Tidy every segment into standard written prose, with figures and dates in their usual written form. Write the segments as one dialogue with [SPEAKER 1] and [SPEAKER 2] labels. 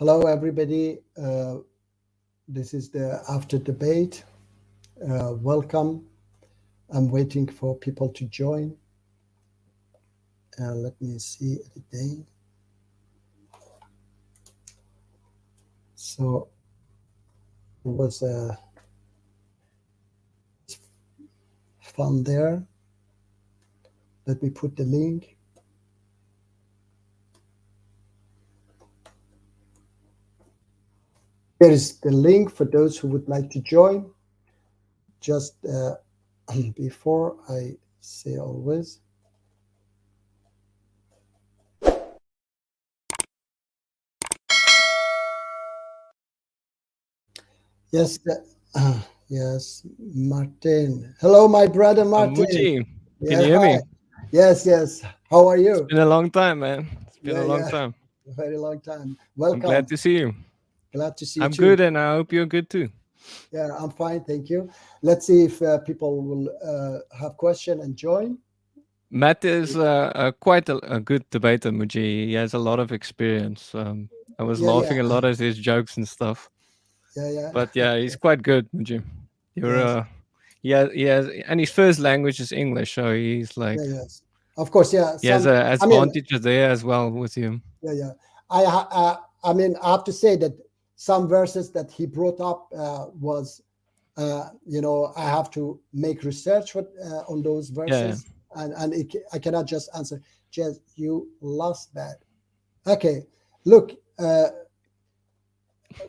[SPEAKER 1] Hello, everybody. This is the after debate. Welcome. I'm waiting for people to join. Let me see again. So it was fun there. Let me put the link. Here is the link for those who would like to join. Just before I say always. Yes, yes, Martin. Hello, my brother Martin.
[SPEAKER 2] Muji, can
[SPEAKER 1] Yeah,
[SPEAKER 2] you hear
[SPEAKER 1] hi.
[SPEAKER 2] me?
[SPEAKER 1] Yes. How are
[SPEAKER 2] It's
[SPEAKER 1] you?
[SPEAKER 2] been a long time, man. It's been a long
[SPEAKER 1] Yeah,
[SPEAKER 2] time.
[SPEAKER 1] very long time.
[SPEAKER 2] I'm glad
[SPEAKER 1] Welcome.
[SPEAKER 2] to see you.
[SPEAKER 1] Glad to see you
[SPEAKER 2] I'm
[SPEAKER 1] too.
[SPEAKER 2] good, and I hope you're good too.
[SPEAKER 1] Yeah, I'm fine, thank you. Let's see if people will have question and join.
[SPEAKER 2] Matt is quite a good debater, Muji. He has a lot of experience. I was
[SPEAKER 1] Yeah,
[SPEAKER 2] laughing a lot at his jokes and stuff.
[SPEAKER 1] yeah.
[SPEAKER 2] But yeah, he's quite good, Muji. You're
[SPEAKER 1] Yes,
[SPEAKER 2] and his first language is English, so he's like
[SPEAKER 1] yes. Of course, yeah.
[SPEAKER 2] he has
[SPEAKER 1] Some,
[SPEAKER 2] a
[SPEAKER 1] I mean,
[SPEAKER 2] advantage there as well with you.
[SPEAKER 1] yeah. I mean, I have to say that some verses that he brought up was I have to make research on those
[SPEAKER 2] Yeah,
[SPEAKER 1] verses, and I cannot just answer. Just you lost that. Okay, look,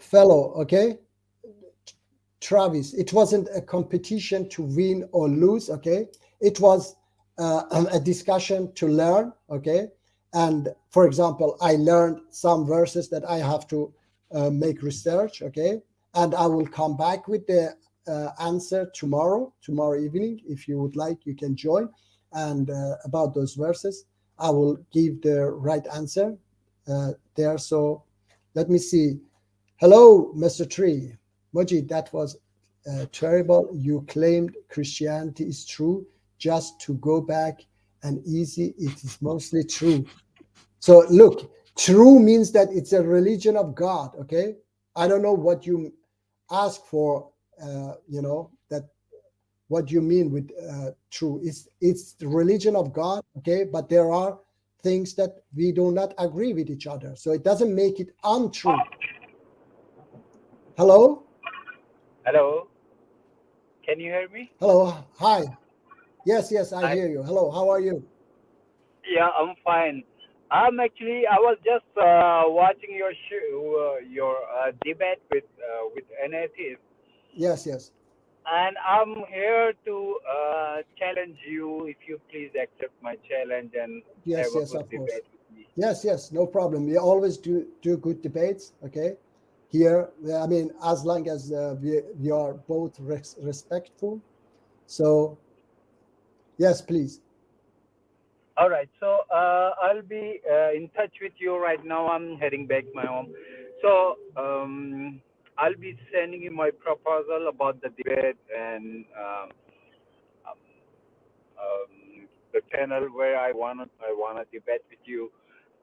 [SPEAKER 1] fellow. Okay, Travis. It wasn't a competition to win or lose. Okay, it was a discussion to learn. Okay, and for example, I learned some verses that I have to make research. Okay, and I will come back with the answer tomorrow evening. If you would like, you can join. And about those verses, I will give the right answer there. So let me see. Hello, Mr. Tree. Moji, that was terrible. You claimed Christianity is true just to go back and easy. It is mostly true. So look, true means that it's a religion of God. Okay, I don't know what you ask for. That what you mean with true. It's the religion of God. Okay, but there are things that we do not agree with each other. So it doesn't make it untrue. Hello,
[SPEAKER 3] Hello, can you hear me?
[SPEAKER 1] hello, hi. Yes, I
[SPEAKER 3] I
[SPEAKER 1] hear you. Hello, how are you?
[SPEAKER 3] Yeah, I'm fine. I was just watching your debate with an atheist,
[SPEAKER 1] Yes.
[SPEAKER 3] and I'm here to challenge you. If you please accept my challenge and have a
[SPEAKER 1] Yes,
[SPEAKER 3] good
[SPEAKER 1] of course.
[SPEAKER 3] debate with me.
[SPEAKER 1] Yes, no problem. We always do good debates. Okay, here. I mean, as long as we are both respectful. So yes, please.
[SPEAKER 3] All right, so I'll be in touch with you right now. I'm heading back my home, so I'll be sending you my proposal about the debate and um, the channel where I wanna debate with you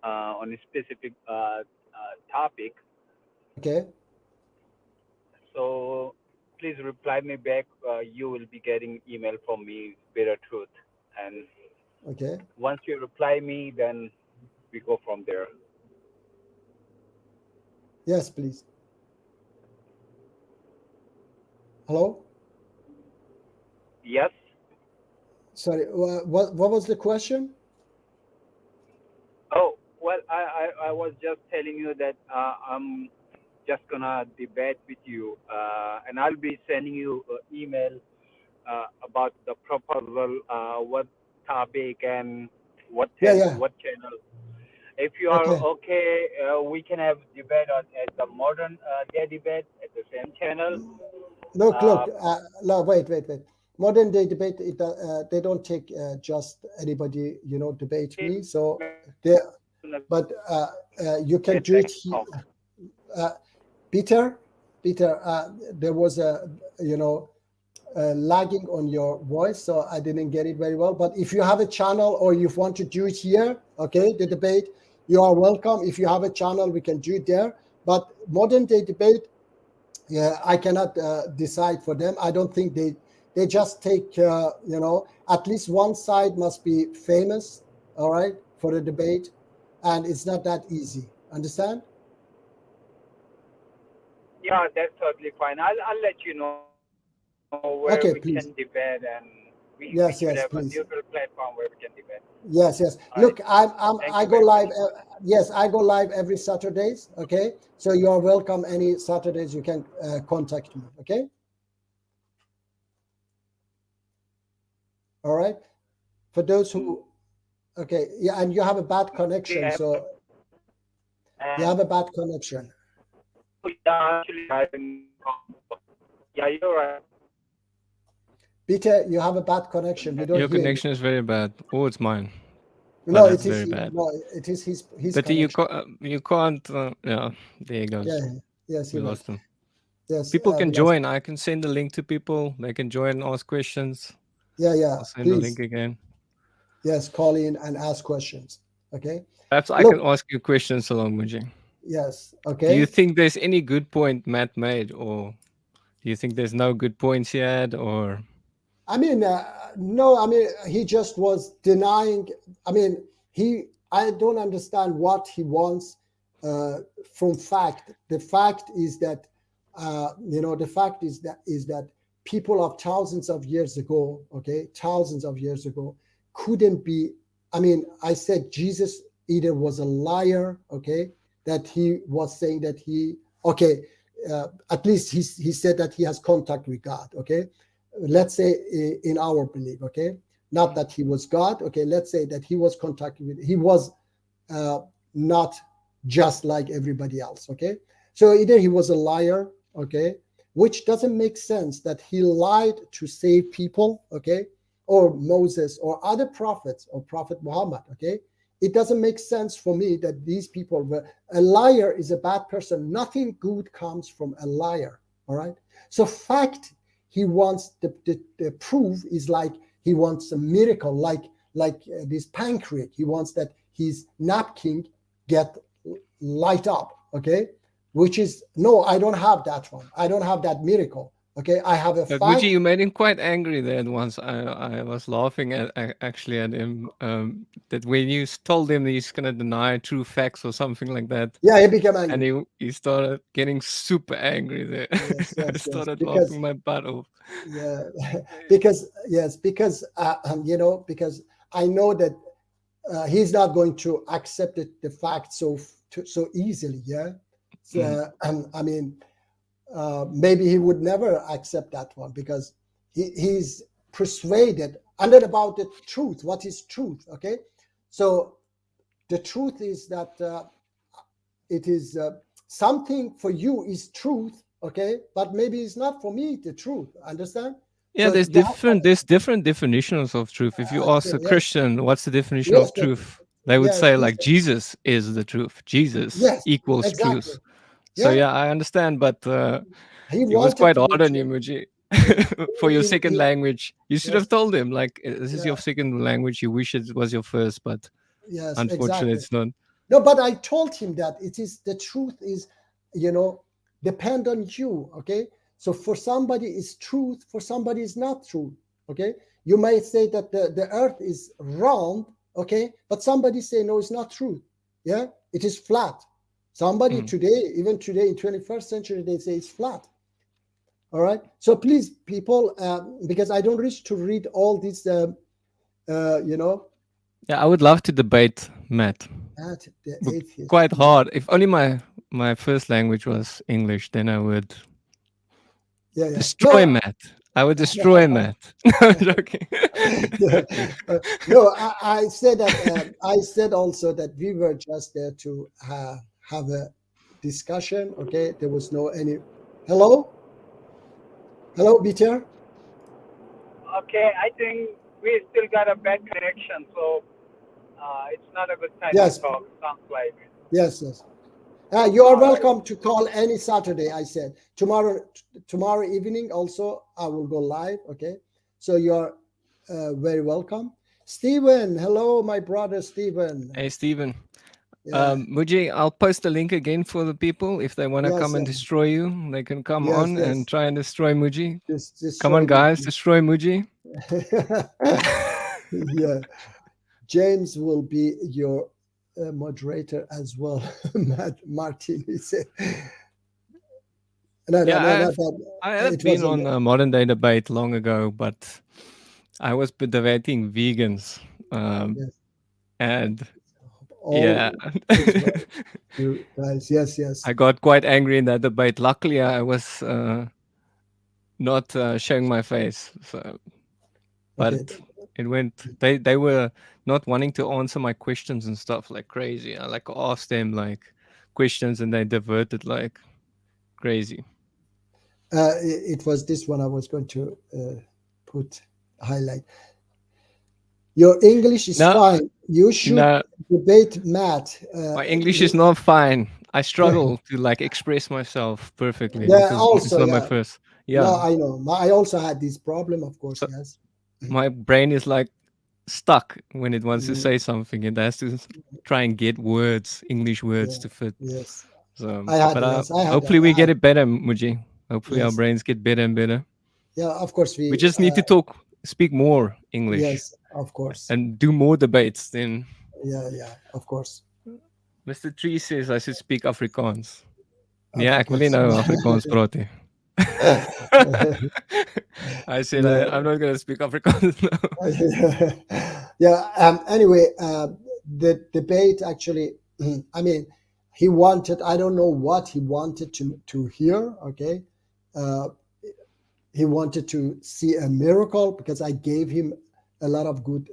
[SPEAKER 3] on a specific topic.
[SPEAKER 1] Okay,
[SPEAKER 3] So please reply me back. You will be getting email from me, Better Truth, and
[SPEAKER 1] okay.
[SPEAKER 3] once you reply me, then we go from there.
[SPEAKER 1] Yes, please. Hello.
[SPEAKER 3] Yes.
[SPEAKER 1] Sorry. What was the question?
[SPEAKER 3] Oh well, I was just telling you that I'm just gonna debate with you, and I'll be sending you email about the proposal, what topic and
[SPEAKER 1] Yeah.
[SPEAKER 3] what channel. If you are
[SPEAKER 1] Okay.
[SPEAKER 3] okay, we can have debate at the modern day debate at the same channel.
[SPEAKER 1] Look.
[SPEAKER 3] Uh,
[SPEAKER 1] No, wait. Modern day debate, they don't take just anybody, debate me. So they, but you can
[SPEAKER 3] get
[SPEAKER 1] do
[SPEAKER 3] back
[SPEAKER 1] it.
[SPEAKER 3] home.
[SPEAKER 1] Uh, Peter, there was a, lagging on your voice, so I didn't get it very well. But if you have a channel or you want to do it here, okay, the debate, you are welcome. If you have a channel, we can do it there. But modern day debate, yeah, I cannot decide for them. I don't think they just take at least one side must be famous, all right, for a debate, and it's not that easy. Understand?
[SPEAKER 3] Yeah, that's totally fine. I'll let you know where we can debate,
[SPEAKER 1] Okay,
[SPEAKER 3] and
[SPEAKER 1] please.
[SPEAKER 3] we should have a
[SPEAKER 1] Yes,
[SPEAKER 3] neutral
[SPEAKER 1] please.
[SPEAKER 3] platform where we can debate.
[SPEAKER 1] Yes.
[SPEAKER 3] All right.
[SPEAKER 1] Look,
[SPEAKER 3] Thank you
[SPEAKER 1] I
[SPEAKER 3] very
[SPEAKER 1] go
[SPEAKER 3] much.
[SPEAKER 1] live. Yes, I go live every Saturdays. Okay, so you are welcome. Any Saturdays you can contact me. Okay. All right. For those who, okay, yeah, and you have a bad connection, so you have a bad connection.
[SPEAKER 3] Yeah, actually, yeah, you're right.
[SPEAKER 1] Peter, you have a bad connection. We don't
[SPEAKER 2] Your
[SPEAKER 1] hear you.
[SPEAKER 2] connection is very bad. Oh, it's mine.
[SPEAKER 1] No,
[SPEAKER 2] That's
[SPEAKER 1] it is
[SPEAKER 2] very bad.
[SPEAKER 1] no, it is his
[SPEAKER 2] But
[SPEAKER 1] connection.
[SPEAKER 2] you can't. Yeah, there he goes.
[SPEAKER 1] Yeah. Yes,
[SPEAKER 2] We
[SPEAKER 1] he was.
[SPEAKER 2] lost him.
[SPEAKER 1] Yes,
[SPEAKER 2] People can
[SPEAKER 1] we lost.
[SPEAKER 2] join. I can send the link to people. They can join and ask questions.
[SPEAKER 1] Yeah.
[SPEAKER 2] I'll send the
[SPEAKER 1] Please,
[SPEAKER 2] link again.
[SPEAKER 1] yes, call in and ask questions. Okay.
[SPEAKER 2] Perhaps I
[SPEAKER 1] Look.
[SPEAKER 2] can ask you questions along, Muji.
[SPEAKER 1] Yes.
[SPEAKER 2] Do you
[SPEAKER 1] Okay.
[SPEAKER 2] think there's any good point Matt made, or do you think there's no good points he had, or
[SPEAKER 1] I mean, no, I mean, he just was denying. I mean, I don't understand what he wants from fact. The fact is that, the fact is that people of thousands of years ago, okay, thousands of years ago, couldn't be. I mean, I said Jesus either was a liar, okay, that he was saying that okay, at least he said that he has contact with God, okay. Let's say in our belief, okay, not that he was God, okay, let's say that he was contacted with, he was not just like everybody else, okay. So either he was a liar, okay, which doesn't make sense that he lied to save people, okay, or Moses or other prophets or Prophet Muhammad, okay. It doesn't make sense for me that these people were, a liar is a bad person. Nothing good comes from a liar, all right. So fact, he wants the proof is like he wants a miracle, like this pancreas. He wants that his napkin get light up, okay, which is, no, I don't have that one. I don't have that miracle, okay. I have a
[SPEAKER 2] but
[SPEAKER 1] fact.
[SPEAKER 2] Muji, you made him quite angry there once. I was laughing actually at him that when you told him that he's gonna deny true facts or something like that,
[SPEAKER 1] Yeah, he became angry.
[SPEAKER 2] and he started getting super angry there.
[SPEAKER 1] Yes,
[SPEAKER 2] I started
[SPEAKER 1] because
[SPEAKER 2] laughing my butt off.
[SPEAKER 1] yeah, because because because I know that he's not going to accept the fact so easily. Yeah, so I mean, maybe he would never accept that one because he's persuaded and then about the truth. What is truth? Okay, so the truth is that it is something for you is truth, okay, but maybe it's not for me the truth. Understand?
[SPEAKER 2] Yeah,
[SPEAKER 1] So
[SPEAKER 2] there's
[SPEAKER 1] you have,
[SPEAKER 2] different definitions of truth. If you ask a
[SPEAKER 1] yes,
[SPEAKER 2] Christian what's the definition
[SPEAKER 1] yes,
[SPEAKER 2] of truth, they would
[SPEAKER 1] yeah,
[SPEAKER 2] say like Jesus is the truth. Jesus
[SPEAKER 1] yes,
[SPEAKER 2] equals
[SPEAKER 1] exactly.
[SPEAKER 2] truth. So
[SPEAKER 1] Yeah,
[SPEAKER 2] yeah, I understand, but
[SPEAKER 1] he
[SPEAKER 2] he was
[SPEAKER 1] wanted
[SPEAKER 2] quite
[SPEAKER 1] to
[SPEAKER 2] hard
[SPEAKER 1] make
[SPEAKER 2] on
[SPEAKER 1] sure.
[SPEAKER 2] you, Muji, for your second language. You should have
[SPEAKER 1] Yes,
[SPEAKER 2] told him like this is
[SPEAKER 1] yeah,
[SPEAKER 2] your second language. You wish it was your first, but
[SPEAKER 1] yes,
[SPEAKER 2] unfortunately,
[SPEAKER 1] exactly.
[SPEAKER 2] it's not.
[SPEAKER 1] No, but I told him that it is the truth is, you know, depend on you. Okay. So for somebody is truth, for somebody is not true. Okay. You may say that the earth is round. Okay. But somebody say, no, it's not true. Yeah. It is flat. Somebody today, even today in 21st century, they say it's flat. All right. So please, people, because I don't wish to read all these,
[SPEAKER 2] Yeah, I would love to debate Matt.
[SPEAKER 1] at the
[SPEAKER 2] But
[SPEAKER 1] atheist.
[SPEAKER 2] quite hard. If only my first language was English, then I would
[SPEAKER 1] Yeah.
[SPEAKER 2] destroy Matt. I would destroy Matt. No, I'm joking.
[SPEAKER 1] No, I said that. I said also that we were just there to have a discussion. Okay, there was no any. Hello, Peter.
[SPEAKER 3] Okay, I think we still got a bad connection, so it's not a good time to
[SPEAKER 1] Yes,
[SPEAKER 3] talk. Sounds like.
[SPEAKER 1] yes. You are
[SPEAKER 3] All right.
[SPEAKER 1] welcome to call any Saturday. I said tomorrow evening. Also, I will go live. Okay, so you are very welcome. Stephen, hello, my brother Stephen.
[SPEAKER 2] Hey, Steven.
[SPEAKER 1] Yeah.
[SPEAKER 2] Muji, I'll post the link again for the people. If they want to
[SPEAKER 1] Yes.
[SPEAKER 2] come and destroy you, they can come
[SPEAKER 1] Yes.
[SPEAKER 2] on
[SPEAKER 1] Yes.
[SPEAKER 2] and try and destroy Muji.
[SPEAKER 1] Just
[SPEAKER 2] Come on,
[SPEAKER 1] destroy me.
[SPEAKER 2] guys, destroy Muji.
[SPEAKER 1] Yeah. James will be your moderator as well. Matt Martin, he said. No,
[SPEAKER 2] Yeah,
[SPEAKER 1] not that.
[SPEAKER 2] I have
[SPEAKER 1] It
[SPEAKER 2] been
[SPEAKER 1] wasn't.
[SPEAKER 2] on a modern day debate long ago, but I was debating vegans.
[SPEAKER 1] Yes.
[SPEAKER 2] And yeah,
[SPEAKER 1] All things about you guys. Yes, yes.
[SPEAKER 2] I got quite angry in that debate. Luckily, I was not showing my face. So, but
[SPEAKER 1] Okay.
[SPEAKER 2] it went. They were not wanting to answer my questions and stuff like crazy. I like asked them like questions and they diverted like crazy.
[SPEAKER 1] It was this one I was going to put highlight. Your English is
[SPEAKER 2] No,
[SPEAKER 1] fine. You should
[SPEAKER 2] no,
[SPEAKER 1] debate Matt.
[SPEAKER 2] my English is not fine. I struggle to like express myself perfectly
[SPEAKER 1] Yeah,
[SPEAKER 2] because it's
[SPEAKER 1] also,
[SPEAKER 2] not my
[SPEAKER 1] yeah.
[SPEAKER 2] first.
[SPEAKER 1] No,
[SPEAKER 2] Yeah,
[SPEAKER 1] I know. I also had this problem, of course,
[SPEAKER 2] so
[SPEAKER 1] yes.
[SPEAKER 2] my brain is like stuck when it wants to
[SPEAKER 1] Mm,
[SPEAKER 2] say something. It has to try and get words, English words
[SPEAKER 1] yeah,
[SPEAKER 2] to fit.
[SPEAKER 1] yes.
[SPEAKER 2] So,
[SPEAKER 1] I had,
[SPEAKER 2] but
[SPEAKER 1] yes, I had,
[SPEAKER 2] hopefully we get it better, Muji. Hopefully our
[SPEAKER 1] yes.
[SPEAKER 2] brains get better and better.
[SPEAKER 1] Yeah, of course,
[SPEAKER 2] We just need to speak more English
[SPEAKER 1] yes, of course.
[SPEAKER 2] and do more debates. Then
[SPEAKER 1] Yeah, yeah, of course.
[SPEAKER 2] Mr. Tree says I should speak Afrikaans. Ja, ek wil nie
[SPEAKER 1] Afrikaans.
[SPEAKER 2] nou Afrikaans praat nie. I said
[SPEAKER 1] No.
[SPEAKER 2] I'm not going to speak Afrikaans now.
[SPEAKER 1] Yeah. Anyway, the debate actually, I mean, he wanted, I don't know what he wanted to hear. Okay. He wanted to see a miracle because I gave him a lot of good,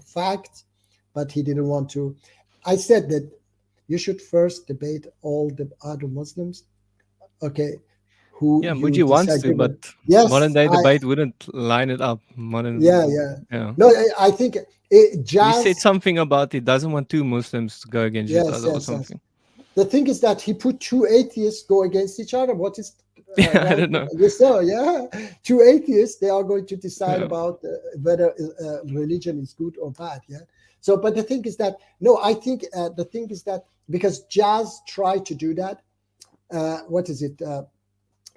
[SPEAKER 1] facts, but he didn't want to. I said that you should first debate all the other Muslims. Okay. Who
[SPEAKER 2] Yeah,
[SPEAKER 1] you
[SPEAKER 2] Muji wants to,
[SPEAKER 1] disagree
[SPEAKER 2] but
[SPEAKER 1] with. Yes,
[SPEAKER 2] modern day debate wouldn't line it up.
[SPEAKER 1] yeah, yeah.
[SPEAKER 2] Yeah.
[SPEAKER 1] No, I think
[SPEAKER 2] He
[SPEAKER 1] Jazz.
[SPEAKER 2] said something about he doesn't want two Muslims to go against each
[SPEAKER 1] Yes,
[SPEAKER 2] other or
[SPEAKER 1] yes, yes.
[SPEAKER 2] something.
[SPEAKER 1] The thing is that he put two atheists go against each other. What is
[SPEAKER 2] Yeah, I
[SPEAKER 1] right?
[SPEAKER 2] don't know.
[SPEAKER 1] Yes, sir. Yeah, two atheists. They are going to decide
[SPEAKER 2] Yeah.
[SPEAKER 1] about whether religion is good or bad. Yeah. So, but the thing is that no, I think the thing is that because Jazz tried to do that. What is it?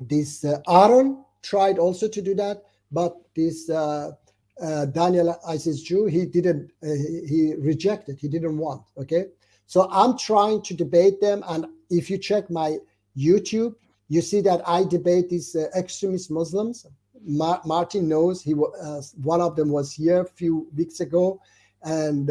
[SPEAKER 1] This Aaron tried also to do that, but this Daniel Isis Jew, he didn't. He rejected. He didn't want. Okay. So I'm trying to debate them, and if you check my YouTube, you see that I debate these extremist Muslims. Martin knows one of them was here a few weeks ago, and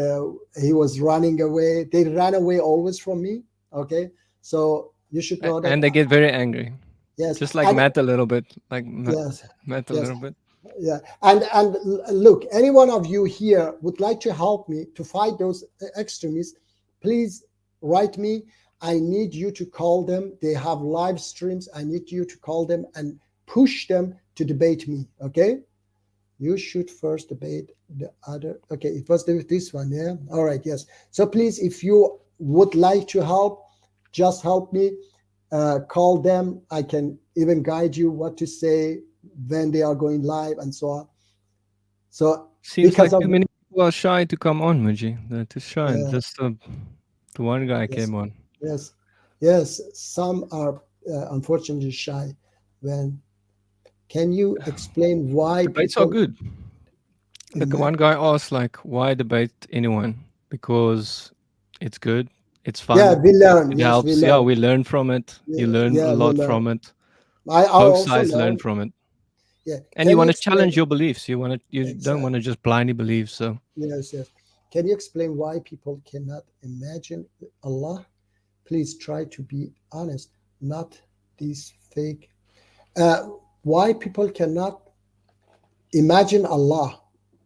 [SPEAKER 1] he was running away. They ran away always from me. Okay, so you should know that.
[SPEAKER 2] And they get very angry.
[SPEAKER 1] Yes,
[SPEAKER 2] Just like
[SPEAKER 1] and
[SPEAKER 2] Matt a little bit. Like
[SPEAKER 1] yes,
[SPEAKER 2] Matt a
[SPEAKER 1] yes.
[SPEAKER 2] little bit.
[SPEAKER 1] Yeah, and look, any one of you here would like to help me to fight those extremists, please write me. I need you to call them. They have live streams. I need you to call them and push them to debate me. Okay, you should first debate the other. Okay, it was this one. Yeah, all right. Yes, so please, if you would like to help, just help me. Call them. I can even guide you what to say when they are going live and so on. So
[SPEAKER 2] Seems
[SPEAKER 1] because
[SPEAKER 2] like
[SPEAKER 1] of
[SPEAKER 2] too many people are shy to come on, Muji. They're too shy.
[SPEAKER 1] Yeah.
[SPEAKER 2] Just the one guy
[SPEAKER 1] Yes.
[SPEAKER 2] came on.
[SPEAKER 1] Yes, some are unfortunately shy. Can you explain why
[SPEAKER 2] Debates are
[SPEAKER 1] people?
[SPEAKER 2] good. But one guy asked like, why debate anyone? Because it's good. It's fun.
[SPEAKER 1] Yeah, we learn.
[SPEAKER 2] It
[SPEAKER 1] Yes,
[SPEAKER 2] helps.
[SPEAKER 1] we
[SPEAKER 2] Yeah,
[SPEAKER 1] learn.
[SPEAKER 2] we learn from it. You learn
[SPEAKER 1] Yeah,
[SPEAKER 2] a
[SPEAKER 1] we
[SPEAKER 2] lot
[SPEAKER 1] learn.
[SPEAKER 2] from it.
[SPEAKER 1] I
[SPEAKER 2] Both
[SPEAKER 1] also
[SPEAKER 2] sides learn
[SPEAKER 1] learn.
[SPEAKER 2] from it.
[SPEAKER 1] Yeah,
[SPEAKER 2] And you
[SPEAKER 1] Can
[SPEAKER 2] want to
[SPEAKER 1] explain-
[SPEAKER 2] challenge your beliefs. You don't
[SPEAKER 1] Exactly.
[SPEAKER 2] want to just blindly believe. So
[SPEAKER 1] Yes. Can you explain why people cannot imagine Allah? Please try to be honest, not these fake. Why people cannot imagine Allah?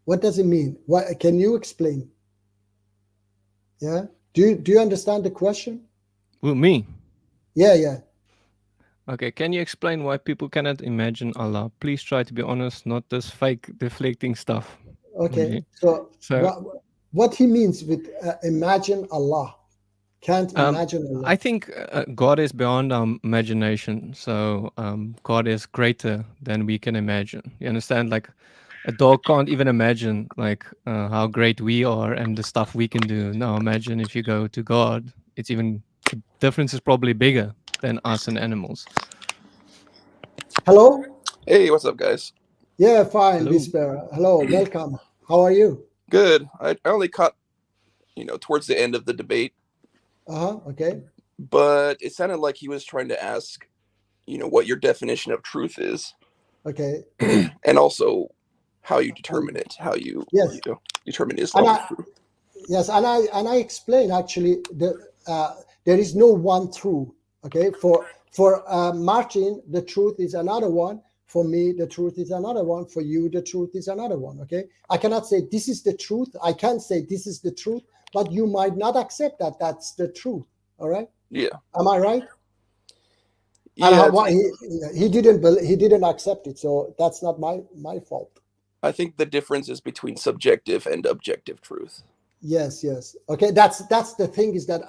[SPEAKER 1] What does it mean? Why? Can you explain? Yeah. Do you understand the question?
[SPEAKER 2] well, me.
[SPEAKER 1] Yeah.
[SPEAKER 2] Okay, can you explain why people cannot imagine Allah? Please try to be honest, not this fake deflecting stuff.
[SPEAKER 1] Okay.
[SPEAKER 2] Muji.
[SPEAKER 1] So what he means with imagine Allah? Can't imagine Allah.
[SPEAKER 2] I think God is beyond our imagination. So God is greater than we can imagine. You understand? Like a dog can't even imagine like how great we are and the stuff we can do. Now imagine if you go to God, it's even the difference is probably bigger than us and animals.
[SPEAKER 1] Hello.
[SPEAKER 4] Hey, what's up, guys?
[SPEAKER 1] Yeah, fine.
[SPEAKER 2] Hello.
[SPEAKER 1] Whisper. Hello. Welcome. How are you?
[SPEAKER 4] Good. I only caught, towards the end of the debate,
[SPEAKER 1] Okay.
[SPEAKER 4] but it sounded like he was trying to ask, what your definition of truth is,
[SPEAKER 1] Okay.
[SPEAKER 4] and also how you determine it, how you,
[SPEAKER 1] Yes.
[SPEAKER 4] determine
[SPEAKER 1] And
[SPEAKER 4] Islam's
[SPEAKER 1] I,
[SPEAKER 4] truth.
[SPEAKER 1] yes, and I explain actually there is no one truth. Okay. For Martin, the truth is another one. For me, the truth is another one. For you, the truth is another one. Okay. I cannot say this is the truth. I can say this is the truth, but you might not accept that that's the truth. All right.
[SPEAKER 4] Yeah.
[SPEAKER 1] Am I right?
[SPEAKER 4] Yeah.
[SPEAKER 1] And why he didn't accept it, so that's not my fault.
[SPEAKER 4] I think the difference is between subjective and objective truth.
[SPEAKER 1] Yes. Okay, that's the thing is that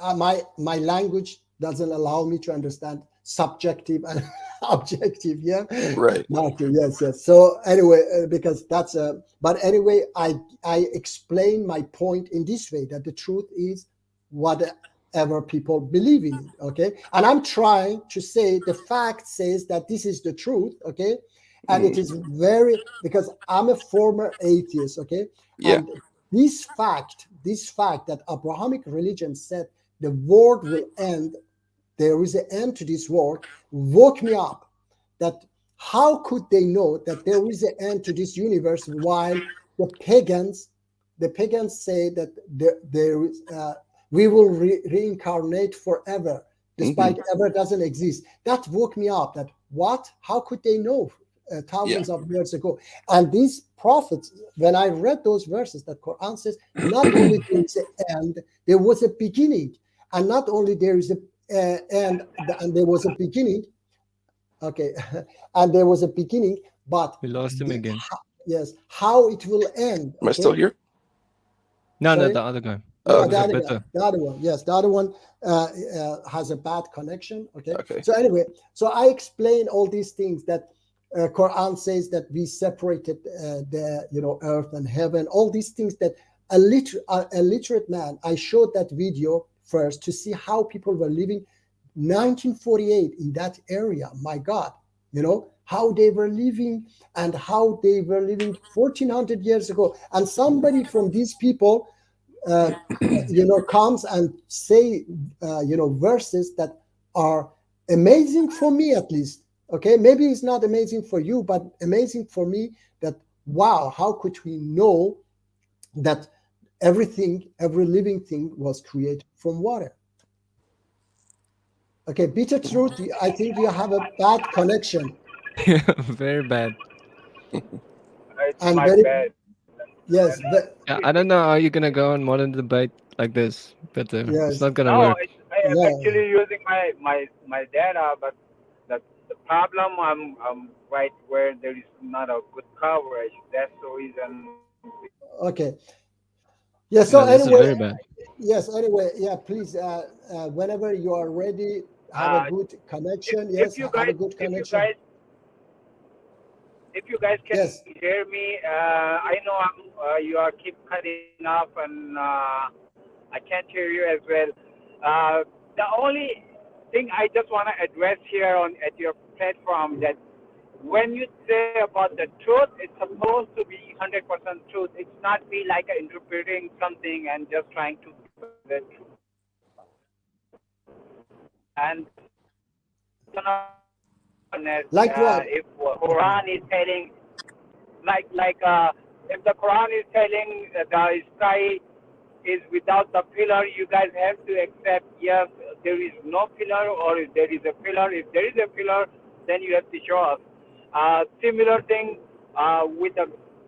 [SPEAKER 1] my language doesn't allow me to understand subjective and objective. Yeah.
[SPEAKER 4] Right.
[SPEAKER 1] Martin, yes. So anyway, because that's but anyway, I explain my point in this way that the truth is whatever people believe in it. Okay, and I'm trying to say the fact says that this is the truth. Okay, and it is very, because I'm a former atheist. Okay,
[SPEAKER 4] Yeah.
[SPEAKER 1] and this fact that Abrahamic religion said the world will end, there is an end to this world, woke me up. That how could they know that there is an end to this universe while the pagans say that there is we will reincarnate forever, despite ever doesn't exist. That woke me up. That what? How could they know thousands of years ago? And these prophets, when I read those verses, that Quran says not only there is an end, there was a beginning, and not only there is a and there was a beginning. Okay, and there was a beginning, but
[SPEAKER 2] We lost him again.
[SPEAKER 1] yes, how it will end.
[SPEAKER 4] Am I still here?
[SPEAKER 2] No,
[SPEAKER 1] Sorry?
[SPEAKER 2] the other guy.
[SPEAKER 1] No,
[SPEAKER 4] Okay.
[SPEAKER 1] the other guy, the other one. Yes, the other one has a bad connection. Okay.
[SPEAKER 4] Okay.
[SPEAKER 1] So anyway, so I explain all these things that Quran says that we separated the earth and heaven. All these things that a literate man. I showed that video first to see how people were living 1948 in that area. My God, how they were living and how they were living 1400 years ago. And somebody from these people comes and say verses that are amazing for me, at least. Okay, maybe it's not amazing for you, but amazing for me. That wow, how could we know that every living thing was created from water? Okay, bitter truth, I think you have a bad connection.
[SPEAKER 2] Yeah, very bad.
[SPEAKER 3] It's
[SPEAKER 1] And
[SPEAKER 3] my
[SPEAKER 1] very
[SPEAKER 3] bad.
[SPEAKER 1] yes,
[SPEAKER 2] Yeah, I don't know how you're gonna go on modern debate like this, but it's
[SPEAKER 1] yes,
[SPEAKER 2] not gonna
[SPEAKER 3] No,
[SPEAKER 2] work.
[SPEAKER 3] I am
[SPEAKER 1] no.
[SPEAKER 3] actually using my data, but the problem I'm right where there is not a good coverage. That's the reason.
[SPEAKER 1] Okay. Yeah. So
[SPEAKER 2] No, this is
[SPEAKER 1] anyway,
[SPEAKER 2] very bad.
[SPEAKER 1] yes. Anyway, yeah. Please, whenever you are ready, have a good connection. Yes,
[SPEAKER 3] If you
[SPEAKER 1] have a
[SPEAKER 3] guys
[SPEAKER 1] good
[SPEAKER 3] if you
[SPEAKER 1] connection.
[SPEAKER 3] guys if you guys can
[SPEAKER 1] Yes.
[SPEAKER 3] hear me, I know you are keep cutting off, and I can't hear you as well. The only thing I just want to address here at your platform, that when you say about the truth, it's supposed to be 100% truth. It's not be like interpreting something and just trying to the truth. And
[SPEAKER 1] Like what?
[SPEAKER 3] if Quran is telling, if the Quran is telling the sky is without the pillar, you guys have to accept, yes, there is no pillar, or if there is a pillar. If there is a pillar, then you have to show us. Similar thing with the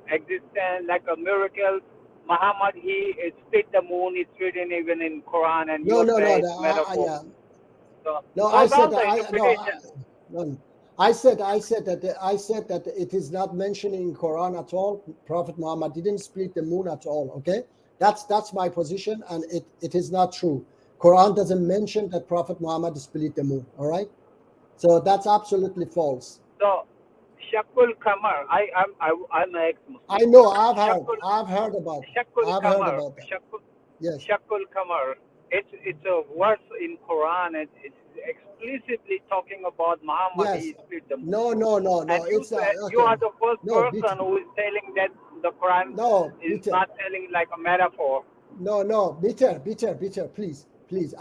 [SPEAKER 3] existence, like a miracle. Muhammad, he split the moon. It's written even in Quran, and
[SPEAKER 1] No,
[SPEAKER 3] you
[SPEAKER 1] no,
[SPEAKER 3] say
[SPEAKER 1] no.
[SPEAKER 3] it's metaphor.
[SPEAKER 1] Yeah.
[SPEAKER 3] So
[SPEAKER 1] No, I
[SPEAKER 3] those
[SPEAKER 1] said
[SPEAKER 3] are the
[SPEAKER 1] no.
[SPEAKER 3] interpretations.
[SPEAKER 1] No. I said that it is not mentioned in Quran at all. Prophet Muhammad didn't split the moon at all. Okay, that's my position, and it is not true. Quran doesn't mention that Prophet Muhammad split the moon. All right, so that's absolutely false.
[SPEAKER 3] So Shakul Kamar. I'm an ex-Muslim.
[SPEAKER 1] I know.
[SPEAKER 3] Shakul
[SPEAKER 1] I've heard about that.
[SPEAKER 3] Shakul
[SPEAKER 1] I've heard
[SPEAKER 3] Kamar.
[SPEAKER 1] about that. Yes.
[SPEAKER 3] Shakul Kamar. It's a verse in Quran. It's explicitly talking about Muhammad.
[SPEAKER 1] Yes.
[SPEAKER 3] He split the moon.
[SPEAKER 1] No.
[SPEAKER 3] And you
[SPEAKER 1] It's not.
[SPEAKER 3] said you
[SPEAKER 1] Okay.
[SPEAKER 3] are the first
[SPEAKER 1] No,
[SPEAKER 3] person who is telling that the Quran
[SPEAKER 1] no,
[SPEAKER 3] is
[SPEAKER 1] Peter.
[SPEAKER 3] not telling like a metaphor.
[SPEAKER 1] No, Peter, please.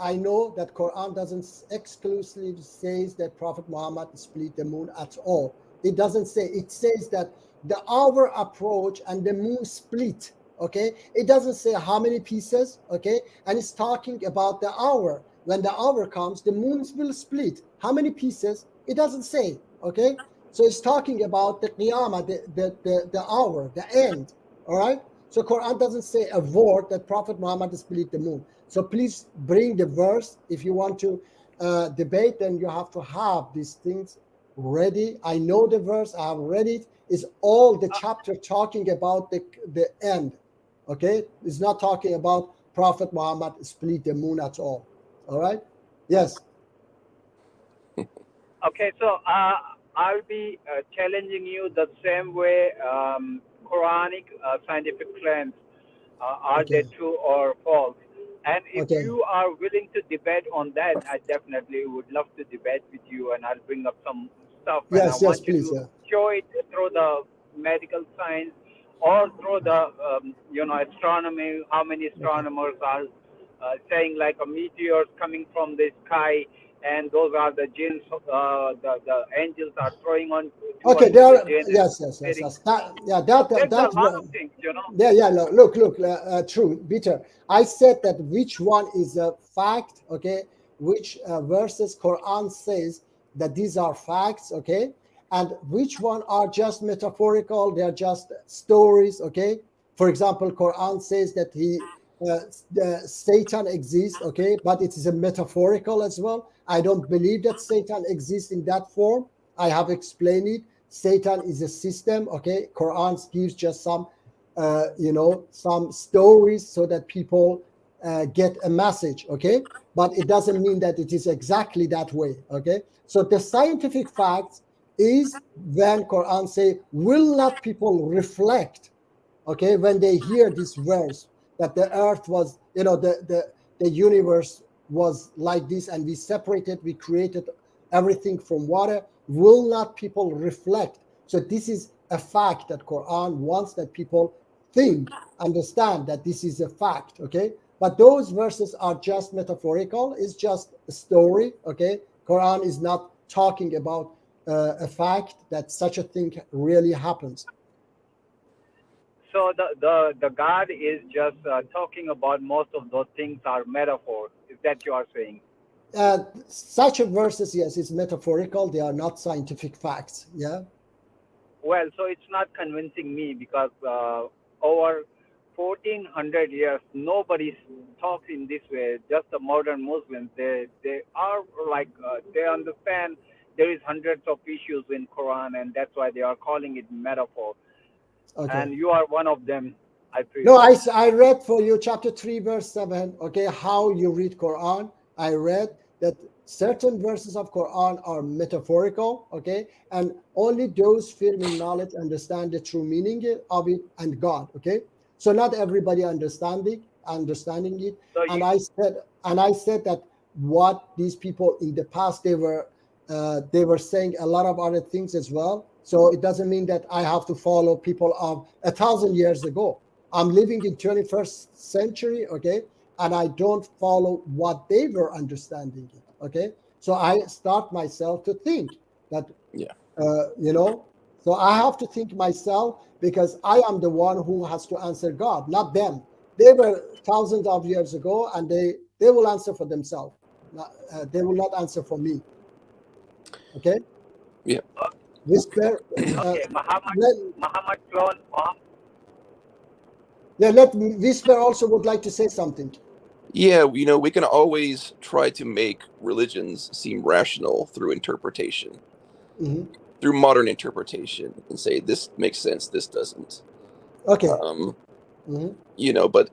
[SPEAKER 1] I know that Quran doesn't exclusively says that Prophet Muhammad split the moon at all. It doesn't say. It says that the hour approach and the moon split. Okay, it doesn't say how many pieces. Okay, and it's talking about the hour. When the hour comes, the moons will split. How many pieces? It doesn't say. Okay, so it's talking about the qiyamah, the hour, the end. All right. So Quran doesn't say a word that Prophet Muhammad split the moon. So please bring the verse. If you want to debate, then you have to have these things ready. I know the verse. I have read it. It's all the chapter talking about the end. Okay? It's not talking about Prophet Muhammad split the moon at all. All right? Yes.
[SPEAKER 3] Okay, so I'll be challenging you the same way Quranic scientific claims are they
[SPEAKER 1] Okay.
[SPEAKER 3] true or false? And if
[SPEAKER 1] Okay.
[SPEAKER 3] you are willing to debate on that, I definitely would love to debate with you, and I'll bring up some stuff. And I
[SPEAKER 1] Yes,
[SPEAKER 3] want you
[SPEAKER 1] please.
[SPEAKER 3] to
[SPEAKER 1] Yeah.
[SPEAKER 3] show it through the medical science or through the astronomy. How many astronomers are saying like a meteor coming from the sky, and those are the jinns. The angels are throwing on.
[SPEAKER 1] Okay, there are, yes.
[SPEAKER 3] So
[SPEAKER 1] There's
[SPEAKER 3] a lot of things,
[SPEAKER 1] Yeah, no, look, true, Peter. I said that which one is a fact, okay, which verses Quran says that these are facts, okay, and which one are just metaphorical, they're just stories, okay. For example, Quran says that Satan exists, okay, but it is a metaphorical as well. I don't believe that Satan exists in that form. I have explained it. Satan is a system, okay. Quran gives just some some stories so that people get a message, okay, but it doesn't mean that it is exactly that way, okay. So the scientific facts is when Quran say, will not people reflect, okay, when they hear this verse that the earth was, the universe was like this, and we separated, we created everything from water. Will not people reflect? So this is a fact that Quran wants that people think, understand that this is a fact, okay. But those verses are just metaphorical. It's just a story, okay. Quran is not talking about a fact that such a thing really happens.
[SPEAKER 3] So the God is just talking about most of those things are metaphors. Is that you are saying?
[SPEAKER 1] Such a verses, yes, it's metaphorical. They are not scientific facts. Yeah.
[SPEAKER 3] Well, so it's not convincing me because over 1400 years, nobody talks in this way. Just the modern Muslims, they are like they understand there is hundreds of issues in Quran, and that's why they are calling it metaphor.
[SPEAKER 1] Okay.
[SPEAKER 3] And you are one of them, I feel.
[SPEAKER 1] No, I read for you chapter 3, verse 7. Okay, how you read Quran. I read that certain verses of Quran are metaphorical, okay, and only those firm in knowledge understand the true meaning of it and God, okay. So not everybody understanding it.
[SPEAKER 3] So
[SPEAKER 1] and I said that what these people in the past they were saying a lot of other things as well. So it doesn't mean that I have to follow people of 1,000 years ago. I'm living in 21st century, okay, and I don't follow what they were understanding it, okay. So I start myself to think that, so I have to think myself, because I am the one who has to answer God, not them. They were thousands of years ago, and they will answer for themselves. They will not answer for me. Okay.
[SPEAKER 4] Yeah.
[SPEAKER 1] Whisper.
[SPEAKER 3] Okay, Muhammad clone.
[SPEAKER 1] Let Whisper also would like to say something.
[SPEAKER 4] Yeah, we can always try to make religions seem rational through interpretation, through modern interpretation, and say this makes sense, this doesn't.
[SPEAKER 1] Okay.
[SPEAKER 4] But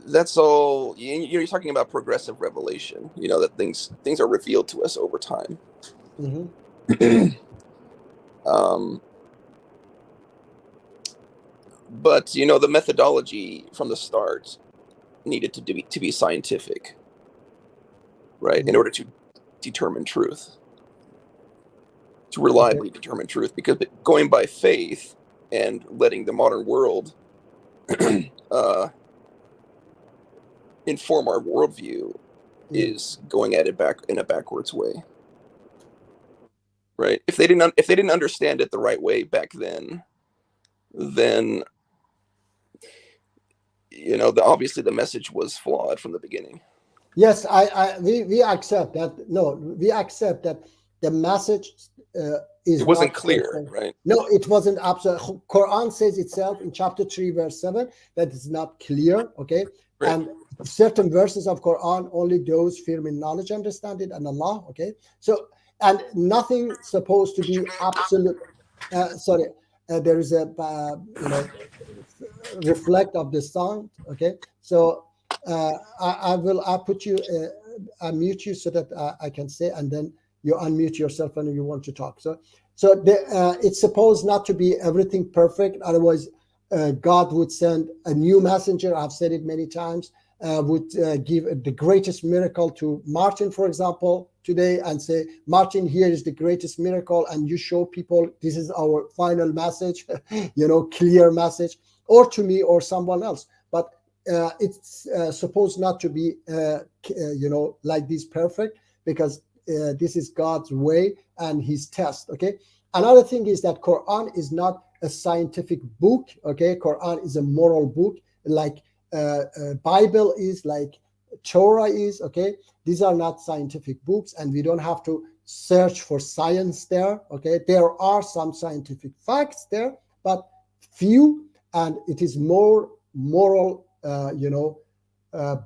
[SPEAKER 4] that's all. You're talking about progressive revelation. That things are revealed to us over time. But the methodology from the start needed to be scientific, right? In order to determine truth, to reliably determine truth, because going by faith and letting the modern world inform our worldview is going at it back in a backwards way, right? If they didn't understand it the right way back then obviously the message was flawed from the beginning.
[SPEAKER 1] Yes, we accept that. No, we accept that the message is
[SPEAKER 4] it wasn't
[SPEAKER 1] not
[SPEAKER 4] clear, right?
[SPEAKER 1] No, it wasn't absolute. Quran says itself in chapter 3 verse 7 that it's not clear, okay?
[SPEAKER 4] Right.
[SPEAKER 1] And certain verses of Quran, only those firm in knowledge understand it, and Allah, okay? So, and nothing supposed to be absolute. There is a reflect of the sound, okay? So I'll put you, I mute you so that I can say, and then you unmute yourself when you want to talk. So it's supposed not to be everything perfect. Otherwise, God would send a new messenger. I've said it many times. Would give the greatest miracle to Martin, for example, today, and say, Martin, here is the greatest miracle, and you show people this is our final message, clear message, or to me or someone else. But it's supposed not to be, like this perfect, because this is God's way and His test. Okay. Another thing is that Quran is not a scientific book. Okay, Quran is a moral book, like Bible is, like Torah is. Okay, these are not scientific books, and we don't have to search for science there. Okay, there are some scientific facts there, but few, and it is more moral,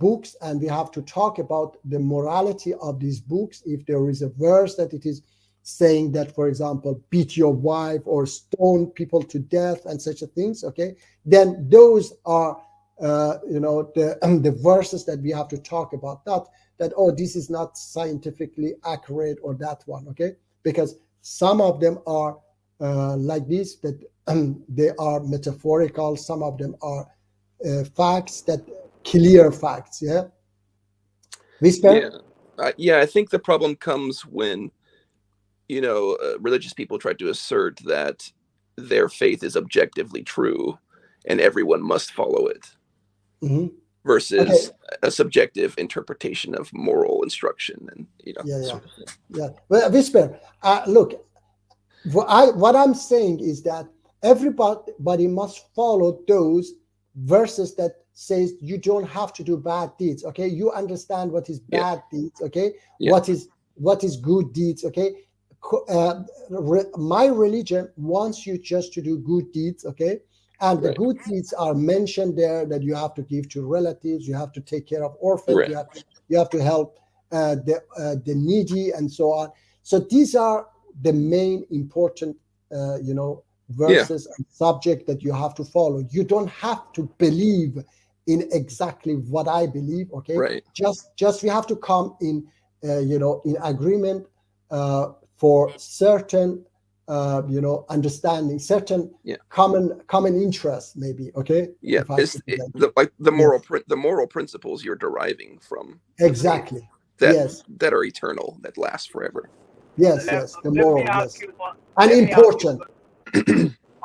[SPEAKER 1] books, and we have to talk about the morality of these books. If there is a verse that it is saying that, for example, beat your wife or stone people to death and such things, okay, then those are the verses that we have to talk about, that oh, this is not scientifically accurate, or that one, okay, because some of them are like this, that they are metaphorical. Some of them are facts, that clear facts. Yeah, Whisper?
[SPEAKER 4] I think the problem comes when religious people try to assert that their faith is objectively true and everyone must follow it, versus a subjective interpretation of moral instruction, and
[SPEAKER 1] Well, Whisper, look, what I'm saying is that everybody must follow those verses that says you don't have to do bad deeds. Okay, you understand what is bad deeds. Okay, what is good deeds. Okay, my religion wants you just to do good deeds. Okay, and the good deeds are mentioned there, that you have to give to relatives, you have to take care of orphans, you have to help the needy, and so on. So these are the main important verses and subject that you have to follow. You don't have to believe in exactly what I believe. Okay, just we have to come in in agreement for certain understanding, certain common interests, maybe. Okay,
[SPEAKER 4] the moral principles you're deriving from
[SPEAKER 1] exactly
[SPEAKER 4] that are eternal, that last forever.
[SPEAKER 1] Yes, the moral, and important.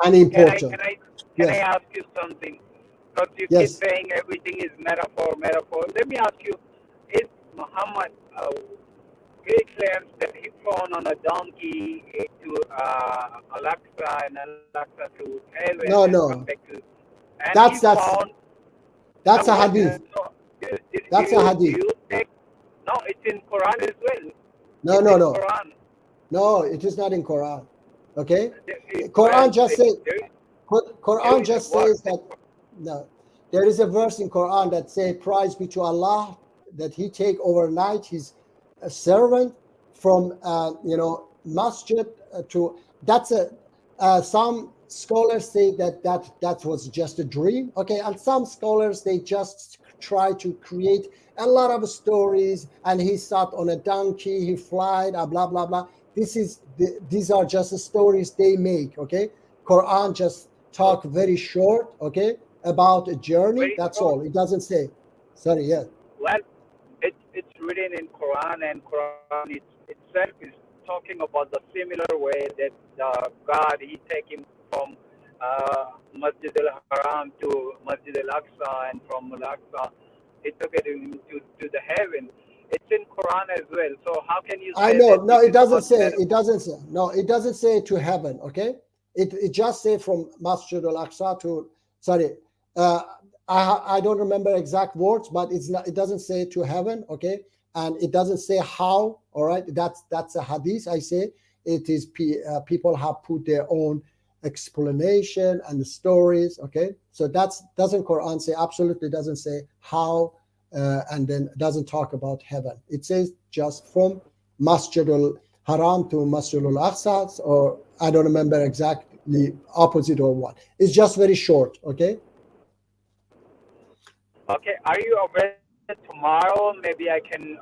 [SPEAKER 1] And important.
[SPEAKER 3] Can I ask you something? Because you keep saying everything is metaphor. Let me ask you, is Muhammad great claims that he flown on a donkey to Alexa, and Alexa to heaven?
[SPEAKER 1] No. That's a hadith. That's a hadith.
[SPEAKER 3] No, it's in Quran as well.
[SPEAKER 1] No. Quran. No, it is not in Quran. Okay, Quran just says. Quran just says that. No, there is a verse in Quran that says, "Praise be to Allah that He take overnight His servant from masjid to." That's some scholars say that was just a dream. Okay, and some scholars, they just try to create a lot of stories, and he sat on a donkey, he flied, blah blah blah. these are just stories they make. Okay, Quran just talk very short. Okay, about a journey.
[SPEAKER 3] Very
[SPEAKER 1] That's
[SPEAKER 3] short.
[SPEAKER 1] all. It doesn't say. Sorry. Yeah.
[SPEAKER 3] Well, it's written in Quran, and Quran itself is talking about the similar way that God, he take him from Masjid al-Haram to Masjid al-Aqsa, and from al-Aqsa he took it to the heaven. It's in Quran as well. So how can you
[SPEAKER 1] I
[SPEAKER 3] say
[SPEAKER 1] know.
[SPEAKER 3] that
[SPEAKER 1] No,
[SPEAKER 3] this
[SPEAKER 1] it
[SPEAKER 3] is
[SPEAKER 1] doesn't
[SPEAKER 3] about
[SPEAKER 1] say.
[SPEAKER 3] metaphor?
[SPEAKER 1] It doesn't say. No, it doesn't say to heaven. Okay. It just say from Masjid al-Aqsa to. Sorry. Uh, I don't remember exact words, but it's not. It doesn't say to heaven. Okay. And it doesn't say how. All right. That's a hadith. I say it is. People have put their own explanation and the stories. Okay. So doesn't Quran say, absolutely doesn't say how. And then doesn't talk about heaven. It says just from Masjid al-Haram to Masjid al-Aqsa, or I don't remember exactly opposite or what. It's just very short. Okay.
[SPEAKER 3] Okay, are you available tomorrow? Maybe I can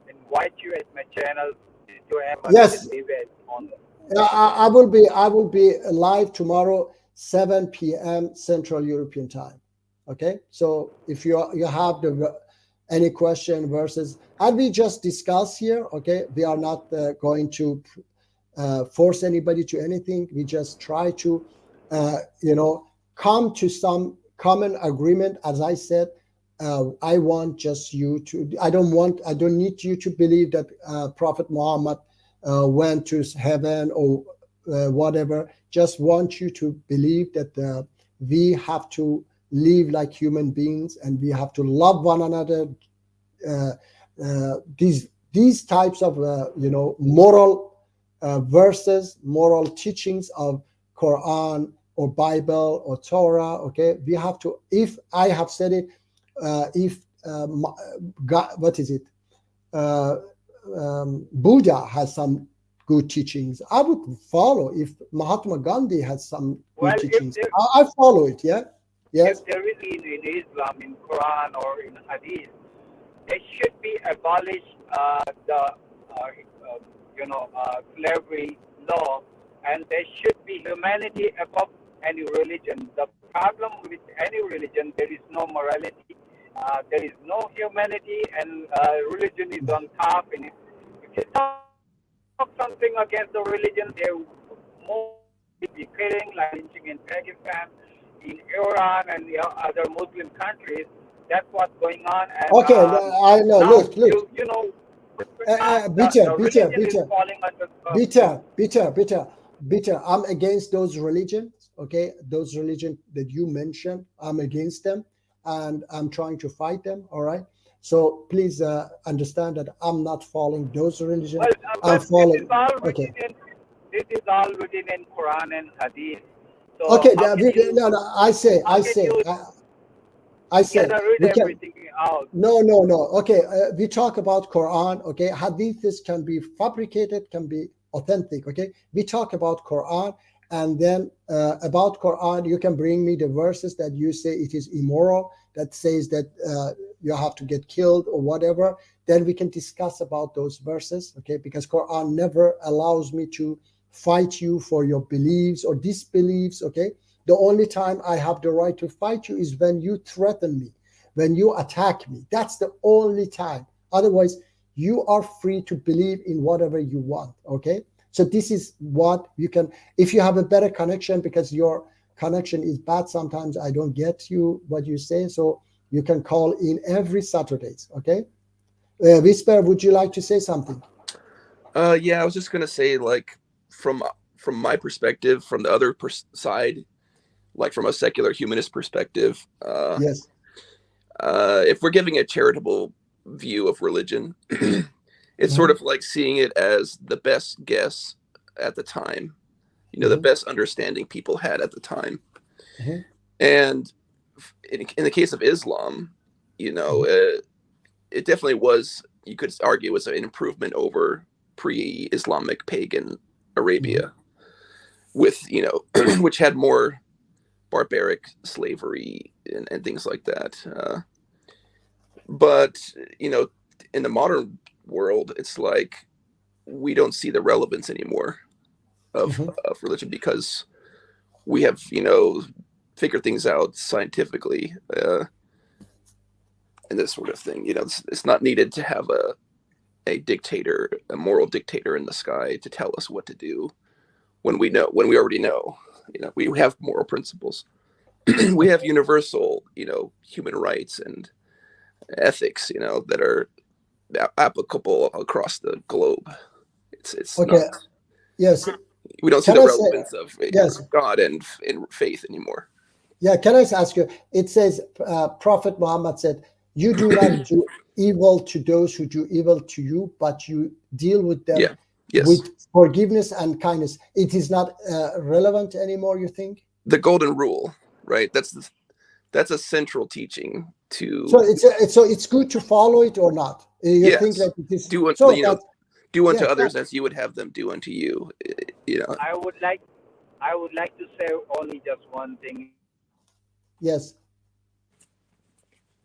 [SPEAKER 3] invite you at my channel to have a
[SPEAKER 1] Yes.
[SPEAKER 3] little debate on.
[SPEAKER 1] I will be live tomorrow, 7 p.m. Central European time. Okay. So if you have any question versus, and we just discuss here. Okay. We are not going to force anybody to anything. We just try to, come to some common agreement. As I said, I want just you to. I don't need you to believe that Prophet Muhammad went to heaven or whatever. Just want you to believe that we have to live like human beings, and we have to love one another. These types of moral verses, moral teachings of Quran or Bible or Torah. Okay, we have to. If I have said it, if God, what is it? Buddha has some good teachings, I would follow. If Mahatma Gandhi has some
[SPEAKER 3] Well,
[SPEAKER 1] good teachings, I follow it. Yeah. Yes.
[SPEAKER 3] if there is in Islam, in Quran or in Hadith, they should be abolished the slavery law, and there should be humanity above any religion. The problem with any religion, there is no morality, there is no humanity, and religion is on top. And if you talk something against the religion, they will be killing, like lynching in Pakistan, in Iran, and the other Muslim countries. That's what's going on. And,
[SPEAKER 1] Okay, I know.
[SPEAKER 3] now
[SPEAKER 1] Look. Bitter. I'm against those religions. Okay, those religions that you mentioned, I'm against them, and I'm trying to fight them. All right. So please understand that I'm not following those religions.
[SPEAKER 3] Well,
[SPEAKER 1] I'm following.
[SPEAKER 3] This is all written in Quran and Hadith. So
[SPEAKER 1] Okay. I say.
[SPEAKER 3] We can everything out.
[SPEAKER 1] No. Okay, we talk about Quran. Okay, hadiths can be fabricated, can be authentic. Okay, we talk about Quran, and then about Quran, you can bring me the verses that you say it is immoral, that says that you have to get killed or whatever. Then we can discuss about those verses. Okay, because Quran never allows me to fight you for your beliefs or disbeliefs. Okay. The only time I have the right to fight you is when you threaten me, when you attack me. That's the only time. Otherwise, you are free to believe in whatever you want. Okay. So this is what you can, if you have a better connection, because your connection is bad sometimes, I don't get you what you say. So you can call in every Saturdays. Okay. Whisper, would you like to say something?
[SPEAKER 4] Yeah, I was just gonna say, like, from my perspective, from the other side, like from a secular humanist perspective,
[SPEAKER 1] yes.
[SPEAKER 4] If we're giving a charitable view of religion, it's sort of like seeing it as the best guess at the time, the best understanding people had at the time. And in the case of Islam, it definitely was, you could argue, was an improvement over pre-Islamic pagan Arabia, with, which had more barbaric slavery and things like that. But, in the modern world, it's like we don't see the relevance anymore of religion, because we have, figured things out scientifically, and this sort of thing. It's not needed to have a dictator, a moral dictator in the sky to tell us what to do when we already know. We have moral principles. We have universal, human rights and ethics, that are applicable across the globe. It's
[SPEAKER 1] Okay.
[SPEAKER 4] not,
[SPEAKER 1] Yes.
[SPEAKER 4] we don't see
[SPEAKER 1] Can
[SPEAKER 4] the
[SPEAKER 1] I say-
[SPEAKER 4] relevance of
[SPEAKER 1] Yes.
[SPEAKER 4] God and faith anymore.
[SPEAKER 1] Yeah, can I ask you? It says, Prophet Muhammad said, "You do not do evil to those who do evil to you, but you deal with them
[SPEAKER 4] Yeah. Yes.
[SPEAKER 1] with forgiveness and kindness." It is not relevant anymore, you think?
[SPEAKER 4] The golden rule, right? That's a central teaching to.
[SPEAKER 1] So it's good to follow it or not? You
[SPEAKER 4] Yes.
[SPEAKER 1] think that it is?
[SPEAKER 4] do
[SPEAKER 1] So
[SPEAKER 4] do unto
[SPEAKER 1] yeah,
[SPEAKER 4] others as you would have them do unto you.
[SPEAKER 3] I would like to say only just one thing.
[SPEAKER 1] yes.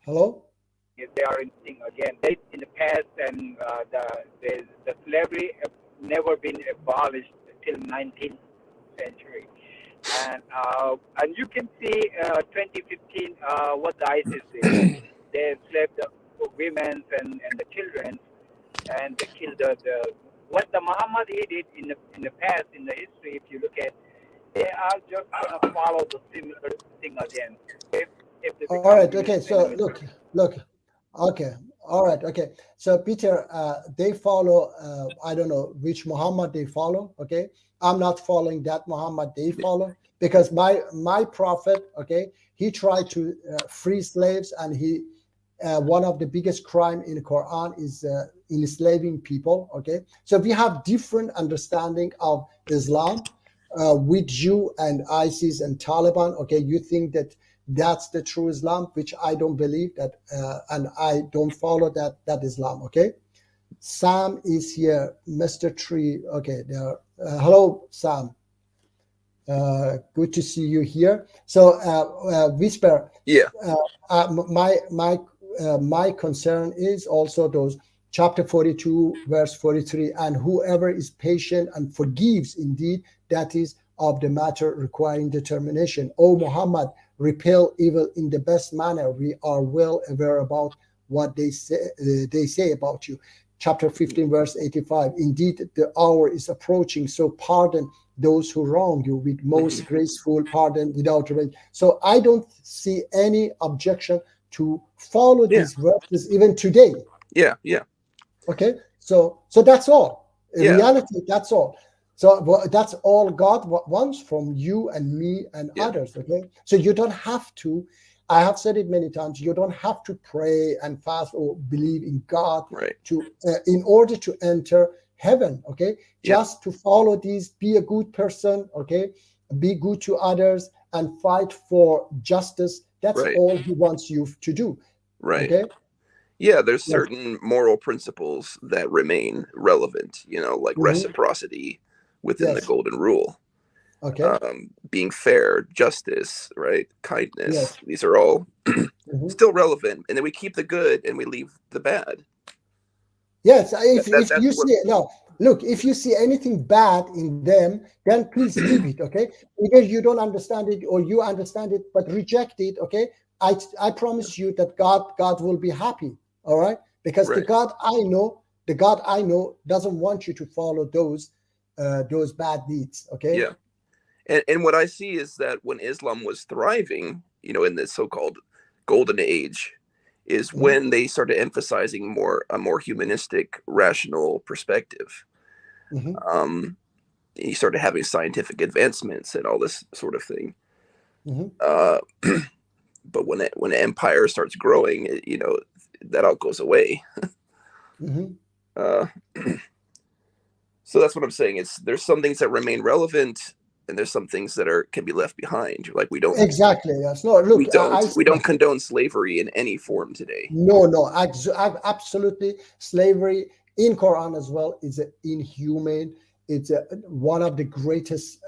[SPEAKER 1] Hello.
[SPEAKER 3] If they are again in the past, and the slavery have never been abolished till 19th century, and you can see 2015 what the ISIS did. They enslaved the women and the children, and they killed the what the Muhammad did in the past, in the history. If you look at, they are just gonna follow the similar thing again. If they
[SPEAKER 1] All right.
[SPEAKER 3] become
[SPEAKER 1] Okay. So
[SPEAKER 3] Muslim.
[SPEAKER 1] look. Okay. All right. Okay. So Peter, they follow. I don't know which Muhammad they follow. Okay. I'm not following that Muhammad they follow, because my prophet. Okay. He tried to free slaves, and he one of the biggest crime in the Quran is enslaving people. Okay. So we have different understanding of Islam with you and ISIS and Taliban. Okay. You think that that's the true Islam, which I don't believe that, and I don't follow that Islam. Okay. Sam is here, Mr. Tree. Okay, there. Hello, Sam. Good to see you here. So, Whisper.
[SPEAKER 4] Yeah.
[SPEAKER 1] My concern is also those chapter 42, verse 43, and whoever is patient and forgives, indeed, that is of the matter requiring determination. O Muhammad, repel evil in the best manner. We are well aware about what they say about you. Chapter 15, verse 85. Indeed, the hour is approaching, so pardon those who wrong you with most graceful pardon without revenge. So I don't see any objection to follow these verses even today.
[SPEAKER 4] Yeah.
[SPEAKER 1] Okay, so that's all. In
[SPEAKER 4] Yeah.
[SPEAKER 1] reality, that's all. So that's all God wants from you and me and others. Okay, so you don't have to. I have said it many times. You don't have to pray and fast or believe in God to in order to enter heaven. Okay, just to follow these. Be a good person. Okay, be good to others and fight for justice. That's all He wants you to do.
[SPEAKER 4] Right.
[SPEAKER 1] Okay.
[SPEAKER 4] Yeah, there's certain moral principles that remain relevant, like reciprocity within the golden rule.
[SPEAKER 1] Okay.
[SPEAKER 4] Being fair, justice, right? Kindness. These are all still relevant. And then we keep the good and we leave the bad.
[SPEAKER 1] Yes. If you see look, if you see anything bad in them, then please leave it. Okay. Either you don't understand it or you understand it, but reject it. Okay. I promise you that God will be happy. All right. Because the God I know doesn't want you to follow those bad deeds. Okay.
[SPEAKER 4] Yeah. And what I see is that when Islam was thriving, in this so-called golden age, is when they started emphasizing a more humanistic, rational perspective. You started having scientific advancements and all this sort of thing. But when an empire starts growing, that all goes away. So that's what I'm saying. There's some things that remain relevant, and there's some things that can be left behind. Like we don't
[SPEAKER 1] exactly. Yes. No. Look,
[SPEAKER 4] we don't condone slavery in any form today.
[SPEAKER 1] No. Absolutely, slavery in Quran as well is inhumane. It's one of the greatest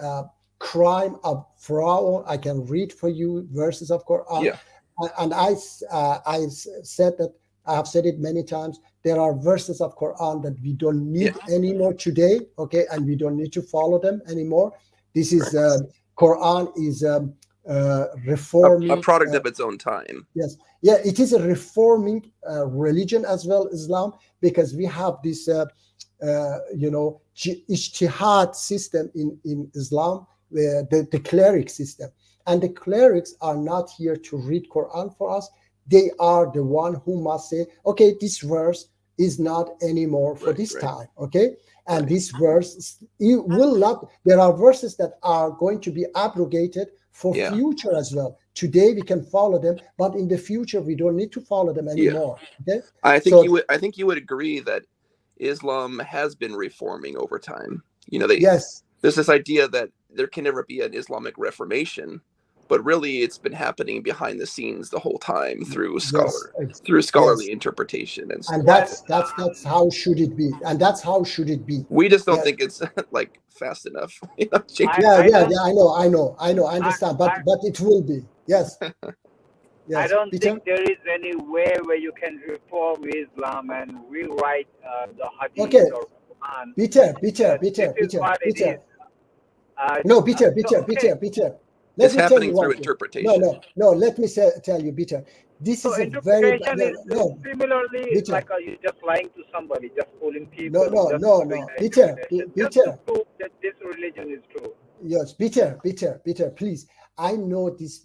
[SPEAKER 1] crime of Pharaoh. I can read for you verses of Quran.
[SPEAKER 4] Yeah.
[SPEAKER 1] And I said that I have said it many times. There are verses of Quran that we don't need anymore today, okay, and we don't need to follow them anymore. This is Quran is reforming
[SPEAKER 4] a product of its own time.
[SPEAKER 1] Yes, yeah, it is a reforming religion as well, Islam, because we have this, ijtihad system in Islam, the cleric system, and the clerics are not here to read Quran for us. They are the one who must say, okay, this verse is not anymore for this time, okay, and this verse it will not. There are verses that are going to be abrogated for future as well. Today we can follow them, but in the future we don't need to follow them anymore. Okay,
[SPEAKER 4] I think you would agree that Islam has been reforming over time. There's this idea that there can never be an Islamic reformation, but really it's been happening behind the scenes the whole time through scholarly interpretation
[SPEAKER 1] and that's how should it be, and that's how should it be.
[SPEAKER 4] We just don't think it's like fast enough.
[SPEAKER 1] I know, I understand, but it will be. Yes.
[SPEAKER 3] I don't think there is any way where you can reform Islam and rewrite the Hadith or Quran.
[SPEAKER 1] Peter. No, Peter.
[SPEAKER 4] It's happening through interpretation.
[SPEAKER 1] No. Let me tell you, Peter. This is a very
[SPEAKER 3] similarly
[SPEAKER 1] Peter.
[SPEAKER 3] like you're just lying to somebody, just fooling people.
[SPEAKER 1] No, Peter.
[SPEAKER 3] Just to prove that this religion is true.
[SPEAKER 1] Yes, Peter, please. I know this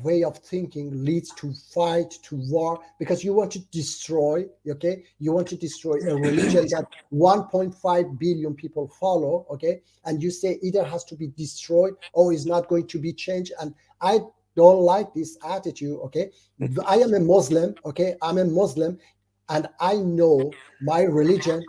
[SPEAKER 1] way of thinking leads to fight, to war, because you want to destroy, okay? You want to destroy a religion that 1.5 billion people follow, okay? And you say either has to be destroyed or is not going to be changed. And I don't like this attitude, okay? I am a Muslim, okay? I'm a Muslim, and I know my religion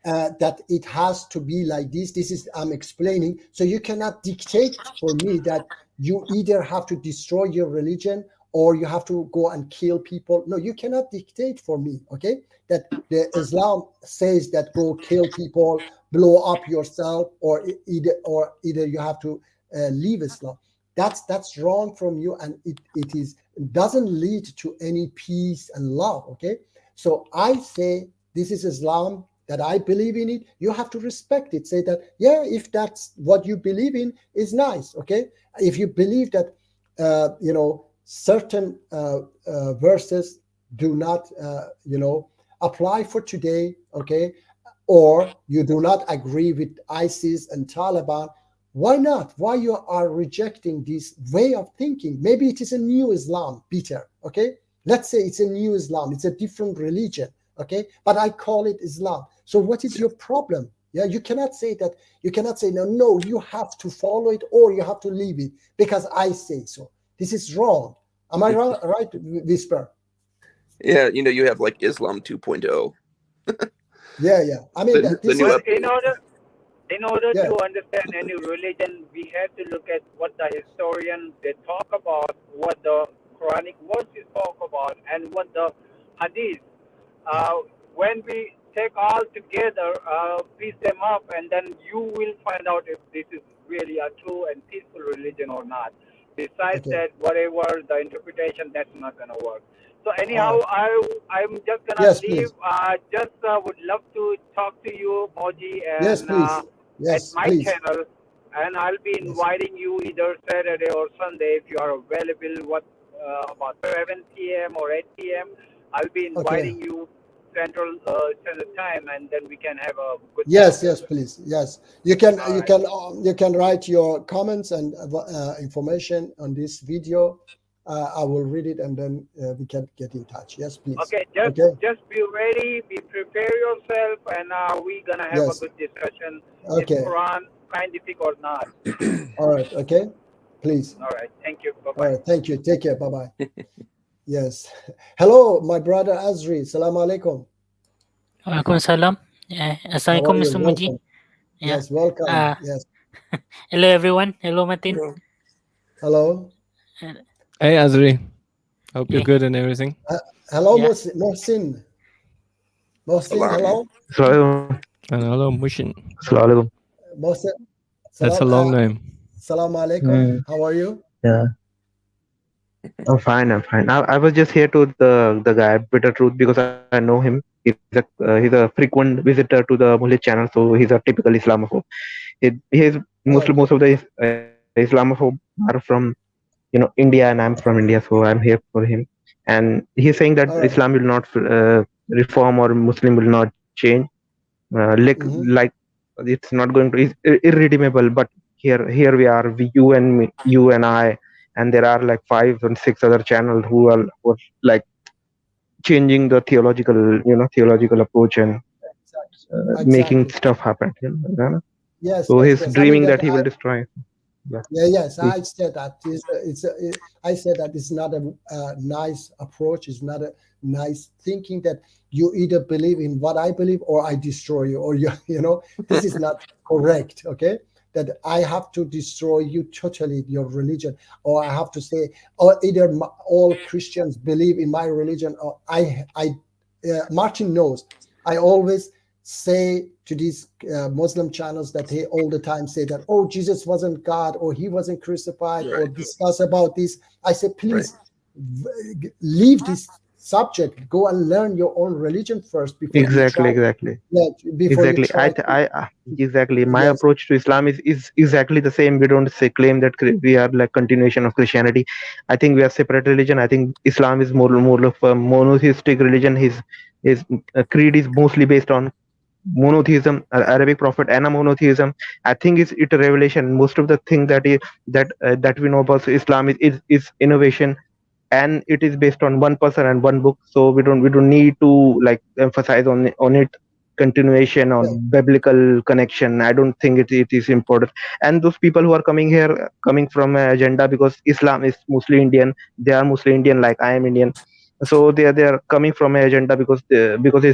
[SPEAKER 1] that it has to be like this. This is I'm explaining. So you cannot dictate for me that you either have to destroy your religion or you have to go and kill people. No, you cannot dictate for me, okay? That the Islam says that go kill people, blow up yourself, or either you have to leave Islam. That's wrong from you, and it doesn't lead to any peace and love, okay? So I say this is Islam, that I believe in it. You have to respect it. Say that, yeah, if that's what you believe in, is nice, okay? If you believe that, certain verses do not, apply for today, okay? Or you do not agree with ISIS and Taliban, why not? Why you are rejecting this way of thinking? Maybe it is a new Islam, Peter, okay? Let's say it's a new Islam. It's a different religion, okay? But I call it Islam. So what is your problem? Yeah, you cannot say that. You cannot say, no, you have to follow it or you have to leave it because I say so. This is wrong. Am I wrong? Right, Whisper?
[SPEAKER 4] Yeah, you have like Islam 2.0.
[SPEAKER 1] Yeah. I mean,
[SPEAKER 3] in order to understand any religion, we have to look at what the historians they talk about, what the Quranic verses talk about, and what the Hadith. When we take all together, piece them up, and then you will find out if this is really a true and peaceful religion or not. Besides that, whatever the interpretation, that's not going to work. So anyhow, I'm just going to leave. Would love to talk to you, Moji, and at my channel. And I'll be inviting you either Saturday or Sunday if you are available. About 7 p.m. or 8 p.m. I'll be inviting you Central Standard Time, and then we can have a good.
[SPEAKER 1] Yes, please. Yes, you can. You can write your comments and information on this video. I will read it, and then we can get in touch. Yes, please.
[SPEAKER 3] Okay, just be ready, prepare yourself, and we're gonna have a good discussion.
[SPEAKER 1] Okay.
[SPEAKER 3] Is Quran scientific or not?
[SPEAKER 1] All right. Okay. Please.
[SPEAKER 3] All right. Thank you. Bye-bye.
[SPEAKER 1] All right. Thank you. Take care. Bye-bye. Yes. Hello, my brother Azri. Assalamu alaikum.
[SPEAKER 5] Walaikum salam. Assalamualaikum, Mr. Muji.
[SPEAKER 1] Yes, welcome. Yes.
[SPEAKER 5] Hello, everyone. Hello, Martin.
[SPEAKER 1] Hello.
[SPEAKER 2] Hey, Azri. Hope you're good and everything.
[SPEAKER 1] Hello, Mohsin. Hello.
[SPEAKER 2] And hello, Mushin.
[SPEAKER 1] Mohsin.
[SPEAKER 2] That's a long name.
[SPEAKER 1] Assalamu alaikum. How are you?
[SPEAKER 6] Yeah. I'm fine. I'm fine. I was just here to the guy Bitter Truth because I know him. He's a frequent visitor to the Mullah channel, so he's a typical Islamophobe. He is mostly
[SPEAKER 1] Okay.
[SPEAKER 6] most of the Islamophobe are from India, and I'm from India, so I'm here for him. And he's saying that
[SPEAKER 1] All right.
[SPEAKER 6] Islam will not reform or Muslim will not change.
[SPEAKER 1] Mm-hmm.
[SPEAKER 6] Like it's not going to is irredeemable. But here we are, you and me, you and I, and there are like 5 and 6 other channels who are like changing the theological approach and making
[SPEAKER 1] Exactly.
[SPEAKER 6] stuff happen.
[SPEAKER 1] Yes,
[SPEAKER 6] So
[SPEAKER 1] yes,
[SPEAKER 6] he's
[SPEAKER 1] yes. I mean
[SPEAKER 6] dreaming
[SPEAKER 1] that.
[SPEAKER 6] that he will destroy. Yeah,
[SPEAKER 1] Yeah, yes,
[SPEAKER 6] please.
[SPEAKER 1] I said that. I said that it's not a nice approach. It's not a nice thinking that you either believe in what I believe or I destroy you, or you, this is not correct. Okay, that I have to destroy you totally, your religion, or I have to say, or either all Christians believe in my religion, or Martin knows. I always say to these Muslim channels that they all the time say that, oh, Jesus wasn't God, or he wasn't crucified, or
[SPEAKER 4] Right.
[SPEAKER 1] discuss about this. I say,
[SPEAKER 4] Right.
[SPEAKER 1] please leave this subject. Go and learn your own religion first before you try.
[SPEAKER 6] Exactly.
[SPEAKER 1] Yeah, before you
[SPEAKER 6] Exactly.
[SPEAKER 1] try to.
[SPEAKER 6] Exactly. My
[SPEAKER 1] Yes.
[SPEAKER 6] approach to Islam is exactly the same. We don't say claim that we are like continuation of Christianity. I think we are separate religion. I think Islam is more of a monotheistic religion. His creed is mostly based on monotheism, Arabic prophet, and a monotheism. I think it's a revelation. Most of the thing that we know about Islam is innovation, and it is based on one person and one book, so we don't need to like emphasize on it continuation or
[SPEAKER 1] Yeah.
[SPEAKER 6] biblical connection. I don't think it is important. And those people who are coming here coming from an agenda because Islam is mostly Indian, they are mostly Indian like I am Indian, so they are coming from an agenda because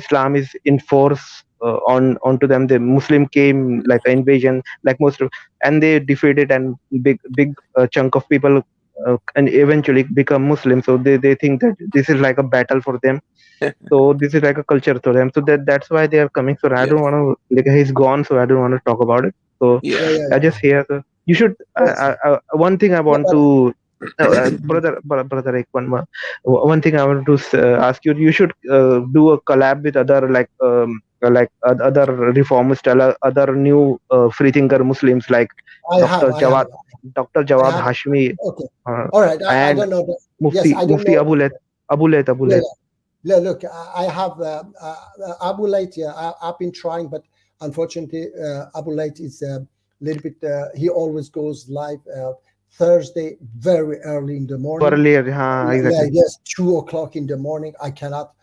[SPEAKER 6] Islam is in force on onto them. The Muslim came like an invasion, like and they defeated, and big chunk of people and eventually become Muslim. So they think that this is like a battle for them. So this is like a culture to them. So that's why they are coming. So I
[SPEAKER 4] Yeah.
[SPEAKER 6] don't want to like he's gone, so I don't want to talk about it. So
[SPEAKER 1] Yeah,
[SPEAKER 4] Yeah.
[SPEAKER 1] yeah,
[SPEAKER 6] I
[SPEAKER 1] yeah.
[SPEAKER 6] just hear you should.
[SPEAKER 1] Yes.
[SPEAKER 6] One thing I
[SPEAKER 1] Yeah,
[SPEAKER 6] want
[SPEAKER 1] but
[SPEAKER 6] to. Brother, like one thing I want to ask you. You should do a collab with other other reformist, other new free thinker Muslims like
[SPEAKER 1] I have,
[SPEAKER 6] Dr.
[SPEAKER 1] I have,
[SPEAKER 6] Jawad, Dr.
[SPEAKER 1] I
[SPEAKER 6] Jawad
[SPEAKER 1] have.
[SPEAKER 6] Hashmi,
[SPEAKER 1] Okay.
[SPEAKER 6] uh,
[SPEAKER 1] All right. I
[SPEAKER 6] and
[SPEAKER 1] don't know. Yes,
[SPEAKER 6] Mufti
[SPEAKER 1] I don't
[SPEAKER 6] Mufti
[SPEAKER 1] know.
[SPEAKER 6] Abu
[SPEAKER 1] Yeah,
[SPEAKER 6] Let.
[SPEAKER 1] yeah. Look, I have Abu Lait. Yeah, I've been trying, but unfortunately, Abu Lait is a little bit. He always goes live Thursday very early in the morning.
[SPEAKER 6] Earlier,
[SPEAKER 1] Yeah,
[SPEAKER 6] exactly.
[SPEAKER 1] yes, 2 o'clock in the morning. I cannot,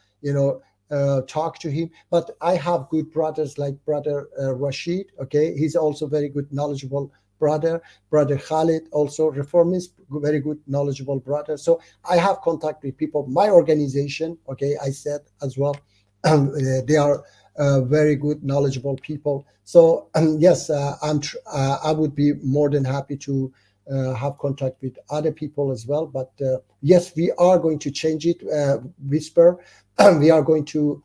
[SPEAKER 1] talk to him. But I have good brothers like brother Rashid. Okay, he's also very good, knowledgeable brother. Brother Khalid, also reformist, very good, knowledgeable brother. So I have contact with people. My organization, okay, I said as well, they are very good, knowledgeable people. So yes, I would be more than happy to have contact with other people as well. But yes, we are going to change it. Whisper, we are going to.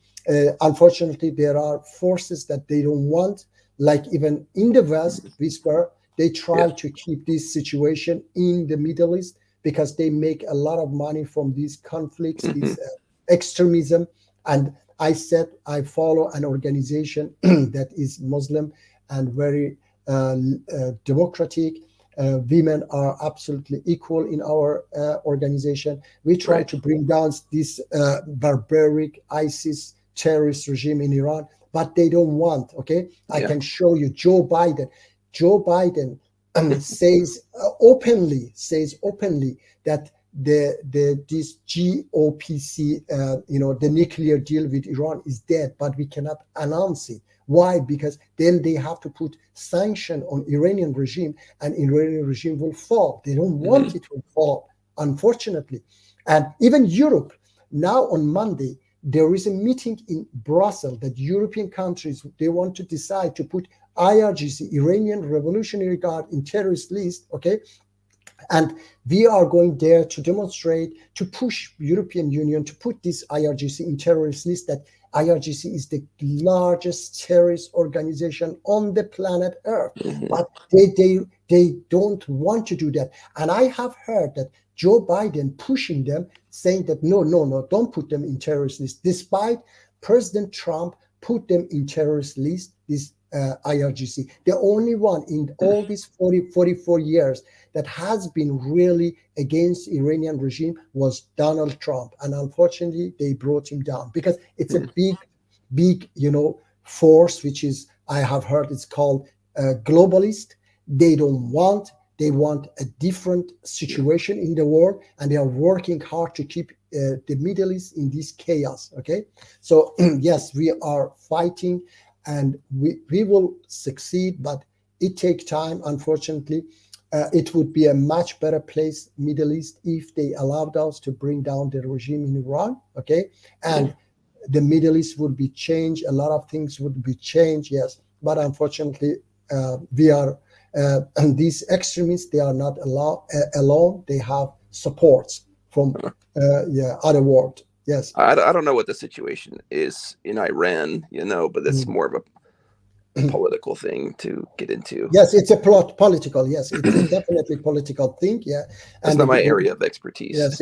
[SPEAKER 1] Unfortunately, there are forces that they don't want. Like even in the West, Whisper, they
[SPEAKER 4] Yeah.
[SPEAKER 1] try to keep this situation in the Middle East because they make a lot of money from these conflicts,
[SPEAKER 4] Hmm.
[SPEAKER 1] this extremism. And I said I follow an organization that is Muslim and very democratic. Women are absolutely equal in our organization. We try
[SPEAKER 4] Right.
[SPEAKER 1] to bring down this barbaric ISIS terrorist regime in Iran, but they don't want. Okay, I
[SPEAKER 4] Yeah.
[SPEAKER 1] can show you Joe Biden. Joe Biden says openly that this GOPC, the nuclear deal with Iran is dead, but we cannot announce it. Why? Because then they have to put sanction on Iranian regime, and Iranian regime will fall. They don't
[SPEAKER 4] Hmm.
[SPEAKER 1] want it to fall, unfortunately. And even Europe, now on Monday, there is a meeting in Brussels that European countries, they want to decide to put IRGC, Iranian Revolutionary Guard, in terrorist list, okay? And we are going there to demonstrate, to push European Union to put this IRGC in terrorist list, that IRGC is the largest terrorist organization on the planet Earth.
[SPEAKER 4] Hmm.
[SPEAKER 1] But they don't want to do that. And I have heard that Joe Biden pushing them, saying that no, don't put them in terrorist list, despite President Trump put them in terrorist list, this IRGC. The only one in all these 44 years that has been really against Iranian regime was Donald Trump. And unfortunately, they brought him down because it's a big, force, which is, I have heard it's called globalist. They want a different situation in the world, and they are working hard to keep the Middle East in this chaos. Okay, so yes, we are fighting, and we will succeed, but it takes time. Unfortunately, it would be a much better place, Middle East, if they allowed us to bring down the regime in Iran. Okay, and the Middle East would be changed. A lot of things would be changed. Yes, but unfortunately, we are. And these extremists, they are not alone. They have supports from other world. Yes.
[SPEAKER 4] I don't know what the situation is in Iran, but that's more of a political thing to get into.
[SPEAKER 1] Yes, it's a political. Yes, it's a definitely political thing. Yeah,
[SPEAKER 4] that's not my area of expertise.
[SPEAKER 1] Yes.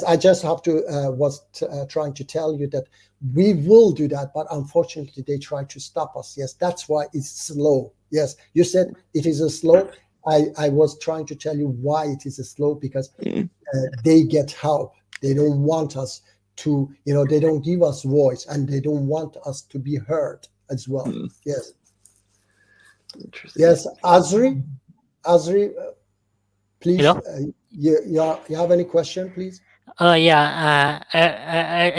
[SPEAKER 1] I just have to was trying to tell you that we will do that, but unfortunately, they try to stop us. Yes, that's why it's slow. Yes, you said it is a slow. I was trying to tell you why it is a slow, because they get help. They don't want us to, they don't give us voice, and they don't want us to be heard as well. Yes.
[SPEAKER 4] Interesting.
[SPEAKER 1] Yes, Azri, please.
[SPEAKER 5] Hello?
[SPEAKER 1] You have any question, please?
[SPEAKER 5] I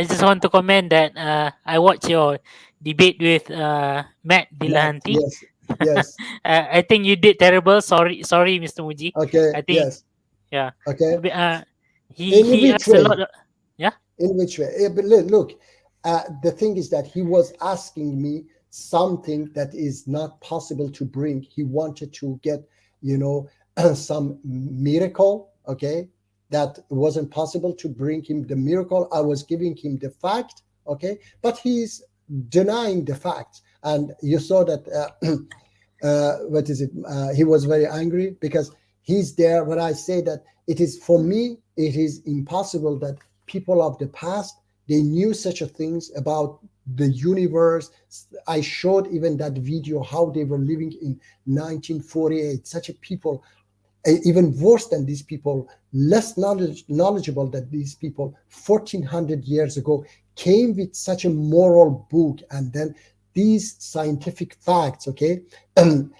[SPEAKER 5] just want to comment that I watched your debate with Matt Dillahunty.
[SPEAKER 1] Yes.
[SPEAKER 5] I think you did terrible. Sorry, Mr. Muji.
[SPEAKER 1] Okay.
[SPEAKER 5] I think,
[SPEAKER 1] yes.
[SPEAKER 5] Yeah.
[SPEAKER 1] Okay.
[SPEAKER 5] He asked a lot.
[SPEAKER 1] In which way? But look, the thing is that he was asking me something that is not possible to bring. He wanted to get, some miracle. Okay. That wasn't possible to bring him the miracle. I was giving him the fact. Okay. But he's denying the fact. And you saw that, what is it? He was very angry because he's there. When I say that it is, for me, it is impossible that people of the past, they knew such a things about the universe. I showed even that video, how they were living in 1948. Such a people, even worse than these people, less knowledgeable than these people, 1400 years ago, came with such a moral book, and then these scientific facts, okay, in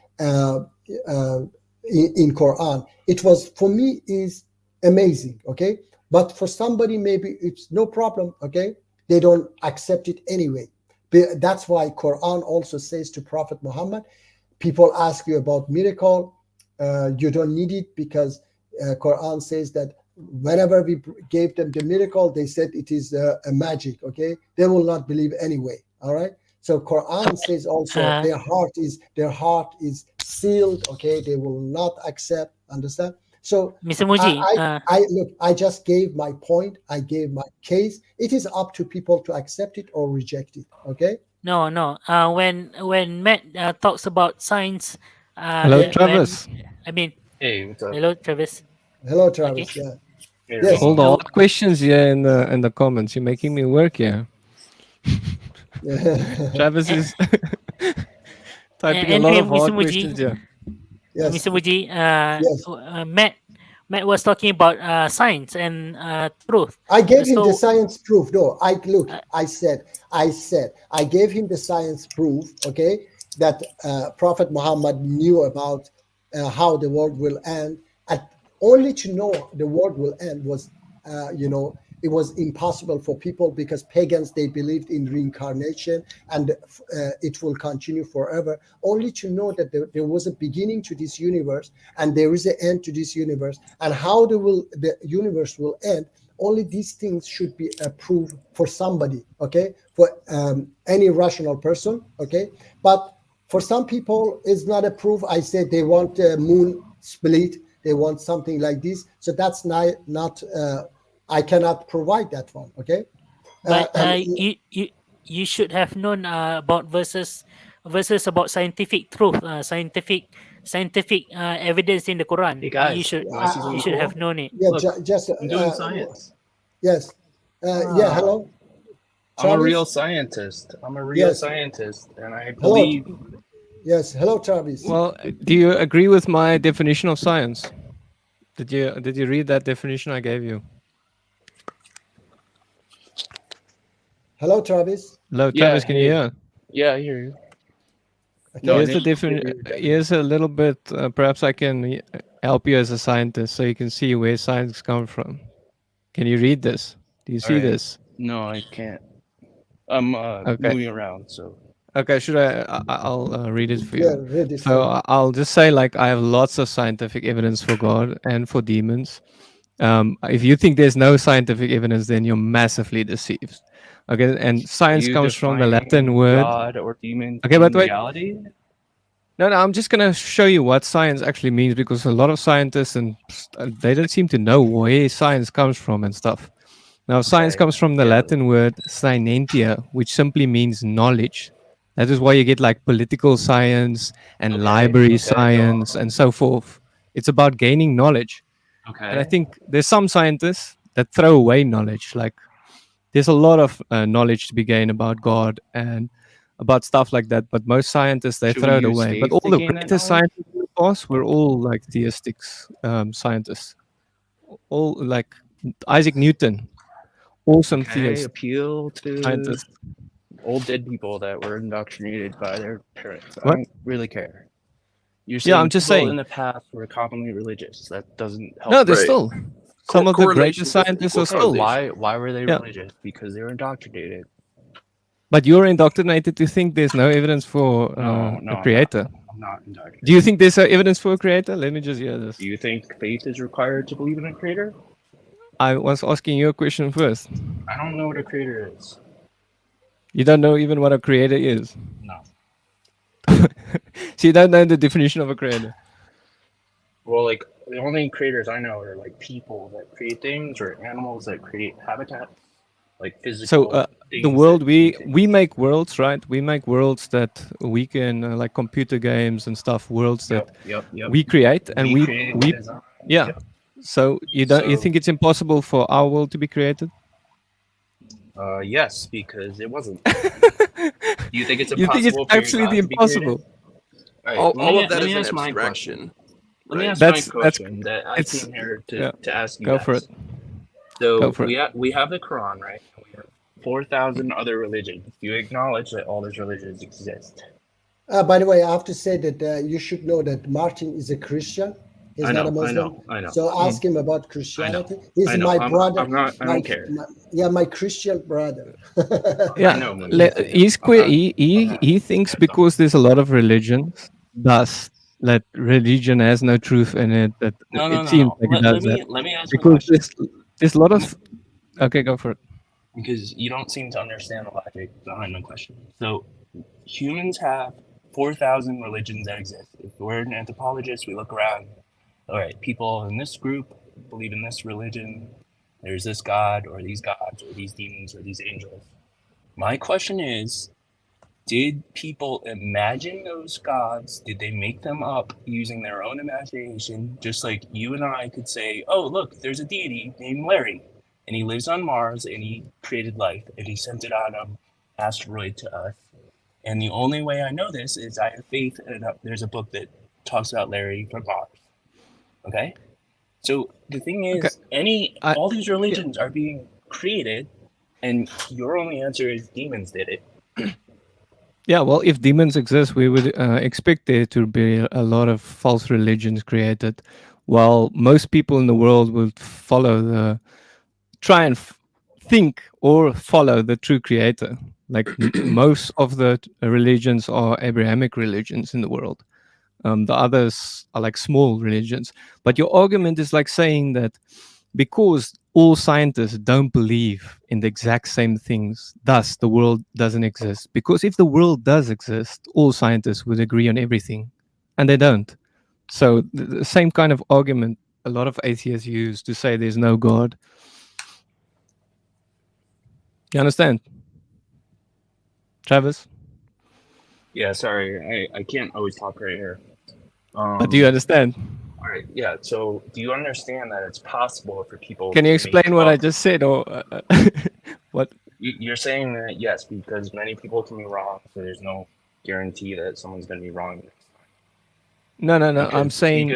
[SPEAKER 1] Quran. It was, for me, is amazing, okay? But for somebody, maybe it's no problem, okay? They don't accept it anyway. That's why Quran also says to Prophet Muhammad, people ask you about miracle, you don't need it, because Quran says that whenever we gave them the miracle, they said it is a magic, okay? They will not believe anyway, all right? So Quran says also their heart is sealed, okay? They will not accept, understand? So
[SPEAKER 5] Mr. Muji,
[SPEAKER 1] I just gave my point. I gave my case. It is up to people to accept it or reject it, okay?
[SPEAKER 5] No. When Matt talks about science,
[SPEAKER 2] Hello, Travis.
[SPEAKER 7] Hey, what's up?
[SPEAKER 5] Hello, Travis.
[SPEAKER 1] Hello, Travis.
[SPEAKER 5] Okay.
[SPEAKER 1] Yeah.
[SPEAKER 7] Hey,
[SPEAKER 1] Yes.
[SPEAKER 2] All the
[SPEAKER 5] No.
[SPEAKER 2] hard questions here in the comments. You're making me work here. Travis is typing a lot
[SPEAKER 5] Anyway,
[SPEAKER 2] of hard
[SPEAKER 5] Mr. Muji,
[SPEAKER 2] questions here.
[SPEAKER 1] Yes.
[SPEAKER 5] Mr. Muji,
[SPEAKER 1] Yes.
[SPEAKER 5] Matt was talking about science and truth.
[SPEAKER 1] I gave him the
[SPEAKER 5] So-
[SPEAKER 1] science proof. No, I said, I gave him the science proof, okay, that Prophet Muhammad knew about how the world will end. Only to know the world will end was, it was impossible for people, because pagans, they believed in reincarnation, and it will continue forever. Only to know that there was a beginning to this universe, and there is an end to this universe, and how the universe will end. Only these things should be approved for somebody, okay, for any rational person, okay. But for some people, it's not approved. I said they want a moon split, they want something like this. So that's not I cannot provide that one, okay.
[SPEAKER 5] But you should have known about verses about scientific truth, scientific evidence in the Quran.
[SPEAKER 7] Hey guys,
[SPEAKER 5] you should
[SPEAKER 7] you want to see something
[SPEAKER 5] you should
[SPEAKER 7] cool?
[SPEAKER 5] have known it.
[SPEAKER 1] Yeah,
[SPEAKER 7] Look,
[SPEAKER 1] just
[SPEAKER 7] I'm doing science.
[SPEAKER 1] yes. Yeah,
[SPEAKER 7] Wow.
[SPEAKER 1] hello.
[SPEAKER 7] I'm a
[SPEAKER 1] Travis?
[SPEAKER 7] real scientist. I'm a real
[SPEAKER 1] Yes.
[SPEAKER 7] scientist, and I
[SPEAKER 1] Hello.
[SPEAKER 7] believe.
[SPEAKER 1] Yes, hello, Travis.
[SPEAKER 2] Well, do you agree with my definition of science? Did you read that definition I gave you?
[SPEAKER 1] Hello, Travis.
[SPEAKER 2] Hello,
[SPEAKER 7] Yeah,
[SPEAKER 2] Travis, can you
[SPEAKER 7] hey.
[SPEAKER 2] hear?
[SPEAKER 7] Yeah, I hear you.
[SPEAKER 1] Okay.
[SPEAKER 7] No,
[SPEAKER 2] Here's the
[SPEAKER 7] initially we were
[SPEAKER 2] definition. Here's a little bit. Perhaps I can help you as a scientist, so you can see where science comes from. Can you read this? Do you see
[SPEAKER 7] Alright.
[SPEAKER 2] this?
[SPEAKER 7] No, I can't. I'm
[SPEAKER 2] Okay.
[SPEAKER 7] moving around, so.
[SPEAKER 2] Okay, should I'll read it for you.
[SPEAKER 1] Yeah, read it.
[SPEAKER 2] So I'll just say, like, I have lots of scientific evidence for God and for demons. If you think there's no scientific evidence, then you're massively deceived. Okay, and science
[SPEAKER 7] You
[SPEAKER 2] comes from the
[SPEAKER 7] define
[SPEAKER 2] Latin word.
[SPEAKER 7] God or demons
[SPEAKER 2] Okay,
[SPEAKER 7] in
[SPEAKER 2] but wait.
[SPEAKER 7] reality?
[SPEAKER 2] No, I'm just gonna show you what science actually means, because a lot of scientists and they don't seem to know where science comes from and stuff. Now, science
[SPEAKER 7] Okay,
[SPEAKER 2] comes from the
[SPEAKER 7] yeah.
[SPEAKER 2] Latin word scientia, which simply means knowledge. That is why you get like political science and
[SPEAKER 7] Okay,
[SPEAKER 2] library
[SPEAKER 7] okay, go
[SPEAKER 2] science
[SPEAKER 7] on.
[SPEAKER 2] and so forth. It's about gaining knowledge. And I
[SPEAKER 7] Okay.
[SPEAKER 2] think there's some scientists that throw away knowledge. Like, there's a lot of knowledge to be gained about God and about stuff like that. But most scientists, they
[SPEAKER 7] Should we
[SPEAKER 2] throw it
[SPEAKER 7] use
[SPEAKER 2] away. But
[SPEAKER 7] faith
[SPEAKER 2] all
[SPEAKER 7] to
[SPEAKER 2] the
[SPEAKER 7] gain that
[SPEAKER 2] greatest
[SPEAKER 7] knowledge?
[SPEAKER 2] scientists in the past were all like theistic scientists. All like Isaac Newton, awesome
[SPEAKER 7] Okay,
[SPEAKER 2] theist
[SPEAKER 7] appeal to
[SPEAKER 2] scientist.
[SPEAKER 7] old dead people that were indoctrinated by their parents. I
[SPEAKER 2] What?
[SPEAKER 7] don't really care. You're
[SPEAKER 2] Yeah,
[SPEAKER 7] saying
[SPEAKER 2] I'm just
[SPEAKER 7] people
[SPEAKER 2] saying.
[SPEAKER 7] in the past were commonly religious. That doesn't help.
[SPEAKER 2] No, there's
[SPEAKER 4] Right.
[SPEAKER 2] still some of the
[SPEAKER 4] Correlation
[SPEAKER 2] greatest
[SPEAKER 4] doesn't
[SPEAKER 2] scientists
[SPEAKER 4] equal
[SPEAKER 2] are still.
[SPEAKER 4] causation.
[SPEAKER 7] Why were they
[SPEAKER 2] Yeah.
[SPEAKER 7] religious? Because they were indoctrinated.
[SPEAKER 2] But you're indoctrinated to think there's no evidence for
[SPEAKER 7] No,
[SPEAKER 2] a creator.
[SPEAKER 7] I'm not indoctrinated.
[SPEAKER 2] Do you think there's evidence for a creator? Let me just hear this.
[SPEAKER 7] Do you think faith is required to believe in a creator?
[SPEAKER 2] I was asking you a question first.
[SPEAKER 7] I don't know what a creator is.
[SPEAKER 2] You don't know even what a creator is.
[SPEAKER 7] No.
[SPEAKER 2] So you don't know the definition of a creator.
[SPEAKER 7] Well, like the only creators I know are like people that create things or animals that create habitats, like physical.
[SPEAKER 2] So the world we make worlds, right? We make worlds that we can like computer games and stuff. Worlds that
[SPEAKER 7] Yep.
[SPEAKER 2] we create and we
[SPEAKER 7] design.
[SPEAKER 2] yeah.
[SPEAKER 7] Yep.
[SPEAKER 2] So you think it's impossible for our world to be created?
[SPEAKER 7] Yes, because it wasn't. You think it's impossible?
[SPEAKER 2] You think it's absolutely impossible?
[SPEAKER 4] All of that is an abstraction.
[SPEAKER 7] Let me ask
[SPEAKER 2] That's-
[SPEAKER 7] my question that I came here to ask you
[SPEAKER 2] Go
[SPEAKER 7] guys.
[SPEAKER 2] for it.
[SPEAKER 7] So
[SPEAKER 2] Go for it.
[SPEAKER 7] we have the Quran, right? We have 4,000 other religions. Do you acknowledge that all those religions exist?
[SPEAKER 1] By the way, I have to say that you should know that Martin is a Christian. He's
[SPEAKER 7] I
[SPEAKER 1] not
[SPEAKER 7] know,
[SPEAKER 1] a Muslim.
[SPEAKER 7] I know.
[SPEAKER 1] So ask him about Christianity. He's
[SPEAKER 7] I know.
[SPEAKER 1] my brother.
[SPEAKER 7] I don't care.
[SPEAKER 1] My Christian brother.
[SPEAKER 2] Yeah,
[SPEAKER 7] know, man.
[SPEAKER 2] he thinks because there's a lot of religions, thus that religion has no truth in it. That it seems like it does that.
[SPEAKER 7] Let me ask my
[SPEAKER 2] Because
[SPEAKER 7] question.
[SPEAKER 2] there's a lot of. Okay, go for it.
[SPEAKER 7] Because you don't seem to understand the logic behind my question. So humans have 4,000 religions that exist. If we're an anthropologist, we look around. All right, people in this group believe in this religion. There's this god or these gods or these demons or these angels. My question is, did people imagine those gods? Did they make them up using their own imagination? Just like you and I could say, oh, look, there's a deity named Larry, and he lives on Mars, and he created life, and he sent it on an asteroid to us. And the only way I know this is I have faith, and there's a book that talks about Larry from Mars. Okay? So the thing is, all these religions are being created, and your only answer is demons did it.
[SPEAKER 2] Yeah, well, if demons exist, we would expect there to be a lot of false religions created, while most people in the world would try and think or follow the true creator. Like most of the religions are Abrahamic religions in the world. The others are like small religions. But your argument is like saying that because all scientists don't believe in the exact same things, thus the world doesn't exist. Because if the world does exist, all scientists would agree on everything, and they don't. So the same kind of argument a lot of atheists use to say there's no God. You understand, Travis?
[SPEAKER 7] Yeah, sorry, I can't always talk right here.
[SPEAKER 2] But do you understand?
[SPEAKER 7] All right, yeah. So, do you understand that it's possible for people?
[SPEAKER 2] Can you
[SPEAKER 7] to
[SPEAKER 2] explain
[SPEAKER 7] make
[SPEAKER 2] what I
[SPEAKER 7] up-
[SPEAKER 2] just said, or what?
[SPEAKER 7] You're saying that yes, because many people can be wrong, so there's no guarantee that someone's going to be wrong next time.
[SPEAKER 2] No.
[SPEAKER 7] Because,
[SPEAKER 2] I'm saying.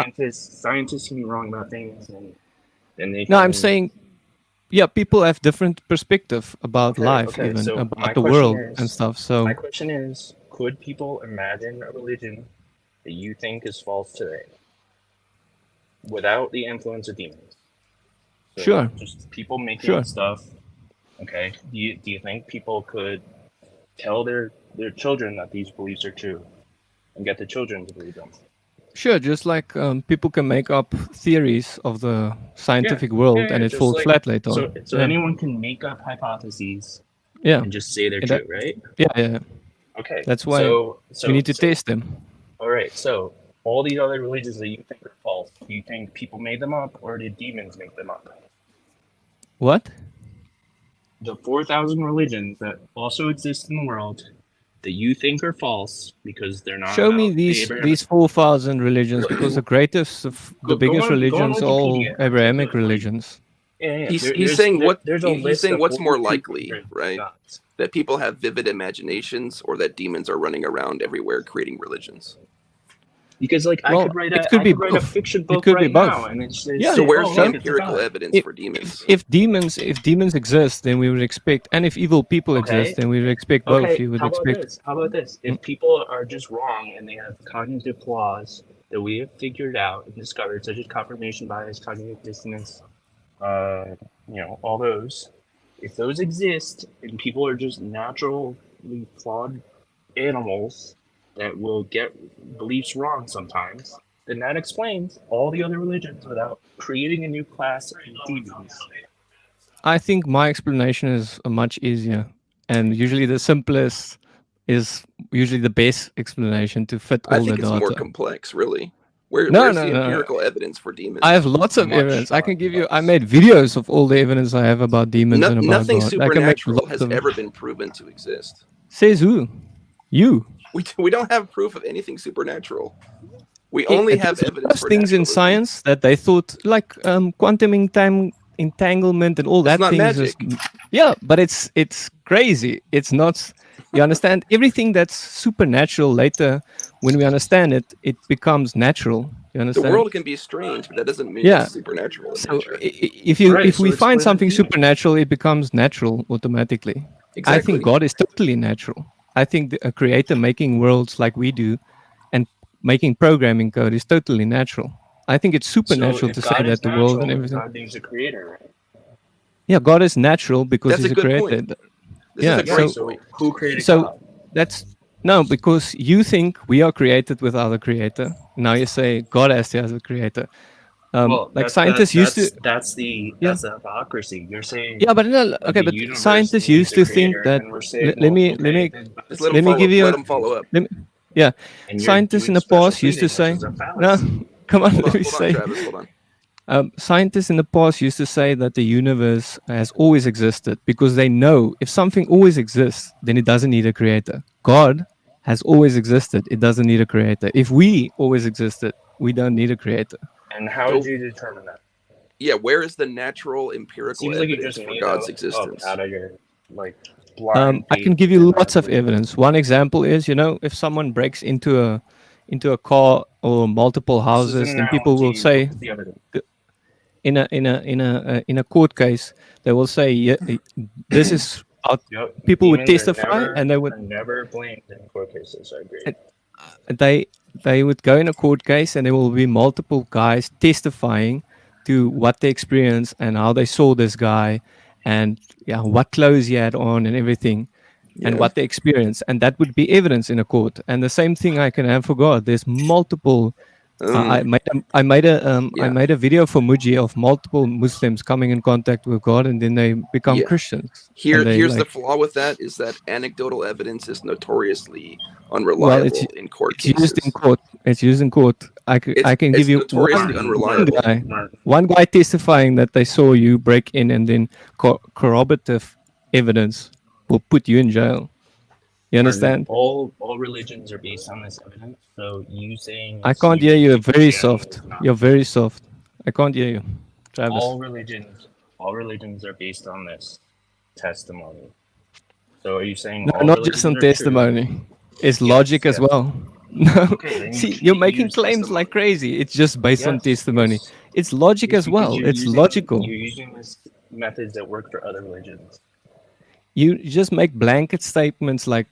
[SPEAKER 7] because scientists can be wrong about things, and they.
[SPEAKER 2] No,
[SPEAKER 7] can,
[SPEAKER 2] I'm saying. Yeah, people have different perspective about life,
[SPEAKER 7] Okay,
[SPEAKER 2] even
[SPEAKER 7] so my
[SPEAKER 2] about the
[SPEAKER 7] question
[SPEAKER 2] world
[SPEAKER 7] is-
[SPEAKER 2] and stuff. So
[SPEAKER 7] My question is: could people imagine a religion that you think is false today, without the influence of demons? So
[SPEAKER 2] Sure.
[SPEAKER 7] Just people making
[SPEAKER 2] Sure.
[SPEAKER 7] up stuff. Okay. Do you think people could tell their children that these beliefs are true, and get the children to believe them?
[SPEAKER 2] Sure, just like people can make up theories of the scientific world and it
[SPEAKER 7] just
[SPEAKER 2] falls
[SPEAKER 7] like-
[SPEAKER 2] flat later on.
[SPEAKER 7] So
[SPEAKER 2] Yeah.
[SPEAKER 7] anyone can make up hypotheses
[SPEAKER 2] Yeah,
[SPEAKER 7] and just say they're
[SPEAKER 2] And
[SPEAKER 7] true,
[SPEAKER 2] that-
[SPEAKER 7] right?
[SPEAKER 2] yeah.
[SPEAKER 7] Okay.
[SPEAKER 2] That's why
[SPEAKER 7] so
[SPEAKER 2] we need to
[SPEAKER 7] so-
[SPEAKER 2] test them.
[SPEAKER 7] All right. So all these other religions that you think are false, do you think people made them up, or did demons make them up?
[SPEAKER 2] What?
[SPEAKER 7] The 4,000 religions that also exist in the world that you think are false because they're not.
[SPEAKER 2] Show me
[SPEAKER 7] about the
[SPEAKER 2] these
[SPEAKER 7] Abrahamic-
[SPEAKER 2] these 4,000 religions, because the greatest, the
[SPEAKER 7] Go
[SPEAKER 2] biggest
[SPEAKER 7] on- go on
[SPEAKER 2] religions are all
[SPEAKER 7] Wikipedia.
[SPEAKER 2] Abrahamic religions.
[SPEAKER 7] Yeah.
[SPEAKER 4] He's saying
[SPEAKER 7] there's a
[SPEAKER 4] he's
[SPEAKER 7] list
[SPEAKER 4] saying
[SPEAKER 7] of
[SPEAKER 4] what's more
[SPEAKER 7] 42
[SPEAKER 4] likely,
[SPEAKER 7] different
[SPEAKER 4] right?
[SPEAKER 7] gods.
[SPEAKER 4] That people have vivid imaginations, or that demons are running around everywhere creating religions.
[SPEAKER 7] Because I
[SPEAKER 2] Well,
[SPEAKER 7] could write
[SPEAKER 2] it
[SPEAKER 7] a
[SPEAKER 2] could
[SPEAKER 7] I
[SPEAKER 2] be
[SPEAKER 7] could write a
[SPEAKER 2] both.
[SPEAKER 7] fiction
[SPEAKER 2] It
[SPEAKER 7] book
[SPEAKER 2] could be
[SPEAKER 7] right
[SPEAKER 2] both.
[SPEAKER 7] now, and it says,
[SPEAKER 2] Yeah.
[SPEAKER 4] So where's
[SPEAKER 7] oh,
[SPEAKER 4] the
[SPEAKER 7] look, it's a
[SPEAKER 4] empirical
[SPEAKER 7] god.
[SPEAKER 4] evidence for demons?
[SPEAKER 2] If demons exist, then we would expect, and if evil people exist, then we would expect both.
[SPEAKER 7] Okay,
[SPEAKER 2] You would
[SPEAKER 7] how about
[SPEAKER 2] expect.
[SPEAKER 7] this? How about this? If people are just wrong and they have cognitive flaws that we have figured out and discovered, such as confirmation bias, cognitive dissonance, all those, if those exist and people are just naturally flawed animals that will get beliefs wrong sometimes, then that explains all the other religions without creating a new class of demons.
[SPEAKER 2] I think my explanation is much easier, and usually the simplest is usually the best explanation to fit all
[SPEAKER 4] I
[SPEAKER 2] the
[SPEAKER 4] think it's
[SPEAKER 2] data.
[SPEAKER 4] more complex, really.
[SPEAKER 2] No,
[SPEAKER 4] Where's
[SPEAKER 2] no,
[SPEAKER 4] the
[SPEAKER 2] no.
[SPEAKER 4] empirical evidence for demons?
[SPEAKER 2] I have lots of
[SPEAKER 7] Much
[SPEAKER 2] evidence. I can give you. I
[SPEAKER 7] less.
[SPEAKER 2] made videos of all the evidence I have about demons and about
[SPEAKER 4] Nothing
[SPEAKER 2] God. I can make
[SPEAKER 4] supernatural
[SPEAKER 2] lots
[SPEAKER 4] has
[SPEAKER 2] of.
[SPEAKER 4] ever been proven to exist.
[SPEAKER 2] Says who? You.
[SPEAKER 4] We don't have proof of anything supernatural. We only have
[SPEAKER 2] There's
[SPEAKER 4] evidence
[SPEAKER 2] those
[SPEAKER 4] for
[SPEAKER 2] things in
[SPEAKER 4] naturalism.
[SPEAKER 2] science that they thought, like quantum entanglement and all
[SPEAKER 4] It's
[SPEAKER 2] that
[SPEAKER 4] not
[SPEAKER 2] thing is
[SPEAKER 4] magic.
[SPEAKER 2] yeah, but it's crazy. It's not. You understand? Everything that's supernatural later, when we understand it, it becomes natural. You
[SPEAKER 4] The
[SPEAKER 2] understand?
[SPEAKER 4] world can be strange, but that doesn't mean
[SPEAKER 2] Yeah.
[SPEAKER 4] it's supernatural in
[SPEAKER 2] So
[SPEAKER 4] nature.
[SPEAKER 2] if
[SPEAKER 7] Right,
[SPEAKER 2] if
[SPEAKER 7] so
[SPEAKER 2] we
[SPEAKER 7] explain
[SPEAKER 2] find
[SPEAKER 7] the
[SPEAKER 2] something
[SPEAKER 7] demons.
[SPEAKER 2] supernatural, it becomes natural automatically. I
[SPEAKER 4] Exactly.
[SPEAKER 2] think God is totally natural. I think a creator making worlds like we do and making programming code is totally natural. I think it's supernatural
[SPEAKER 7] if
[SPEAKER 2] to
[SPEAKER 7] God
[SPEAKER 2] say
[SPEAKER 7] is
[SPEAKER 2] that the world
[SPEAKER 7] natural,
[SPEAKER 2] and
[SPEAKER 7] then
[SPEAKER 2] everything.
[SPEAKER 7] God needs a creator, right?
[SPEAKER 2] Yeah, God is natural because
[SPEAKER 4] That's
[SPEAKER 2] he's
[SPEAKER 4] a good
[SPEAKER 2] creator.
[SPEAKER 4] point. This
[SPEAKER 2] Yeah,
[SPEAKER 4] is a great
[SPEAKER 2] so-
[SPEAKER 4] point.
[SPEAKER 7] Who created
[SPEAKER 2] So
[SPEAKER 7] God?
[SPEAKER 2] that's no, because you think we are created without a creator. Now you say God has to have a creator. Like scientists used to.
[SPEAKER 7] That's the hypocrisy. You're saying
[SPEAKER 2] Yeah, but no,
[SPEAKER 7] that
[SPEAKER 2] okay,
[SPEAKER 7] the
[SPEAKER 2] but
[SPEAKER 7] universe
[SPEAKER 2] scientists
[SPEAKER 7] needs
[SPEAKER 2] used
[SPEAKER 7] a
[SPEAKER 2] to think
[SPEAKER 7] creator,
[SPEAKER 2] that.
[SPEAKER 7] and we're saying,
[SPEAKER 2] Let me
[SPEAKER 4] Just let
[SPEAKER 2] Let me give you
[SPEAKER 4] let
[SPEAKER 2] a-
[SPEAKER 4] them follow up.
[SPEAKER 2] yeah.
[SPEAKER 7] and you're
[SPEAKER 2] Scientists in
[SPEAKER 7] doing
[SPEAKER 2] the
[SPEAKER 7] special
[SPEAKER 2] past used to
[SPEAKER 7] pleading,
[SPEAKER 2] say
[SPEAKER 7] which is a
[SPEAKER 2] no.
[SPEAKER 7] fallacy.
[SPEAKER 2] Come on,
[SPEAKER 4] Hold
[SPEAKER 2] let
[SPEAKER 4] on,
[SPEAKER 2] me say.
[SPEAKER 4] Travis. Hold on.
[SPEAKER 2] Scientists in the past used to say that the universe has always existed because they know if something always exists, then it doesn't need a creator. God has always existed; it doesn't need a creator. If we always existed, we don't need a creator.
[SPEAKER 7] And how
[SPEAKER 4] So-
[SPEAKER 7] did you determine that?
[SPEAKER 4] Yeah, where is the natural empirical
[SPEAKER 7] Seems like you
[SPEAKER 4] evidence
[SPEAKER 7] just
[SPEAKER 4] for
[SPEAKER 7] made
[SPEAKER 4] God's
[SPEAKER 7] up
[SPEAKER 4] existence?
[SPEAKER 7] out of your blind.
[SPEAKER 2] I can
[SPEAKER 7] faith
[SPEAKER 2] give you
[SPEAKER 7] and
[SPEAKER 2] lots of
[SPEAKER 7] belief.
[SPEAKER 2] evidence. One example is, if someone breaks into a car or multiple
[SPEAKER 7] This is
[SPEAKER 2] houses,
[SPEAKER 7] an
[SPEAKER 2] then people will
[SPEAKER 7] analogy.
[SPEAKER 2] say
[SPEAKER 7] What's the evidence?
[SPEAKER 2] in a court case, they will say, yeah, this is out.
[SPEAKER 7] Yep.
[SPEAKER 2] People would
[SPEAKER 7] Demons are
[SPEAKER 2] testify,
[SPEAKER 7] never-
[SPEAKER 2] and they would
[SPEAKER 7] are never blamed in court cases. I agree.
[SPEAKER 2] they would go in a court case, and there will be multiple guys testifying to what they experienced and how they saw this guy, and what clothes he had on and everything, and
[SPEAKER 4] Yeah.
[SPEAKER 2] what they experienced, and that would be evidence in a court. And the same thing I can have for God. There's multiple. I made a video for Muji of multiple Muslims coming in contact with God, and then they become
[SPEAKER 4] Yeah.
[SPEAKER 2] Christians.
[SPEAKER 4] Here's
[SPEAKER 2] And they,
[SPEAKER 4] the flaw with that is that anecdotal evidence is notoriously unreliable
[SPEAKER 2] Well,
[SPEAKER 4] in court
[SPEAKER 2] it's
[SPEAKER 4] cases.
[SPEAKER 2] used in court. It's used in court. I can
[SPEAKER 4] It's
[SPEAKER 2] give you
[SPEAKER 4] notoriously unreliable.
[SPEAKER 2] one guy testifying that they saw you break in, and then corroborative evidence will put you in jail. You understand?
[SPEAKER 7] All religions are based on this evidence. So you saying
[SPEAKER 2] I can't hear you. You're very
[SPEAKER 7] Christianity
[SPEAKER 2] soft.
[SPEAKER 7] is not.
[SPEAKER 2] You're very soft. I can't hear you, Travis.
[SPEAKER 7] All religions are based on this testimony. So are you saying
[SPEAKER 2] No,
[SPEAKER 7] all
[SPEAKER 2] not
[SPEAKER 7] religions
[SPEAKER 2] just on
[SPEAKER 7] are true?
[SPEAKER 2] testimony. It's
[SPEAKER 7] Yes,
[SPEAKER 2] logic as
[SPEAKER 7] yes.
[SPEAKER 2] well. No,
[SPEAKER 7] Okay, then you
[SPEAKER 2] see,
[SPEAKER 7] can't
[SPEAKER 2] you're making
[SPEAKER 7] use
[SPEAKER 2] claims
[SPEAKER 7] testimony.
[SPEAKER 2] like crazy. It's just based on
[SPEAKER 7] Yes,
[SPEAKER 2] testimony.
[SPEAKER 7] yes.
[SPEAKER 2] It's logic
[SPEAKER 7] Yes,
[SPEAKER 2] as
[SPEAKER 7] because
[SPEAKER 2] well. It's logical.
[SPEAKER 7] You're using this methods that work for other religions.
[SPEAKER 2] You just make blanket statements like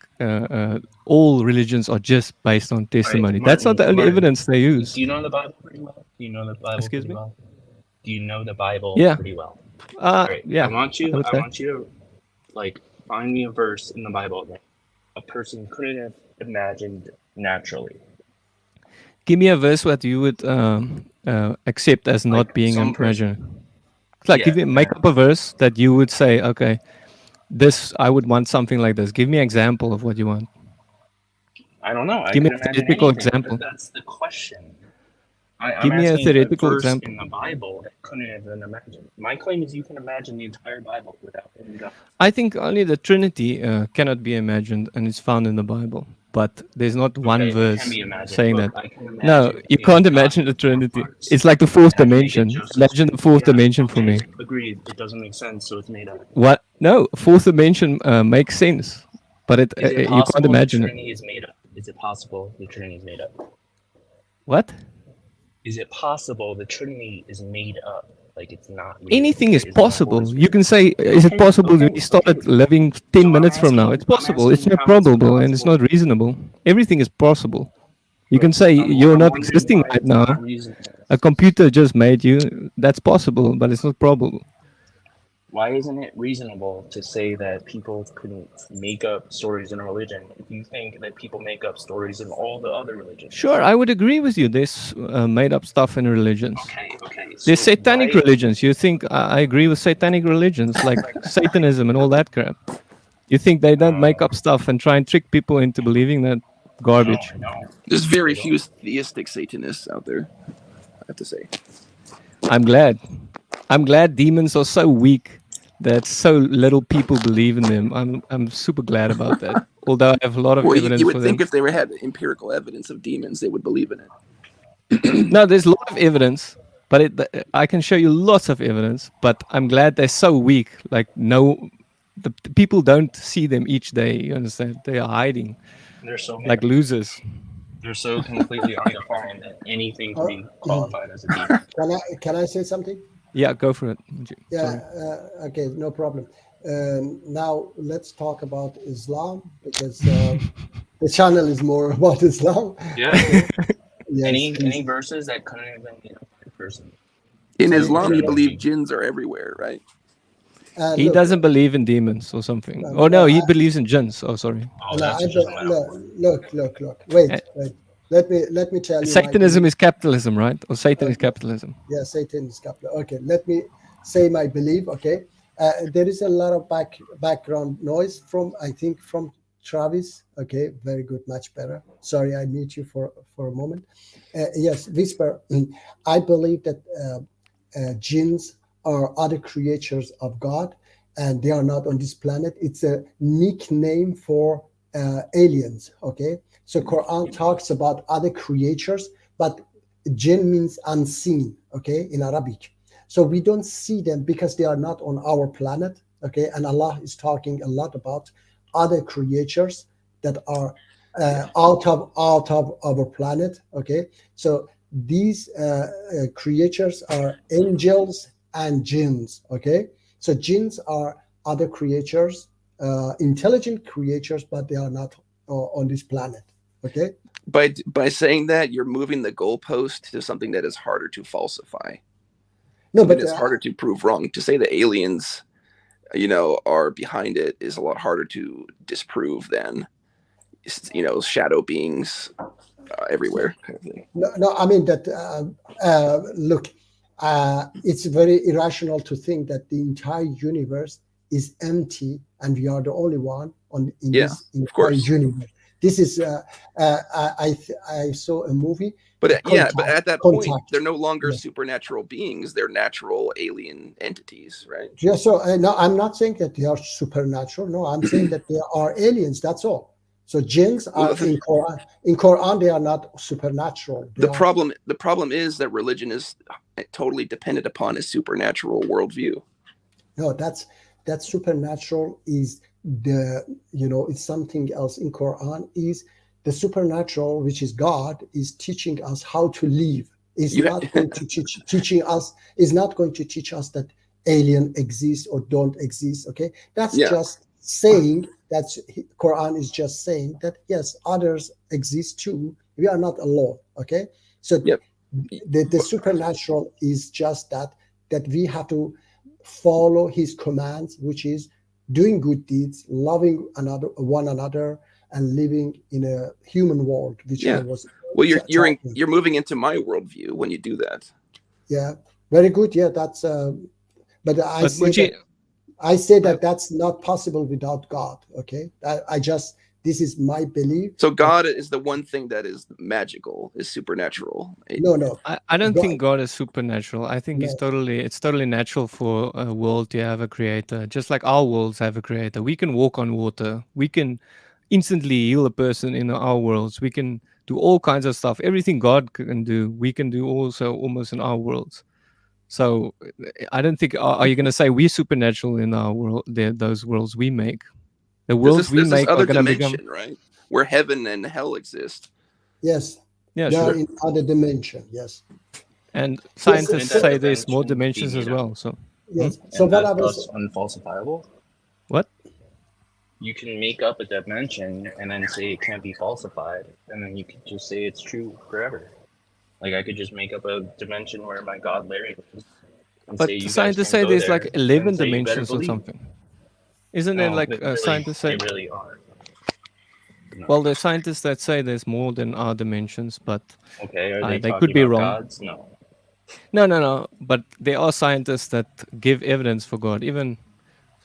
[SPEAKER 2] all religions are just based on testimony. That's not the only evidence they use.
[SPEAKER 7] Do you know the Bible pretty well? Do you know the Bible
[SPEAKER 2] Excuse
[SPEAKER 7] pretty
[SPEAKER 2] me?
[SPEAKER 7] well? Do you know the Bible
[SPEAKER 2] Yeah.
[SPEAKER 7] pretty well? All right.
[SPEAKER 2] Yeah.
[SPEAKER 7] I want you
[SPEAKER 2] would say.
[SPEAKER 7] to like find me a verse in the Bible that a person couldn't have imagined naturally.
[SPEAKER 2] Give me a verse what you would accept as not
[SPEAKER 7] Like
[SPEAKER 2] being
[SPEAKER 7] some person.
[SPEAKER 2] imaginary. Like,
[SPEAKER 7] Yeah,
[SPEAKER 2] make up a verse that you would say, okay, this I would want something like this. Give me an example of what you want.
[SPEAKER 7] I don't know.
[SPEAKER 2] Give me
[SPEAKER 7] I
[SPEAKER 2] a
[SPEAKER 7] could imagine
[SPEAKER 2] theoretical
[SPEAKER 7] anything.
[SPEAKER 2] example.
[SPEAKER 7] That's the question. I'm
[SPEAKER 2] Give me a
[SPEAKER 7] asking
[SPEAKER 2] theoretical
[SPEAKER 7] verse
[SPEAKER 2] example.
[SPEAKER 7] in the Bible that couldn't have been imagined. My claim is you can imagine the entire Bible without any God.
[SPEAKER 2] I think only the Trinity cannot be imagined and it's found in the Bible. But there's not one
[SPEAKER 7] Okay, it
[SPEAKER 2] verse
[SPEAKER 7] can be imagined.
[SPEAKER 2] saying
[SPEAKER 7] Look,
[SPEAKER 2] that.
[SPEAKER 7] I can
[SPEAKER 2] No,
[SPEAKER 7] imagine
[SPEAKER 2] you
[SPEAKER 7] a
[SPEAKER 2] can't
[SPEAKER 7] God
[SPEAKER 2] imagine the
[SPEAKER 7] in four
[SPEAKER 2] Trinity.
[SPEAKER 7] parts.
[SPEAKER 2] It's like the fourth
[SPEAKER 7] I can make it
[SPEAKER 2] dimension.
[SPEAKER 7] Joseph's
[SPEAKER 2] Imagine the
[SPEAKER 7] tree.
[SPEAKER 2] fourth
[SPEAKER 7] Yeah,
[SPEAKER 2] dimension for
[SPEAKER 7] okay,
[SPEAKER 2] me.
[SPEAKER 7] agreed. It doesn't make sense, so it's made up.
[SPEAKER 2] What? No, fourth dimension makes sense, but
[SPEAKER 7] Is it
[SPEAKER 2] you
[SPEAKER 7] possible
[SPEAKER 2] can't
[SPEAKER 7] the
[SPEAKER 2] imagine it.
[SPEAKER 7] Trinity is made up? Is it possible the Trinity is made up?
[SPEAKER 2] What?
[SPEAKER 7] Is it possible the Trinity is made up? Like it's not real?
[SPEAKER 2] Anything is
[SPEAKER 7] It's not what
[SPEAKER 2] possible.
[SPEAKER 7] is
[SPEAKER 2] You
[SPEAKER 7] real?
[SPEAKER 2] can say, is it
[SPEAKER 7] Okay,
[SPEAKER 2] possible
[SPEAKER 7] okay,
[SPEAKER 2] when you started
[SPEAKER 7] okay.
[SPEAKER 2] living 10
[SPEAKER 7] So I'm
[SPEAKER 2] minutes from now?
[SPEAKER 7] asking-
[SPEAKER 2] It's
[SPEAKER 7] I'm
[SPEAKER 2] possible. It's
[SPEAKER 7] asking
[SPEAKER 2] not
[SPEAKER 7] how it's
[SPEAKER 2] probable and it's
[SPEAKER 7] possible.
[SPEAKER 2] not reasonable. Everything is possible. You can
[SPEAKER 7] But
[SPEAKER 2] say you're
[SPEAKER 7] I'm
[SPEAKER 2] not
[SPEAKER 7] wondering
[SPEAKER 2] existing
[SPEAKER 7] why
[SPEAKER 2] right
[SPEAKER 7] it's
[SPEAKER 2] now.
[SPEAKER 7] not reasonable.
[SPEAKER 2] A computer just made you. That's possible, but it's not probable.
[SPEAKER 7] Why isn't it reasonable to say that people couldn't make up stories in a religion if you think that people make up stories in all the other religions?
[SPEAKER 2] Sure, I would agree with you. There's made up stuff in religions.
[SPEAKER 7] Okay. So
[SPEAKER 2] There's satanic
[SPEAKER 7] why-
[SPEAKER 2] religions. You think I agree with satanic religions like Satanism and all that crap. You think they don't make up stuff and try and trick people into believing that garbage?
[SPEAKER 7] No.
[SPEAKER 4] There's very few theistic Satanists out there, I have to say.
[SPEAKER 2] I'm glad. I'm glad demons are so weak that so little people believe in them. I'm super glad about that. Although I have a lot of
[SPEAKER 4] Well,
[SPEAKER 2] evidence
[SPEAKER 4] you
[SPEAKER 2] for
[SPEAKER 4] would
[SPEAKER 2] them.
[SPEAKER 4] think if they had empirical evidence of demons, they would believe in it.
[SPEAKER 2] No, there's a lot of evidence, but I can show you lots of evidence. But I'm glad they're so weak. Like the people don't see them each day. You understand? They are hiding
[SPEAKER 7] They're so
[SPEAKER 2] like losers.
[SPEAKER 7] they're so completely undefined that anything can be qualified as a demon.
[SPEAKER 1] Can I say something?
[SPEAKER 2] Yeah, go for it.
[SPEAKER 1] Yeah. Okay, no problem. Now let's talk about Islam because the channel is more about Islam.
[SPEAKER 7] Yeah.
[SPEAKER 1] Yes,
[SPEAKER 7] Any verses that couldn't have been made up by a person?
[SPEAKER 4] In
[SPEAKER 1] So
[SPEAKER 4] Islam, you
[SPEAKER 7] yeah.
[SPEAKER 4] believe jinns are everywhere, right?
[SPEAKER 2] He
[SPEAKER 1] look,
[SPEAKER 2] doesn't believe in demons or something.
[SPEAKER 1] No,
[SPEAKER 2] Oh no,
[SPEAKER 1] no,
[SPEAKER 2] he believes in jinns. Oh, sorry.
[SPEAKER 7] Oh,
[SPEAKER 1] no,
[SPEAKER 7] that's
[SPEAKER 1] I
[SPEAKER 7] just
[SPEAKER 1] don't- look. Wait. Let me tell you.
[SPEAKER 2] Satanism is capitalism, right? Or Satan is capitalism.
[SPEAKER 1] Yeah, Satan is capital. Okay, let me say my belief. Okay, there is a lot of background noise from Travis. Okay, very good, much better. Sorry, I mute you for a moment. Yes, Whisper. I believe that jinns are other creatures of God, and they are not on this planet. It's a nickname for aliens. Okay, so Quran talks about other creatures, but jinn means unseen. Okay, in Arabic. So we don't see them because they are not on our planet. Okay, and Allah is talking a lot about other creatures that are out of our planet. Okay, so these creatures are angels and jinns. Okay, so jinns are other creatures, intelligent creatures, but they are not on this planet. Okay,
[SPEAKER 4] By saying that, you're moving the goalpost to something that is harder to falsify.
[SPEAKER 1] no,
[SPEAKER 4] Something
[SPEAKER 1] but
[SPEAKER 4] that's harder to prove wrong. To say the aliens, are behind it is a lot harder to disprove than, shadow beings everywhere kind of thing.
[SPEAKER 1] no, I mean that. Look, it's very irrational to think that the entire universe is empty and we are the only one in this entire
[SPEAKER 4] course.
[SPEAKER 1] universe. This is I saw a movie.
[SPEAKER 4] But at that point,
[SPEAKER 1] Contact.
[SPEAKER 4] they're no longer
[SPEAKER 1] Yeah.
[SPEAKER 4] supernatural beings; they're natural alien entities, right?
[SPEAKER 1] Yeah, so no, I'm not saying that they are supernatural. No, I'm saying that they are aliens. That's all. So jinns
[SPEAKER 4] Well,
[SPEAKER 1] are in Quran. In Quran, they are not supernatural. They
[SPEAKER 4] the
[SPEAKER 1] are,
[SPEAKER 4] problem is that religion is totally dependent upon a supernatural worldview.
[SPEAKER 1] no, that supernatural is the, it's something else. In Quran is the supernatural, which is God, is teaching us how to live. Is
[SPEAKER 4] You
[SPEAKER 1] not going to teaching us, is not going to teach us that alien exists or don't exist. Okay, that's
[SPEAKER 4] Yeah.
[SPEAKER 1] just saying, that's Quran is just saying that yes, others exist too. We are not alone. Okay, so
[SPEAKER 4] Yep.
[SPEAKER 1] the supernatural is just that we have to follow his commands, which is doing good deeds, loving one another, and living in a human world, which I
[SPEAKER 4] Yeah.
[SPEAKER 1] was
[SPEAKER 4] Well,
[SPEAKER 1] talking.
[SPEAKER 4] you're moving into my worldview when you do that.
[SPEAKER 1] Yeah, very good. Yeah, that's. But I
[SPEAKER 2] But
[SPEAKER 1] say
[SPEAKER 2] Muji,
[SPEAKER 1] that that's not possible without God. Okay, I just, this is my belief.
[SPEAKER 4] So God is the one thing that is magical, is supernatural.
[SPEAKER 1] No,
[SPEAKER 2] I don't
[SPEAKER 1] God,
[SPEAKER 2] think God is supernatural. I think
[SPEAKER 1] no.
[SPEAKER 2] it's totally natural for a world to have a creator, just like our worlds have a creator. We can walk on water. We can instantly heal a person in our worlds. We can do all kinds of stuff. Everything God can do, we can do also almost in our worlds. So I don't think. Are you going to say we're supernatural in our world? Those worlds we make, the worlds we
[SPEAKER 4] There's this
[SPEAKER 2] make are
[SPEAKER 4] other
[SPEAKER 2] going to become.
[SPEAKER 4] dimension, right? Where heaven and hell exist.
[SPEAKER 1] Yes,
[SPEAKER 2] Yeah,
[SPEAKER 1] they are
[SPEAKER 2] sure.
[SPEAKER 1] in other dimension. Yes,
[SPEAKER 2] And
[SPEAKER 1] yes.
[SPEAKER 2] scientists
[SPEAKER 7] Wouldn't that
[SPEAKER 2] say there's more
[SPEAKER 7] dimension be
[SPEAKER 2] dimensions as
[SPEAKER 7] made up?
[SPEAKER 2] well. So
[SPEAKER 1] Yes. So
[SPEAKER 7] And
[SPEAKER 1] what I
[SPEAKER 7] that
[SPEAKER 1] was,
[SPEAKER 7] thus unfalsifiable?
[SPEAKER 2] what?
[SPEAKER 7] You can make up a dimension and then say it can't be falsified, and then you can just say it's true forever. Like I could just make up a dimension where my god Larry lives and
[SPEAKER 2] But
[SPEAKER 7] say you guys
[SPEAKER 2] scientists
[SPEAKER 7] can't
[SPEAKER 2] say
[SPEAKER 7] go
[SPEAKER 2] there's
[SPEAKER 7] there,
[SPEAKER 2] like
[SPEAKER 7] and
[SPEAKER 2] 11
[SPEAKER 7] say you better
[SPEAKER 2] dimensions or
[SPEAKER 7] believe.
[SPEAKER 2] something. Isn't there
[SPEAKER 7] No,
[SPEAKER 2] like scientists say?
[SPEAKER 7] they really are. No.
[SPEAKER 2] Well, there's scientists that say there's more than our dimensions, but
[SPEAKER 7] Okay, are they
[SPEAKER 2] they
[SPEAKER 7] talking
[SPEAKER 2] could be
[SPEAKER 7] about
[SPEAKER 2] wrong.
[SPEAKER 7] gods? No.
[SPEAKER 2] No. But there are scientists that give evidence for God. Even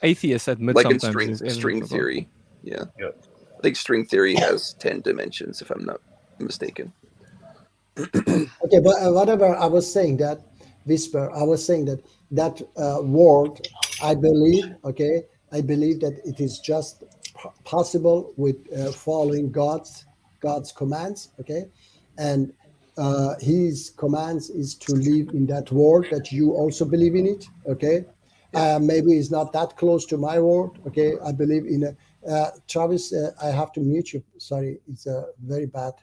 [SPEAKER 2] atheists admit
[SPEAKER 4] Like in
[SPEAKER 2] sometimes there's evidence
[SPEAKER 4] string
[SPEAKER 2] for God.
[SPEAKER 4] theory. Yeah.
[SPEAKER 7] Yep.
[SPEAKER 4] I think string theory has 10 dimensions, if I'm not mistaken.
[SPEAKER 1] okay, but whatever I was saying, that whisper, I was saying that word, I believe, okay, I believe that it is just possible with following God's commands, okay, and his commands is to live in that world that you also believe in it, okay. Maybe it's not that close to my world, okay. I believe in Travis, I have to mute you, sorry, it's a very bad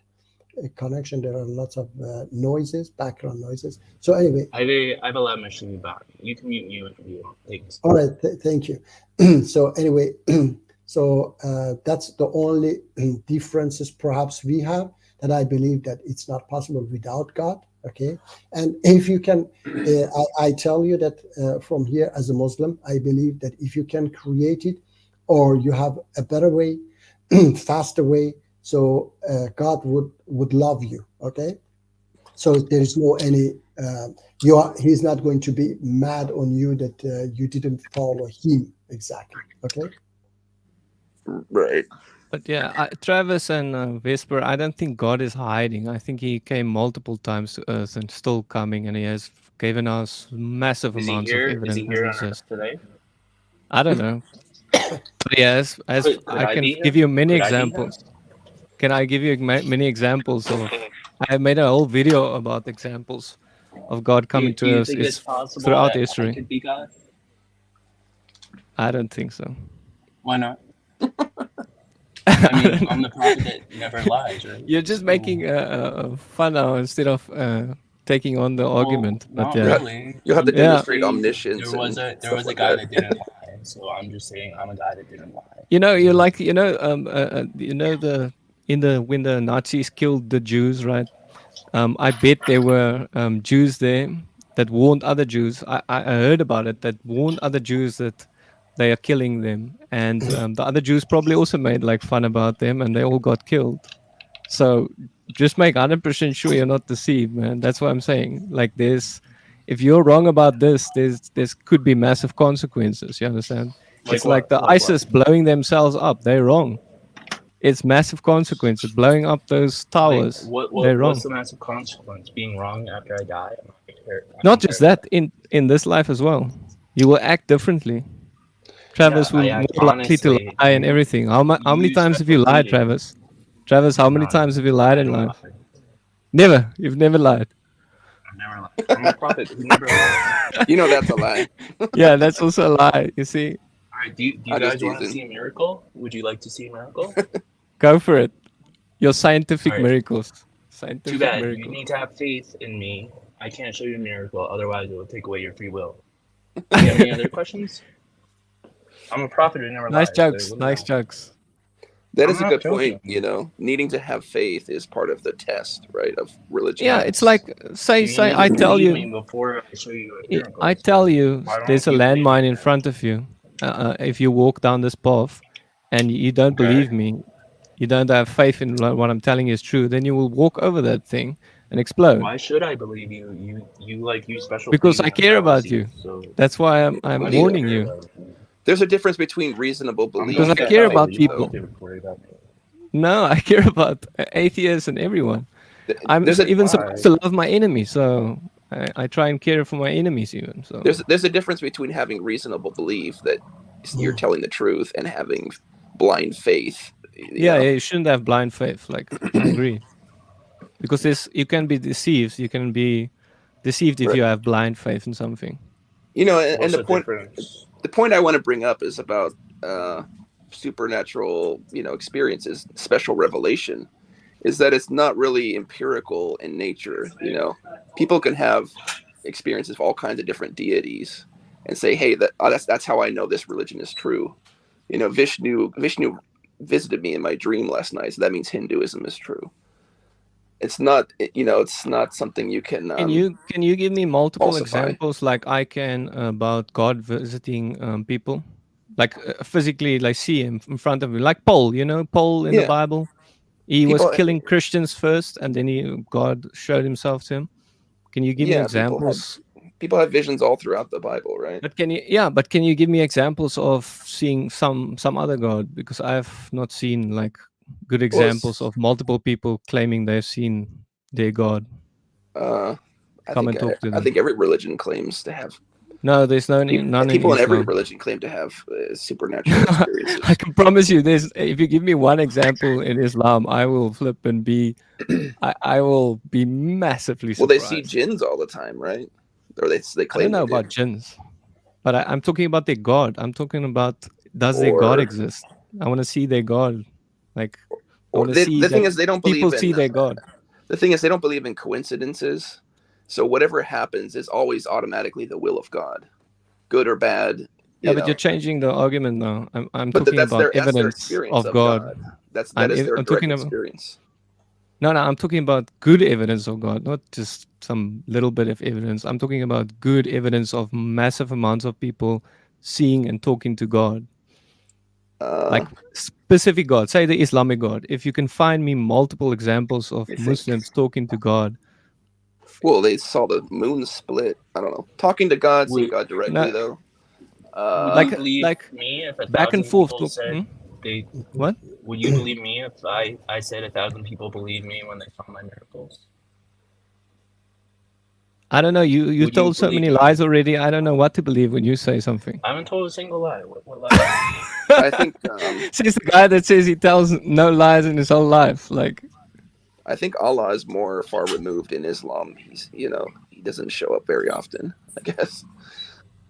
[SPEAKER 1] connection. There are lots of noises, background noises. So anyway,
[SPEAKER 7] I've allowed my stream back. You can mute me if you want. Thanks.
[SPEAKER 1] all right, thank you. So anyway, so that's the only differences perhaps we have, that I believe that it's not possible without God. Okay, and if you can, I tell you that from here as a Muslim, I believe that if you can create it, or you have a better way, faster way, so God would love you. Okay, so there is no any he's not going to be mad on you that you didn't follow him exactly. Okay,
[SPEAKER 4] Right.
[SPEAKER 2] But yeah, Travis and Vesper, I don't think God is hiding. I think he came multiple times to Earth and still coming, and he has given us massive
[SPEAKER 7] Is he
[SPEAKER 2] amounts of
[SPEAKER 7] here? Is
[SPEAKER 2] evidence
[SPEAKER 7] he
[SPEAKER 2] that
[SPEAKER 7] here
[SPEAKER 2] he
[SPEAKER 7] on Earth
[SPEAKER 2] exists.
[SPEAKER 7] today?
[SPEAKER 2] I don't know. But yeah, as
[SPEAKER 7] Could
[SPEAKER 2] I
[SPEAKER 7] I
[SPEAKER 2] can
[SPEAKER 7] be
[SPEAKER 2] give
[SPEAKER 7] him?
[SPEAKER 2] you many
[SPEAKER 7] Could I be him?
[SPEAKER 2] examples. Can I give you many examples of? I made a whole video about examples of God coming
[SPEAKER 7] Do
[SPEAKER 2] to
[SPEAKER 7] you
[SPEAKER 2] us
[SPEAKER 7] think it's
[SPEAKER 2] is
[SPEAKER 7] possible
[SPEAKER 2] throughout
[SPEAKER 7] that I
[SPEAKER 2] history.
[SPEAKER 7] could be God?
[SPEAKER 2] I don't think so.
[SPEAKER 7] Why not? I mean, I'm the prophet that never lies, right?
[SPEAKER 2] You're just
[SPEAKER 7] So-
[SPEAKER 2] making fun now instead of taking on the argument.
[SPEAKER 7] Well,
[SPEAKER 2] But
[SPEAKER 7] not
[SPEAKER 2] yeah,
[SPEAKER 7] really.
[SPEAKER 4] You'll have to
[SPEAKER 7] I'm
[SPEAKER 4] demonstrate
[SPEAKER 7] saying
[SPEAKER 4] omniscience
[SPEAKER 7] There was
[SPEAKER 4] and
[SPEAKER 7] a
[SPEAKER 4] stuff like
[SPEAKER 7] guy
[SPEAKER 4] that.
[SPEAKER 7] that didn't lie, so I'm just saying I'm a guy that didn't lie.
[SPEAKER 2] you're like the when the Nazis killed the Jews, right? I bet there were Jews there that warned other Jews. I heard about it, that warned other Jews that they are killing them, and the other Jews probably also made like fun about them, and they all got killed. So just make 100% sure you're not deceived, man. That's what I'm saying. Like if you're wrong about this, there's could be massive consequences. You understand? It's like
[SPEAKER 7] Like what?
[SPEAKER 2] the
[SPEAKER 7] Like what?
[SPEAKER 2] ISIS blowing themselves up. They're wrong. It's massive consequences. Blowing up those
[SPEAKER 7] Like
[SPEAKER 2] towers. They're wrong.
[SPEAKER 7] what's the massive consequence? Being wrong after I die? I
[SPEAKER 2] Not
[SPEAKER 7] don't
[SPEAKER 2] just
[SPEAKER 7] care.
[SPEAKER 2] that, in this life as well. You will act differently. Travis
[SPEAKER 7] Yeah,
[SPEAKER 2] will
[SPEAKER 7] I
[SPEAKER 2] more likely to
[SPEAKER 7] honestly,
[SPEAKER 2] lie and everything. How many
[SPEAKER 7] you
[SPEAKER 2] times have you
[SPEAKER 7] special
[SPEAKER 2] lied,
[SPEAKER 7] pleading.
[SPEAKER 2] Travis? Travis, how many
[SPEAKER 7] None.
[SPEAKER 2] times have you lied
[SPEAKER 7] I
[SPEAKER 2] in
[SPEAKER 7] don't
[SPEAKER 2] life?
[SPEAKER 7] lie.
[SPEAKER 2] Never. You've never lied.
[SPEAKER 7] I've never lied. I'm a prophet who never lies.
[SPEAKER 4] You know that's a lie.
[SPEAKER 2] Yeah, that's also a lie. You see,
[SPEAKER 7] All right, do you
[SPEAKER 4] I'm just
[SPEAKER 7] guys want to
[SPEAKER 4] teasing.
[SPEAKER 7] see a miracle? Would you like to see a miracle?
[SPEAKER 2] go for it. Your scientific
[SPEAKER 7] All right.
[SPEAKER 2] miracles.
[SPEAKER 7] Too
[SPEAKER 2] Scientific
[SPEAKER 7] bad. You
[SPEAKER 2] miracles.
[SPEAKER 7] need to have faith in me. I can't show you a miracle, otherwise it will take away your free will. Do you have any other questions? I'm a prophet who never
[SPEAKER 2] Nice
[SPEAKER 7] lies.
[SPEAKER 2] jokes.
[SPEAKER 7] So
[SPEAKER 2] Nice jokes.
[SPEAKER 4] That
[SPEAKER 7] I'm
[SPEAKER 4] is a
[SPEAKER 7] not
[SPEAKER 4] good
[SPEAKER 7] joking.
[SPEAKER 4] point. You know, needing to have faith is part of the test, right, of religion.
[SPEAKER 2] Yeah, it's like say
[SPEAKER 7] You
[SPEAKER 2] say
[SPEAKER 7] need
[SPEAKER 2] I
[SPEAKER 7] to
[SPEAKER 2] tell
[SPEAKER 7] believe me
[SPEAKER 2] you,
[SPEAKER 7] before I show you a miracle.
[SPEAKER 2] I
[SPEAKER 7] So
[SPEAKER 2] tell you,
[SPEAKER 7] why don't
[SPEAKER 2] there's a
[SPEAKER 7] you believe me
[SPEAKER 2] landmine in
[SPEAKER 7] then?
[SPEAKER 2] front of you. If you walk down this path, and you don't
[SPEAKER 7] Okay.
[SPEAKER 2] believe me, you don't have faith in what I'm telling you is true, then you will walk over that thing and explode.
[SPEAKER 7] Why should I believe you? You like use special
[SPEAKER 2] Because I
[SPEAKER 7] pleading
[SPEAKER 2] care about
[SPEAKER 7] fallacies.
[SPEAKER 2] you.
[SPEAKER 7] So
[SPEAKER 2] That's why I'm
[SPEAKER 7] why do
[SPEAKER 2] warning
[SPEAKER 7] care
[SPEAKER 2] you.
[SPEAKER 7] about me?
[SPEAKER 4] There's a difference between reasonable
[SPEAKER 7] I'm
[SPEAKER 4] belief
[SPEAKER 2] Because I
[SPEAKER 7] going to
[SPEAKER 4] and
[SPEAKER 2] care
[SPEAKER 7] hell.
[SPEAKER 2] about
[SPEAKER 4] faith,
[SPEAKER 7] You don't
[SPEAKER 2] people.
[SPEAKER 7] have to worry about me.
[SPEAKER 2] No, I care about atheists and everyone. I'm
[SPEAKER 4] There's a
[SPEAKER 2] even
[SPEAKER 7] Why?
[SPEAKER 2] supposed to love my enemies, so I try and care for my enemies even. So
[SPEAKER 4] there's a difference between having reasonable belief that you're telling the truth and having blind faith. You
[SPEAKER 2] yeah,
[SPEAKER 4] know,
[SPEAKER 2] you shouldn't have blind faith. Like I agree, because this you can be deceived. You can be deceived if
[SPEAKER 4] right.
[SPEAKER 2] you have blind faith in something.
[SPEAKER 4] You know, and
[SPEAKER 7] What's
[SPEAKER 4] the
[SPEAKER 7] the
[SPEAKER 4] point
[SPEAKER 7] difference?
[SPEAKER 4] I want to bring up is about supernatural, experiences, special revelation, is that it's not really empirical in nature. You know, people can have experiences of all kinds of different deities and say, hey, that's how I know this religion is true. You know, Vishnu visited me in my dream last night, so that means Hinduism is true. It's not, it's not something you can
[SPEAKER 2] Can you give me multiple
[SPEAKER 4] falsify.
[SPEAKER 2] examples like I can about God visiting people, like physically, like see him in front of me, like Paul. You know, Paul in the
[SPEAKER 4] Yeah,
[SPEAKER 2] Bible, he was
[SPEAKER 4] people.
[SPEAKER 2] killing Christians first, and then God showed himself to him. Can you give me
[SPEAKER 4] Yeah,
[SPEAKER 2] examples?
[SPEAKER 4] people have visions all throughout the Bible, right?
[SPEAKER 2] But can you give me examples of seeing some other God? Because I have not seen like good
[SPEAKER 4] Well,
[SPEAKER 2] examples of multiple people claiming they've seen their God.
[SPEAKER 4] uh,
[SPEAKER 2] Come and talk to
[SPEAKER 4] I
[SPEAKER 2] them.
[SPEAKER 4] think every religion claims to have.
[SPEAKER 2] No, there's none in
[SPEAKER 4] People in every
[SPEAKER 2] Islam.
[SPEAKER 4] religion claim to have supernatural experiences.
[SPEAKER 2] I can promise you this. If you give me one example in Islam, I will flip and be I will be massively
[SPEAKER 4] Well, they see
[SPEAKER 2] surprised.
[SPEAKER 4] jinns all the time, right? Or they
[SPEAKER 2] I
[SPEAKER 4] claim
[SPEAKER 2] don't know
[SPEAKER 4] they do.
[SPEAKER 2] about jinns, but I'm talking about their God. I'm talking about, does their God
[SPEAKER 4] Or
[SPEAKER 2] exist? I want to see their God. Like I
[SPEAKER 4] or
[SPEAKER 2] want to see
[SPEAKER 4] the
[SPEAKER 2] that
[SPEAKER 4] thing is they don't
[SPEAKER 2] people
[SPEAKER 4] believe
[SPEAKER 2] see
[SPEAKER 4] in
[SPEAKER 2] their God.
[SPEAKER 4] the thing is they don't believe in coincidences. So whatever happens is always automatically the will of God, good or bad.
[SPEAKER 2] Yeah,
[SPEAKER 4] You
[SPEAKER 2] but you're
[SPEAKER 4] know,
[SPEAKER 2] changing the argument now. I'm
[SPEAKER 4] but
[SPEAKER 2] talking
[SPEAKER 4] that's
[SPEAKER 2] about
[SPEAKER 4] their
[SPEAKER 2] evidence
[SPEAKER 4] experience
[SPEAKER 2] of
[SPEAKER 4] of
[SPEAKER 2] God.
[SPEAKER 4] God. That is their
[SPEAKER 2] I'm
[SPEAKER 4] direct
[SPEAKER 2] talking about
[SPEAKER 4] experience.
[SPEAKER 2] no. I'm talking about good evidence of God, not just some little bit of evidence. I'm talking about good evidence of massive amounts of people seeing and talking to God.
[SPEAKER 4] Uh,
[SPEAKER 2] Like specific God, say the Islamic God. If you can find me multiple examples of
[SPEAKER 4] I think.
[SPEAKER 2] Muslims talking to God,
[SPEAKER 4] Well, they saw the moon split. I don't know. Talking to God, seeing
[SPEAKER 7] Would
[SPEAKER 4] God directly,
[SPEAKER 2] no,
[SPEAKER 4] though.
[SPEAKER 7] Would
[SPEAKER 4] Uh,
[SPEAKER 7] you believe
[SPEAKER 2] like
[SPEAKER 7] me if a
[SPEAKER 2] back and
[SPEAKER 7] thousand
[SPEAKER 2] forth.
[SPEAKER 7] people said they?
[SPEAKER 2] What?
[SPEAKER 7] Would you believe me if I said 1,000 people believed me when they saw my miracles?
[SPEAKER 2] I don't know. You
[SPEAKER 7] Would you
[SPEAKER 2] told so
[SPEAKER 7] believe
[SPEAKER 2] many
[SPEAKER 7] me?
[SPEAKER 2] lies already. I don't know what to believe when you say something.
[SPEAKER 7] I haven't told a single lie. What lie?
[SPEAKER 4] I think
[SPEAKER 2] Says the guy that says he tells no lies in his whole life. Like,
[SPEAKER 4] Allah is more far removed in Islam. He doesn't show up very often, I guess.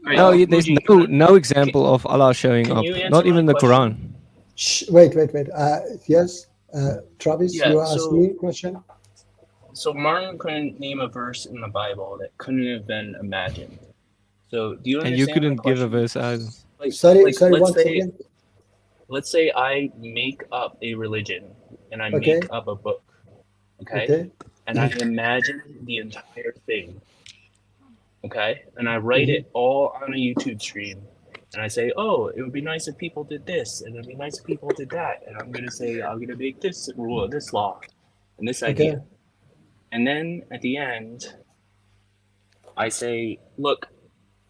[SPEAKER 7] All
[SPEAKER 2] no,
[SPEAKER 7] right,
[SPEAKER 2] there's
[SPEAKER 7] Muji,
[SPEAKER 2] no example of Allah showing
[SPEAKER 7] can
[SPEAKER 2] up.
[SPEAKER 7] you answer
[SPEAKER 2] Not
[SPEAKER 7] my
[SPEAKER 2] even the
[SPEAKER 7] question?
[SPEAKER 2] Quran.
[SPEAKER 1] Wait. Yes, Travis,
[SPEAKER 7] Yeah.
[SPEAKER 1] you asked me a question.
[SPEAKER 7] So Martin couldn't name a verse in the Bible that couldn't have been imagined. So do you
[SPEAKER 2] And you
[SPEAKER 7] understand my
[SPEAKER 2] couldn't give a
[SPEAKER 7] question?
[SPEAKER 2] verse either.
[SPEAKER 1] Sorry,
[SPEAKER 7] Like
[SPEAKER 1] once again.
[SPEAKER 7] I make up a religion and I
[SPEAKER 1] Okay,
[SPEAKER 7] make up a book, okay?
[SPEAKER 1] okay.
[SPEAKER 7] And I imagine the entire thing, okay? And I write
[SPEAKER 1] Mhm.
[SPEAKER 7] it all on a YouTube stream. And I say, oh, it would be nice if people did this, and it would be nice if people did that. And I'm gonna say, I'm gonna make this rule, this law, and this idea.
[SPEAKER 1] Okay,
[SPEAKER 7] And then at the end, I say, look,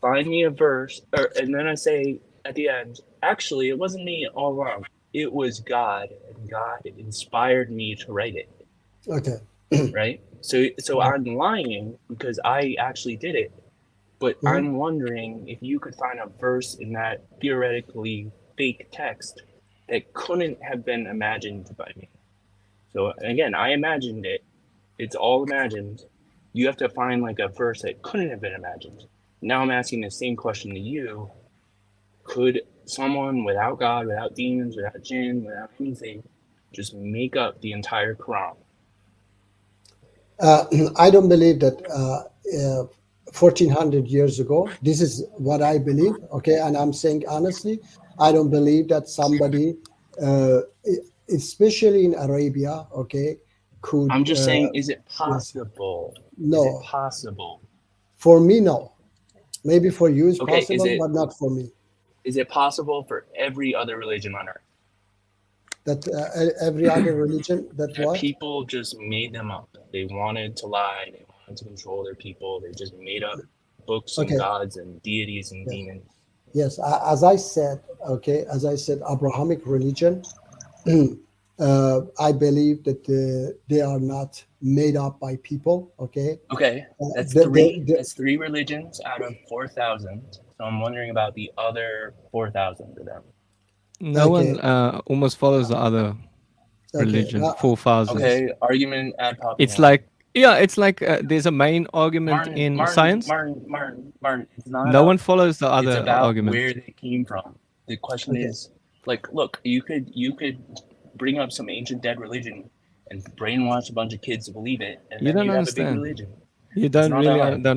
[SPEAKER 7] find me a verse, and then I say at the end, actually, it wasn't me all along. It was God, and God inspired me to write it.
[SPEAKER 1] okay.
[SPEAKER 7] Right? So I'm lying because I actually did it, But I'm wondering if you could find a verse in that theoretically fake text that couldn't have been imagined by me. So again, I imagined it. It's all imagined. You have to find like a verse that couldn't have been imagined. Now I'm asking the same question to you. Could someone without God, without demons, without jinn, without anything, just make up the entire Quran?
[SPEAKER 1] I don't believe that 1400 years ago, this is what I believe, okay? And I'm saying honestly, I don't believe that somebody, especially in Arabia, okay, could...
[SPEAKER 7] I'm just saying, is it possible?
[SPEAKER 1] No.
[SPEAKER 7] Is it possible?
[SPEAKER 1] For me, no. Maybe for you it's
[SPEAKER 7] Okay,
[SPEAKER 1] possible, but not for me.
[SPEAKER 7] Is it possible for every other religion on earth?
[SPEAKER 1] That every other religion, that what?
[SPEAKER 7] People just made them up. They wanted to lie. They wanted to control their people. They just made up books and gods and deities and demons.
[SPEAKER 1] Yes, as I said, okay, as I said, Abrahamic religion, I believe that they are not made up by people, okay?
[SPEAKER 7] Okay, that's three religions out of 4,000. So I'm wondering about the other 4,000 of them.
[SPEAKER 2] No one almost follows the other religion. 4,000.
[SPEAKER 7] Okay, argument ad populum.
[SPEAKER 2] It's like there's a main argument in science.
[SPEAKER 7] Martin, it's not
[SPEAKER 2] no one follows the other
[SPEAKER 7] it's about
[SPEAKER 2] argument.
[SPEAKER 7] Where they came from. The question is, like, look, you could bring up some ancient dead religion and brainwash a bunch of kids to believe it, and then you have a big religion.
[SPEAKER 2] You don't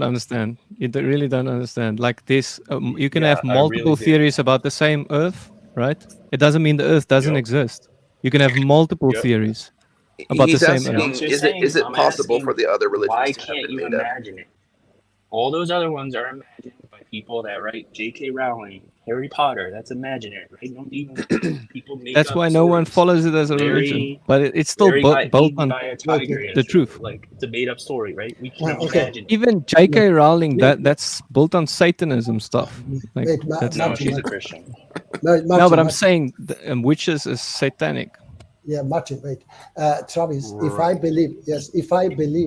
[SPEAKER 2] understand. You really don't understand. Like this, you can have multiple theories about the same Earth, right? It doesn't mean the Earth doesn't exist. You can have multiple theories about the same Earth.
[SPEAKER 4] Is it possible for the other religions
[SPEAKER 7] why
[SPEAKER 4] to have
[SPEAKER 7] can't
[SPEAKER 4] been
[SPEAKER 7] you
[SPEAKER 4] made up?
[SPEAKER 7] imagine it? All those other ones are imagined by people that write J.K. Rowling, Harry Potter. That's imaginary, right? No, even people make
[SPEAKER 2] That's
[SPEAKER 7] up
[SPEAKER 2] why no one
[SPEAKER 7] stories.
[SPEAKER 2] follows it as a religion, but it's still built on the truth.
[SPEAKER 7] Like it's a made-up story, right? We can't imagine it.
[SPEAKER 2] Even J.K. Rowling, that's built on Satanism stuff. Like,
[SPEAKER 7] No, she's a Christian.
[SPEAKER 2] No, but I'm saying witches is satanic.
[SPEAKER 1] Yeah, Martin, wait. Travis, if I believe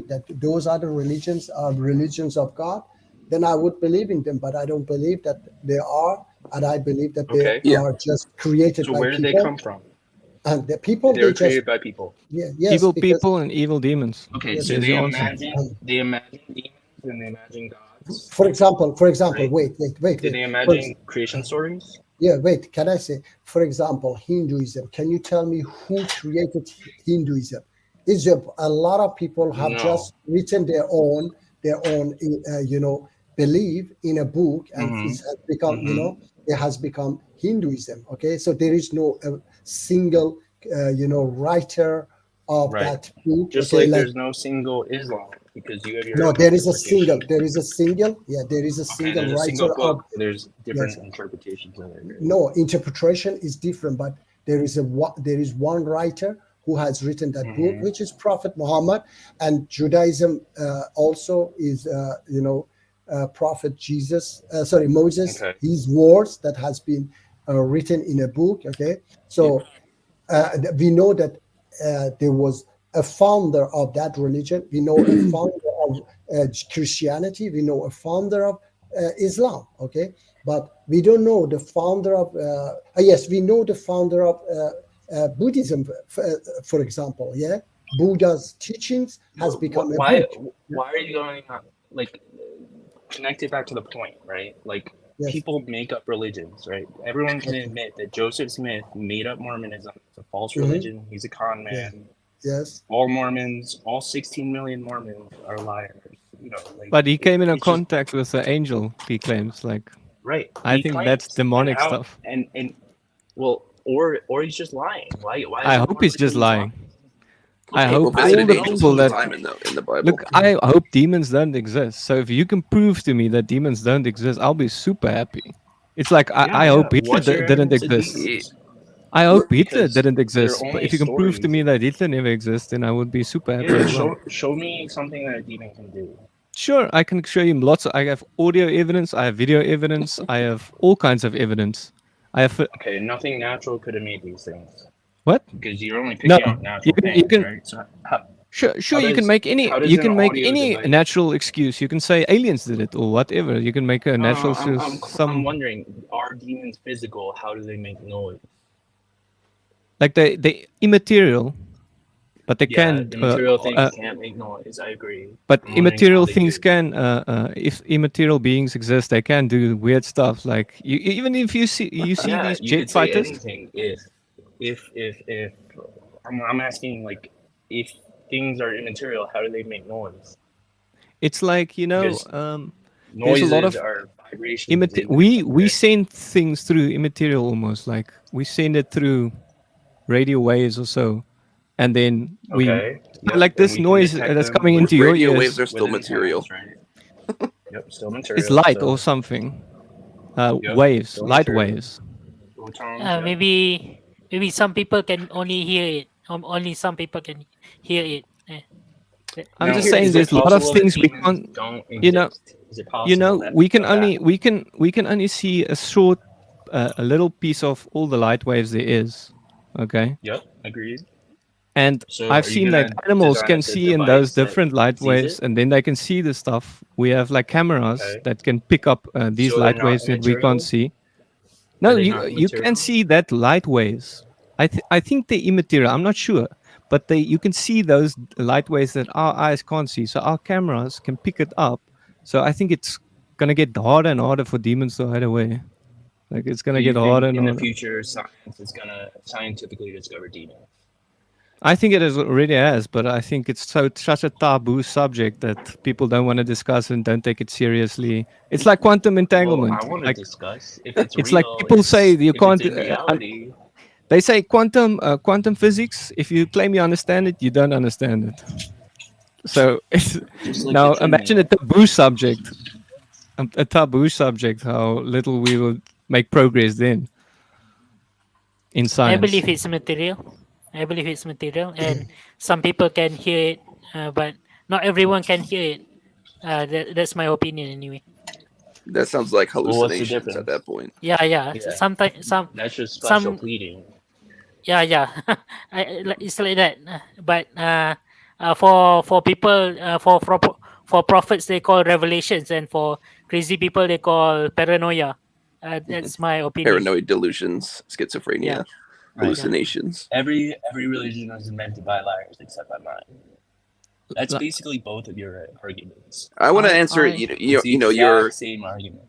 [SPEAKER 1] that those other religions are religions of God, then I would believe in them, but I don't believe that they are, and I believe that they are just created by people.
[SPEAKER 7] So where do they come from?
[SPEAKER 1] And the people,
[SPEAKER 7] they were created by people.
[SPEAKER 1] Yeah, yes,
[SPEAKER 2] evil people and evil demons.
[SPEAKER 7] Okay, so they imagine demons and they imagine gods.
[SPEAKER 1] For example,
[SPEAKER 7] right?
[SPEAKER 1] wait.
[SPEAKER 7] Did they imagine creation stories?
[SPEAKER 1] Yeah, wait, can I say, for example, Hinduism. Can you tell me who created Hinduism? Is there a lot of people have just written their own belief in a book, and it has become, it has become Hinduism. Okay, so there is no single, writer of that book.
[SPEAKER 7] Just like there's no single Islam, because you have your
[SPEAKER 1] no, there is a single. There is a single writer
[SPEAKER 7] book. There's different interpretations of it.
[SPEAKER 1] No, interpretation is different, but there is one writer who has written that book, which is Prophet Muhammad, and Judaism also is Prophet Moses, his words that has been written in a book. Okay, so we know that there was a founder of that religion. We know a founder of Christianity. We know a founder of Islam. Okay, but we don't know the founder of. We know the founder of Buddhism, for example. Yeah, Buddha's teachings has become.
[SPEAKER 7] Why are you going on, like, connect it back to the point, right? Like, people make up religions, right? Everyone can admit that Joseph Smith made up Mormonism. It's a false religion. He's a con man.
[SPEAKER 1] Yes.
[SPEAKER 7] All Mormons, all 16 million Mormons are liars.
[SPEAKER 2] But he came in contact with the angel, he claims. Like,
[SPEAKER 7] right.
[SPEAKER 2] I think that's demonic stuff.
[SPEAKER 7] Or he's just lying. Why
[SPEAKER 2] I hope he's just lying. I hope all
[SPEAKER 4] visited
[SPEAKER 2] the
[SPEAKER 4] angels
[SPEAKER 2] people
[SPEAKER 4] all the
[SPEAKER 2] that
[SPEAKER 4] time in the Bible.
[SPEAKER 2] look, I hope demons don't exist. So if you can prove to me that demons don't exist, I'll be super happy. It's like I hope Hitler didn't exist. I hope Hitler didn't exist. But if you can prove to me that Hitler never exists, then I would be super happy. as well.
[SPEAKER 7] Show me something that a demon can do.
[SPEAKER 2] Sure, I can show you lots. I have audio evidence. I have video evidence. I have all kinds of evidence.
[SPEAKER 7] Okay, nothing natural could have made these things.
[SPEAKER 2] What?
[SPEAKER 7] Because you're only picking out natural things, right? So
[SPEAKER 2] Sure, you can make any natural excuse. You can say aliens did it or whatever. You can make a natural
[SPEAKER 7] I'm wondering, are demons physical? How do they make noise?
[SPEAKER 2] Like they immaterial, but they can.
[SPEAKER 7] Immaterial things can't make noise. I agree.
[SPEAKER 2] But immaterial things can. If immaterial beings exist, they can do weird stuff. Like even if you see these jet fighters.
[SPEAKER 7] Anything if I'm asking, like, if things are immaterial, how do they make noise?
[SPEAKER 2] It's like, there's
[SPEAKER 7] noises
[SPEAKER 2] a lot of
[SPEAKER 7] are vibrations.
[SPEAKER 2] We send things through immaterial almost, like we send it through radio waves or so, and then like this noise that's coming into your ears.
[SPEAKER 4] Radio waves are still material.
[SPEAKER 7] Right? Yep, still material.
[SPEAKER 2] It's light or something. Waves, light waves.
[SPEAKER 5] Maybe some people can only hear it. Only some people can hear it.
[SPEAKER 2] I'm just saying, there's a lot of things we can't. We can only see a short, a little piece of all the light waves there is. Okay.
[SPEAKER 7] Yep, agreed.
[SPEAKER 2] And so I've seen that animals can see in those different light waves, and then they can see the stuff. We have like cameras that can pick up these light waves that we can't see. No, you can see that light waves. I think they're immaterial. I'm not sure, but you can see those light waves that our eyes can't see. So our cameras can pick it up. So I think it's gonna get harder and harder for demons to hide away. Like it's gonna get harder and harder.
[SPEAKER 7] In the future, science is gonna scientifically discover demons.
[SPEAKER 2] I think it already has, but I think it's such a taboo subject that people don't want to discuss and don't take it seriously. It's like quantum entanglement.
[SPEAKER 7] Well, I want to discuss if it's
[SPEAKER 2] real,
[SPEAKER 7] like
[SPEAKER 2] people say you can't. They say quantum physics. If you claim you understand it, you don't understand it. So now imagine a taboo subject. A taboo subject. How little we will make progress then in science.
[SPEAKER 5] I believe it's material, and some people can hear it, but not everyone can hear it. That's my opinion anyway.
[SPEAKER 4] That sounds like hallucinations at that point.
[SPEAKER 5] Yeah. Sometimes
[SPEAKER 7] that's just special pleading.
[SPEAKER 5] Yeah. It's like that. But for people, for prophets they call revelations, and for crazy people they call paranoia. That's my opinion.
[SPEAKER 4] Paranoid delusions, schizophrenia, hallucinations.
[SPEAKER 7] Every religion is invented by liars except by mine. That's basically both of your arguments.
[SPEAKER 4] I want to answer your
[SPEAKER 7] same argument.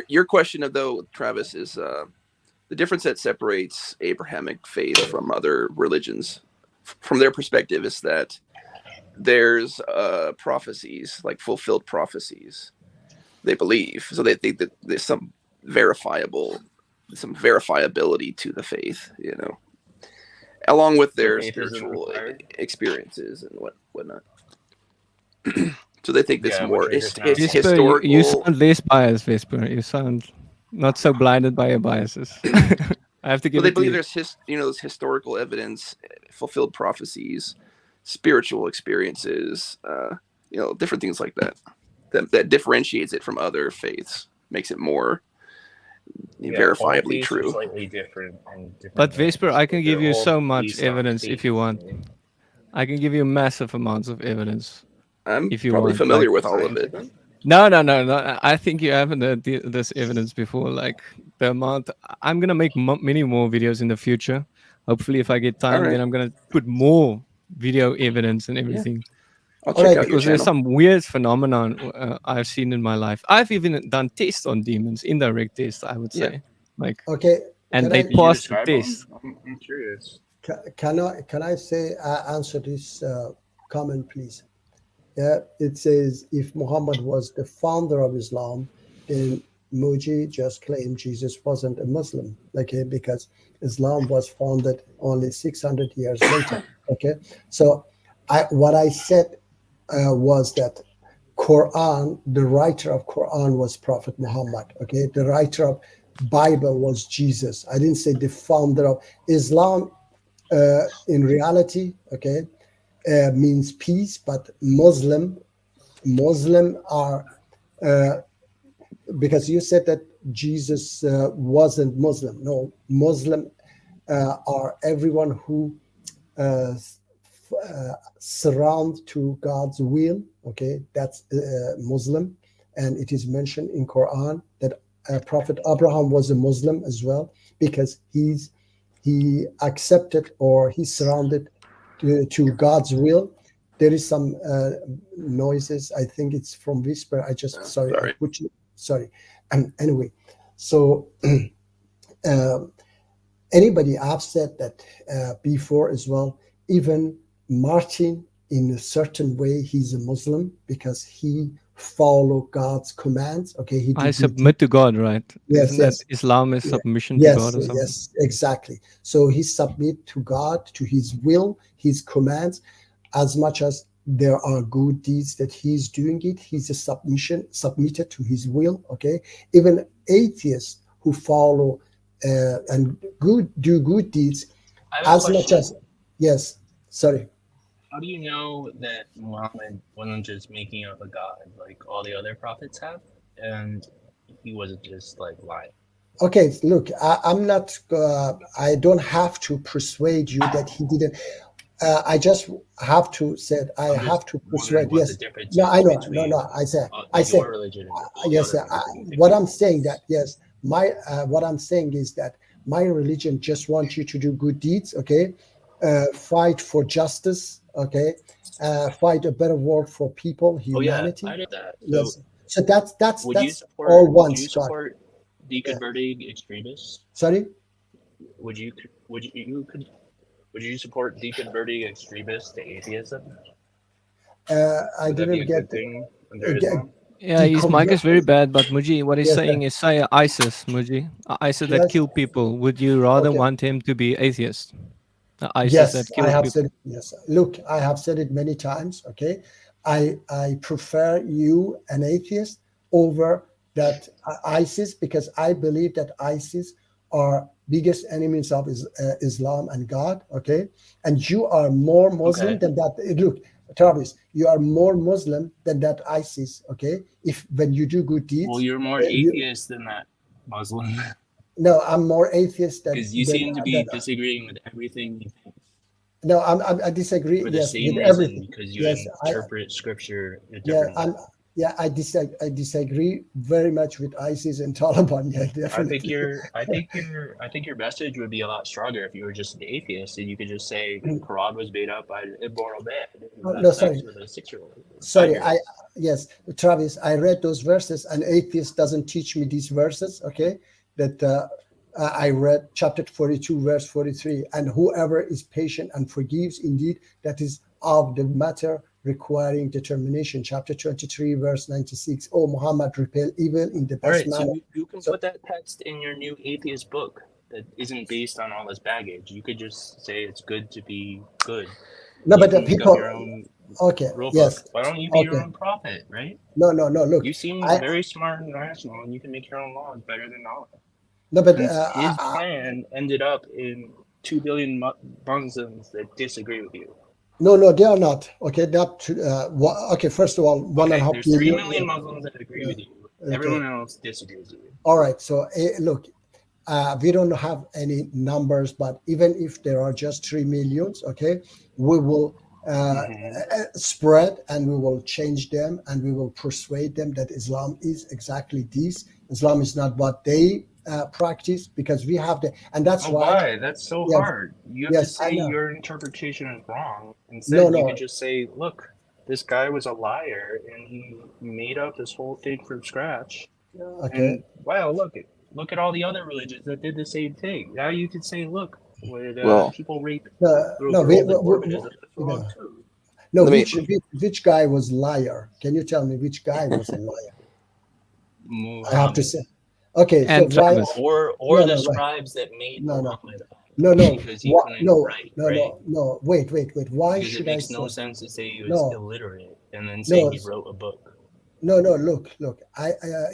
[SPEAKER 4] Your question, though, Travis, is the difference that separates Abrahamic faith from other religions. From their perspective, is that there's prophecies, like fulfilled prophecies, they believe. So they think that there's some verifiability to the faith, along with their spiritual experiences and whatnot. So they think this more is historical.
[SPEAKER 2] You sound less biased, Vesper. You sound not so blinded by your biases. I have to give.
[SPEAKER 4] They believe there's there's historical evidence, fulfilled prophecies, spiritual experiences, different things like that. That differentiates it from other faiths, makes it more verifiably true.
[SPEAKER 7] Slightly different
[SPEAKER 2] but Vesper, I can give you so much evidence if you want. I can give you massive amounts of evidence.
[SPEAKER 4] I'm probably familiar with all of it.
[SPEAKER 2] No. I think you haven't heard this evidence before. Like the amount. I'm gonna make many more videos in the future. Hopefully, if I get time, then I'm gonna put more video evidence and everything.
[SPEAKER 4] I'll check out
[SPEAKER 2] because there's some weird phenomenon I've seen in my life. I've even done tests on demons, indirect tests, I would say. And they passed the test.
[SPEAKER 7] I'm curious.
[SPEAKER 1] Can I say answer this comment, please? Yeah, it says if Muhammad was the founder of Islam, then Muji just claimed Jesus wasn't a Muslim, because Islam was founded only 600 years later. Okay, so what I said was that the writer of Quran was Prophet Muhammad. Okay, the writer of Bible was Jesus. I didn't say the founder of Islam. In reality, means peace, but Muslim are because you said that Jesus wasn't Muslim. No, Muslim are everyone who surround to God's will. Okay, that's Muslim, and it is mentioned in Quran that Prophet Abraham was a Muslim as well, because he accepted, or he surrounded to God's will. There is some noises. I think it's from whisper. I just sorry.
[SPEAKER 4] Sorry.
[SPEAKER 1] I put you, sorry. Anyway, so anybody, I've said that before as well. Even Martin, in a certain way, he's a Muslim because he follow God's commands. Okay, he
[SPEAKER 2] I submit to God, right?
[SPEAKER 1] Yes,
[SPEAKER 2] Isn't
[SPEAKER 1] yes.
[SPEAKER 2] that Islam is submission to
[SPEAKER 1] Yes,
[SPEAKER 2] God or something?
[SPEAKER 1] yes, exactly. So he submit to God, to his will, his commands, as much as there are good deeds that he's doing it. He's a submitted to his will. Okay, even atheists who follow and do good deeds,
[SPEAKER 7] I have a
[SPEAKER 1] as much
[SPEAKER 7] question.
[SPEAKER 1] as yes. Sorry.
[SPEAKER 7] How do you know that Muhammad wasn't just making up a god like all the other prophets have, and he wasn't just like lying?
[SPEAKER 1] Okay, look, I'm not. I don't have to persuade you that he didn't. I just have to say. I
[SPEAKER 7] I'm just
[SPEAKER 1] have to
[SPEAKER 7] wondering
[SPEAKER 1] persuade.
[SPEAKER 7] what
[SPEAKER 1] Yes.
[SPEAKER 7] the difference
[SPEAKER 1] No,
[SPEAKER 7] is
[SPEAKER 1] I know. No,
[SPEAKER 7] between
[SPEAKER 1] no. I said.
[SPEAKER 7] your religion and all the
[SPEAKER 1] Yes.
[SPEAKER 7] other religions.
[SPEAKER 1] What I'm saying that yes, my what I'm saying is that my religion just wants you to do good deeds. Okay, fight for justice. Okay, fight a better world for people, humanity.
[SPEAKER 7] Oh yeah, I did that.
[SPEAKER 1] Yes. So that's
[SPEAKER 7] would you
[SPEAKER 1] that's
[SPEAKER 7] support?
[SPEAKER 1] all
[SPEAKER 7] Would
[SPEAKER 1] once.
[SPEAKER 7] you support deconverting extremists?
[SPEAKER 1] Sorry.
[SPEAKER 7] Would you support deconverting extremists to atheism?
[SPEAKER 1] I
[SPEAKER 7] Would that be
[SPEAKER 1] didn't
[SPEAKER 7] a
[SPEAKER 1] get
[SPEAKER 7] good thing under Islam?
[SPEAKER 2] Yeah, his mic is very bad, but Muji, what he's
[SPEAKER 1] Yes,
[SPEAKER 2] saying is say ISIS, Muji. ISIS that
[SPEAKER 1] Yes.
[SPEAKER 2] kill people. Would you rather
[SPEAKER 1] Okay.
[SPEAKER 2] want him to be atheist? ISIS
[SPEAKER 1] Yes,
[SPEAKER 2] that
[SPEAKER 1] I
[SPEAKER 2] kills
[SPEAKER 1] have
[SPEAKER 2] people.
[SPEAKER 1] said it. Yes, look, I have said it many times. Okay, I prefer you, an atheist, over that ISIS, because I believe that ISIS are biggest enemies of Islam and God. Okay, and you are more Muslim
[SPEAKER 7] Okay.
[SPEAKER 1] than that. Look, Travis, you are more Muslim than that ISIS. Okay, if when you do good deeds.
[SPEAKER 7] Well, you're more atheist than that Muslim,
[SPEAKER 1] No, I'm more atheist than.
[SPEAKER 7] because you seem to be disagreeing with everything he thinks
[SPEAKER 1] No, I disagree.
[SPEAKER 7] for the
[SPEAKER 1] Yes,
[SPEAKER 7] same
[SPEAKER 1] with
[SPEAKER 7] reason,
[SPEAKER 1] everything.
[SPEAKER 7] because you
[SPEAKER 1] Yes,
[SPEAKER 7] interpret scripture in a
[SPEAKER 1] Yeah,
[SPEAKER 7] different way.
[SPEAKER 1] I disagree very much with ISIS and Taliban. Yeah,
[SPEAKER 7] I
[SPEAKER 1] definitely.
[SPEAKER 7] think your message would be a lot stronger if you were just an atheist and you could just say the Quran was made up by an immoral man.
[SPEAKER 1] Oh,
[SPEAKER 7] Have
[SPEAKER 1] no,
[SPEAKER 7] sex
[SPEAKER 1] sorry.
[SPEAKER 7] with a 6-year-old.
[SPEAKER 1] Sorry,
[SPEAKER 7] 5-year-old.
[SPEAKER 1] yes, Travis, I read those verses. An atheist doesn't teach me these verses. Okay, that I read chapter 42, verse 43, and whoever is patient and forgives, indeed, that is of the matter requiring determination. Chapter 23, verse 96. Oh, Muhammad, repel evil in the
[SPEAKER 7] All
[SPEAKER 1] best
[SPEAKER 7] right, so
[SPEAKER 1] manner.
[SPEAKER 7] you can put that text in your new atheist book that isn't based on all this baggage. You could just say it's good to be good.
[SPEAKER 1] No,
[SPEAKER 7] You
[SPEAKER 1] but the
[SPEAKER 7] can make up
[SPEAKER 1] people.
[SPEAKER 7] your own
[SPEAKER 1] Okay.
[SPEAKER 7] rule
[SPEAKER 1] Yes.
[SPEAKER 7] book. Why don't you be your
[SPEAKER 1] Okay.
[SPEAKER 7] own prophet, right?
[SPEAKER 1] No. Look,
[SPEAKER 7] You seem
[SPEAKER 1] I
[SPEAKER 7] very smart and rational, and you can make your own laws better than Allah.
[SPEAKER 1] no, but
[SPEAKER 7] Since his plan ended up in 2 billion Muslims that disagree with you.
[SPEAKER 1] no, they are not. Okay, that okay. First of all, one and a half
[SPEAKER 7] There's 3
[SPEAKER 1] billion.
[SPEAKER 7] million Muslims that agree with you.
[SPEAKER 1] Okay.
[SPEAKER 7] Everyone else disagrees with you.
[SPEAKER 1] All right. So look, we don't have any numbers, but even if there are just 3 millions, okay, we will spread and we will change them and we will persuade them that Islam is exactly this. Islam is not what they practice, because we have the, and that's why.
[SPEAKER 7] Why? That's so
[SPEAKER 1] Yes.
[SPEAKER 7] hard. You have
[SPEAKER 1] Yes,
[SPEAKER 7] to
[SPEAKER 1] I
[SPEAKER 7] say
[SPEAKER 1] know.
[SPEAKER 7] your interpretation is wrong. Instead,
[SPEAKER 1] No.
[SPEAKER 7] you could just say, look, this guy was a liar and he made up this whole thing from scratch.
[SPEAKER 1] Okay.
[SPEAKER 7] And wow, look at all the other religions that did the same thing. Now you could say, look, when people rape little girls in Mormonism, that's wrong too.
[SPEAKER 1] No,
[SPEAKER 4] Let me-
[SPEAKER 1] which guy was liar? Can you tell me which guy was a liar? I have to say. Okay,
[SPEAKER 2] And
[SPEAKER 1] so why?
[SPEAKER 2] Travis.
[SPEAKER 7] Or
[SPEAKER 1] No,
[SPEAKER 7] the
[SPEAKER 1] right.
[SPEAKER 7] scribes that made
[SPEAKER 1] No.
[SPEAKER 7] Muhammad up.
[SPEAKER 1] No,
[SPEAKER 7] Because he couldn't write, right?
[SPEAKER 1] No. Wait. Why
[SPEAKER 7] Because
[SPEAKER 1] should
[SPEAKER 7] it
[SPEAKER 1] I
[SPEAKER 7] makes no
[SPEAKER 1] say?
[SPEAKER 7] sense to say he was
[SPEAKER 1] No.
[SPEAKER 7] illiterate and then say he wrote a book.
[SPEAKER 1] No. Look.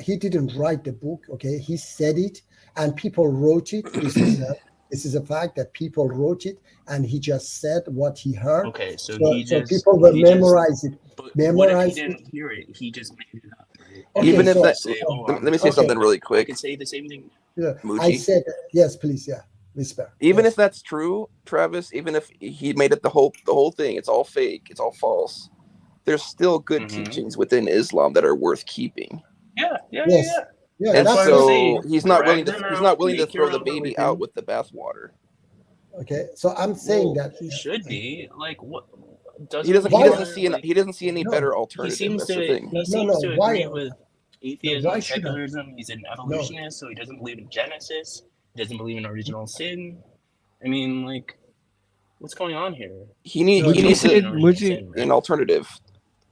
[SPEAKER 1] He didn't write the book. Okay, he said it, and people wrote it. This is a fact that people wrote it, and he just said what he heard.
[SPEAKER 7] Okay, so
[SPEAKER 1] people will memorize it.
[SPEAKER 7] But
[SPEAKER 1] Memorize
[SPEAKER 7] what if he didn't hear it? He just made it up, right?
[SPEAKER 1] Okay,
[SPEAKER 4] Even if
[SPEAKER 1] so-
[SPEAKER 4] that,
[SPEAKER 7] Say,
[SPEAKER 4] let me say something really
[SPEAKER 7] I
[SPEAKER 4] quick.
[SPEAKER 7] could say the same thing.
[SPEAKER 1] Yeah,
[SPEAKER 4] Muji?
[SPEAKER 1] I said yes, please. Yeah. Whisper.
[SPEAKER 4] Even
[SPEAKER 1] Yes.
[SPEAKER 4] if that's true, Travis, even if he made it the whole thing, it's all fake, it's all false. There's still good teachings within Islam that are worth keeping.
[SPEAKER 7] Yeah.
[SPEAKER 1] Yes. Yeah,
[SPEAKER 4] And
[SPEAKER 7] That's why I'm
[SPEAKER 1] good.
[SPEAKER 4] so
[SPEAKER 7] saying,
[SPEAKER 4] he's not willing
[SPEAKER 7] drag them
[SPEAKER 4] to
[SPEAKER 7] out,
[SPEAKER 4] throw
[SPEAKER 7] make
[SPEAKER 4] the
[SPEAKER 7] your own
[SPEAKER 4] baby
[SPEAKER 7] religion.
[SPEAKER 4] out with the bathwater.
[SPEAKER 1] Okay, so I'm saying
[SPEAKER 7] Well,
[SPEAKER 1] that
[SPEAKER 7] he should be like what
[SPEAKER 4] He doesn't
[SPEAKER 1] Why-
[SPEAKER 4] see any
[SPEAKER 1] No.
[SPEAKER 4] better
[SPEAKER 7] He
[SPEAKER 4] alternative.
[SPEAKER 7] seems
[SPEAKER 4] That's the
[SPEAKER 7] to
[SPEAKER 4] thing.
[SPEAKER 7] he
[SPEAKER 1] No,
[SPEAKER 7] seems to
[SPEAKER 1] why?
[SPEAKER 7] agree with atheism
[SPEAKER 1] why
[SPEAKER 7] and
[SPEAKER 1] should I?
[SPEAKER 7] secularism. He's an evolutionist, so he doesn't believe in Genesis. He doesn't believe in original sin. I mean, like, what's going on here?
[SPEAKER 4] He needs
[SPEAKER 2] Muji
[SPEAKER 4] an alternative.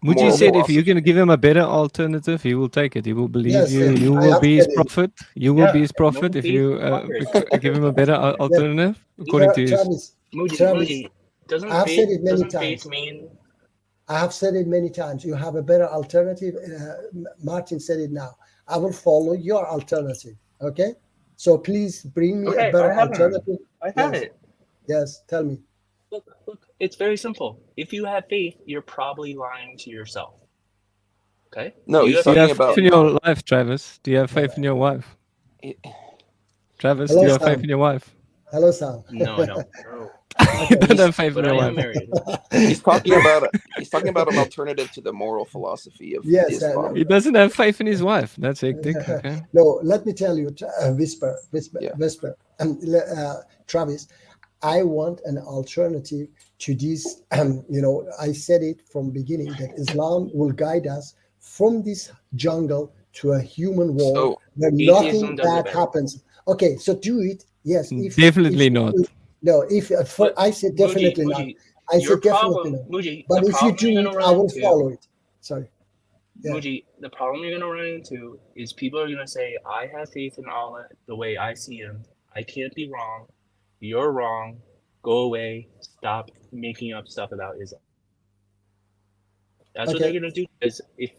[SPEAKER 2] Muji
[SPEAKER 4] moral
[SPEAKER 2] said if you're
[SPEAKER 4] philosophy.
[SPEAKER 2] going to give him a better alternative, he will take it. He will believe
[SPEAKER 1] Yes,
[SPEAKER 2] you.
[SPEAKER 1] yes,
[SPEAKER 2] You
[SPEAKER 1] I
[SPEAKER 2] will
[SPEAKER 1] have
[SPEAKER 2] be his
[SPEAKER 1] said it.
[SPEAKER 2] prophet. You will be his
[SPEAKER 7] No
[SPEAKER 2] prophet if
[SPEAKER 7] faith
[SPEAKER 2] you
[SPEAKER 7] required.
[SPEAKER 2] give him a better alternative, according to his.
[SPEAKER 1] Travis,
[SPEAKER 7] Muji,
[SPEAKER 1] I have said it many
[SPEAKER 7] doesn't faith
[SPEAKER 1] times.
[SPEAKER 7] mean
[SPEAKER 1] I have said it many times. You have a better alternative. Martin said it now. I will follow your alternative. Okay, so please bring me a better
[SPEAKER 7] I have
[SPEAKER 1] alternative.
[SPEAKER 7] I have it.
[SPEAKER 1] Yes, tell me.
[SPEAKER 7] Look, it's very simple. If you have faith, you're probably lying to yourself. Okay?
[SPEAKER 4] No, he's
[SPEAKER 2] Do you
[SPEAKER 4] talking
[SPEAKER 2] have
[SPEAKER 4] about
[SPEAKER 2] faith in your wife, Travis? Do you have faith in your wife? Travis,
[SPEAKER 1] Hello,
[SPEAKER 2] do you have
[SPEAKER 1] Sam.
[SPEAKER 2] faith in your wife?
[SPEAKER 1] Hello, Sam.
[SPEAKER 7] No, I don't.
[SPEAKER 2] You don't have faith in
[SPEAKER 7] But
[SPEAKER 2] your
[SPEAKER 7] I
[SPEAKER 2] wife.
[SPEAKER 7] am married.
[SPEAKER 4] he's talking about an alternative to the moral philosophy of
[SPEAKER 1] Yes,
[SPEAKER 4] Islam.
[SPEAKER 2] He doesn't have faith in his wife. That's hectic. Okay.
[SPEAKER 1] No, let me tell you, Whisper,
[SPEAKER 4] Yeah.
[SPEAKER 1] Travis, I want an alternative to this. I said it from beginning that Islam will guide us from this jungle to a human world
[SPEAKER 4] So
[SPEAKER 1] where
[SPEAKER 7] atheism
[SPEAKER 1] nothing
[SPEAKER 7] does it
[SPEAKER 1] bad
[SPEAKER 7] better.
[SPEAKER 1] happens. Okay, so do it. Yes,
[SPEAKER 2] Definitely not.
[SPEAKER 1] I said definitely not.
[SPEAKER 7] Muji,
[SPEAKER 1] I
[SPEAKER 7] your
[SPEAKER 1] said definitely
[SPEAKER 7] problem,
[SPEAKER 1] not.
[SPEAKER 7] Muji,
[SPEAKER 1] But
[SPEAKER 7] the
[SPEAKER 1] if you
[SPEAKER 7] problem you're
[SPEAKER 1] do
[SPEAKER 7] gonna
[SPEAKER 1] it, I
[SPEAKER 7] run
[SPEAKER 1] will
[SPEAKER 7] into,
[SPEAKER 1] follow it. Sorry. Yeah.
[SPEAKER 7] Muji, the problem you're gonna run into is people are gonna say, "I have faith in Allah the way I see Him. I can't be wrong. You're wrong. Go away. Stop making up stuff about Islam." That's what
[SPEAKER 1] Okay.
[SPEAKER 7] they're gonna do. Because if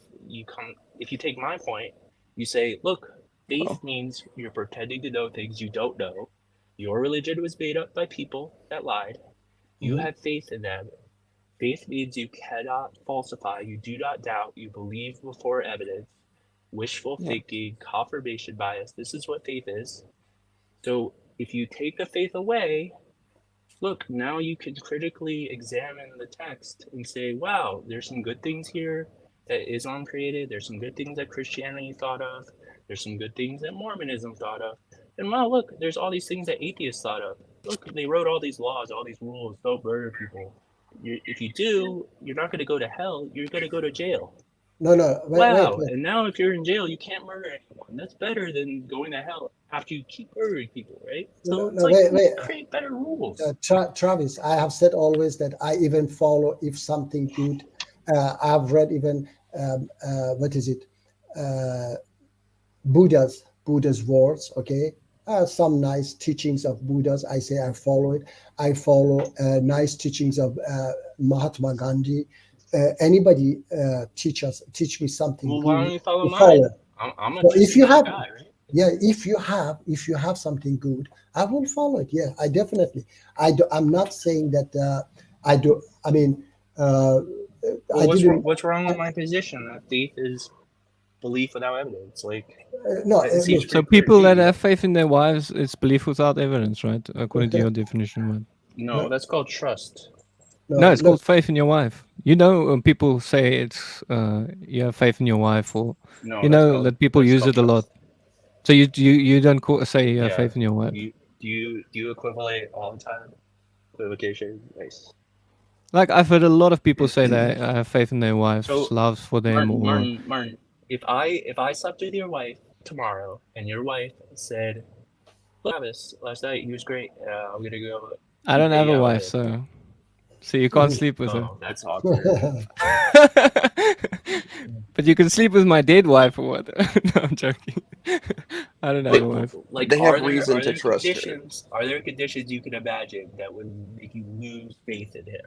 [SPEAKER 7] you take my point, you say, "Look, faith means you're pretending to know things you don't know. Your religion was made up by people that lied. You have faith in them. Faith means you cannot falsify, you do not doubt, you believe before evidence, wishful thinking, confirmation bias. This is what faith is. So if you take the faith away, look, now you can critically examine the text and say, wow, there's some good things here that Islam created. There's some good things that Christianity thought of. There's some good things that Mormonism thought of. And wow, look, there's all these things that atheists thought of. Look, they wrote all these laws, all these rules, don't murder people. If you do, you're not going to go to hell. You're going to go to jail.
[SPEAKER 1] No.
[SPEAKER 7] Wow.
[SPEAKER 1] Wait.
[SPEAKER 7] And now if you're in jail, you can't murder anyone. That's better than going to hell after you keep murdering people, right? So
[SPEAKER 1] wait.
[SPEAKER 7] Create better rules.
[SPEAKER 1] Travis, I have said always that I even follow if something good. I've read even Buddha's words. Okay, some nice teachings of Buddha's. I say I follow it. I follow nice teachings of Mahatma Gandhi. Anybody teach me something
[SPEAKER 7] Well,
[SPEAKER 1] good?
[SPEAKER 7] why don't you follow mine?
[SPEAKER 1] Follow.
[SPEAKER 7] I'm a
[SPEAKER 1] So if you have,
[SPEAKER 7] guy, right?
[SPEAKER 1] yeah, if you have something good, I will follow it. Yeah, I definitely. I'm not saying that I do. I mean,
[SPEAKER 7] What's wrong with my position? That faith is belief without evidence.
[SPEAKER 1] No.
[SPEAKER 2] So people that have faith in their wives, it's belief without evidence, right? According to your definition, right?
[SPEAKER 7] No, that's called trust.
[SPEAKER 2] No, it's called faith in your wife. You know, when people say it's you have faith in your wife, or that people use it a lot. So you don't say you have faith in your wife.
[SPEAKER 7] Do you equivalate all the time? Equivocation, nice.
[SPEAKER 2] Like I've heard a lot of people say they have faith in their wife's love for them.
[SPEAKER 7] Martin, if I slept with your wife tomorrow and your wife said, "Look, Travis, last night he was great. I'm gonna go."
[SPEAKER 2] I don't have a wife, so you can't sleep with her.
[SPEAKER 7] Oh, that's awkward.
[SPEAKER 2] But you can sleep with my dead wife or what? No, I'm joking. I don't have a wife.
[SPEAKER 4] They have reason to trust her.
[SPEAKER 7] Are there conditions you can imagine that would make you lose faith in him?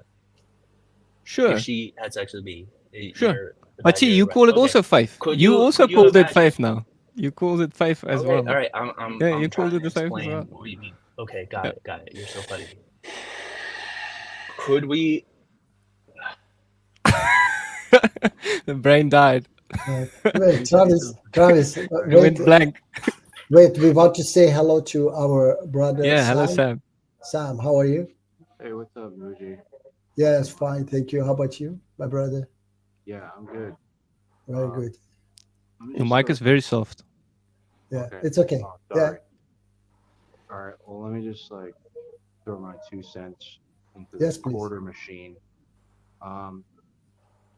[SPEAKER 2] Sure.
[SPEAKER 7] If she had sex with me.
[SPEAKER 2] Sure. But see, you call it also faith. You also called it faith now. You called it faith as well.
[SPEAKER 7] All right,
[SPEAKER 2] you called it the faith as well.
[SPEAKER 7] What you mean? Okay, got it. You're so funny. Could we?
[SPEAKER 2] The brain died.
[SPEAKER 1] Wait, Travis.
[SPEAKER 2] It went blank.
[SPEAKER 1] Wait, we want to say hello to our brother
[SPEAKER 2] Yeah, hello,
[SPEAKER 1] Sam.
[SPEAKER 2] Sam.
[SPEAKER 1] Sam, how are you?
[SPEAKER 8] Hey, what's up, Muji?
[SPEAKER 1] Yes, fine, thank you. How about you, my brother?
[SPEAKER 8] Yeah, I'm good.
[SPEAKER 1] Very good.
[SPEAKER 8] Let me
[SPEAKER 2] Your
[SPEAKER 8] just
[SPEAKER 2] mic is very soft.
[SPEAKER 1] Yeah,
[SPEAKER 8] Okay.
[SPEAKER 1] it's okay.
[SPEAKER 8] Oh,
[SPEAKER 1] Yeah,
[SPEAKER 8] sorry. All right. Well, let me just like throw my 2 cents into
[SPEAKER 1] yes,
[SPEAKER 8] the
[SPEAKER 1] please.
[SPEAKER 8] quarter machine.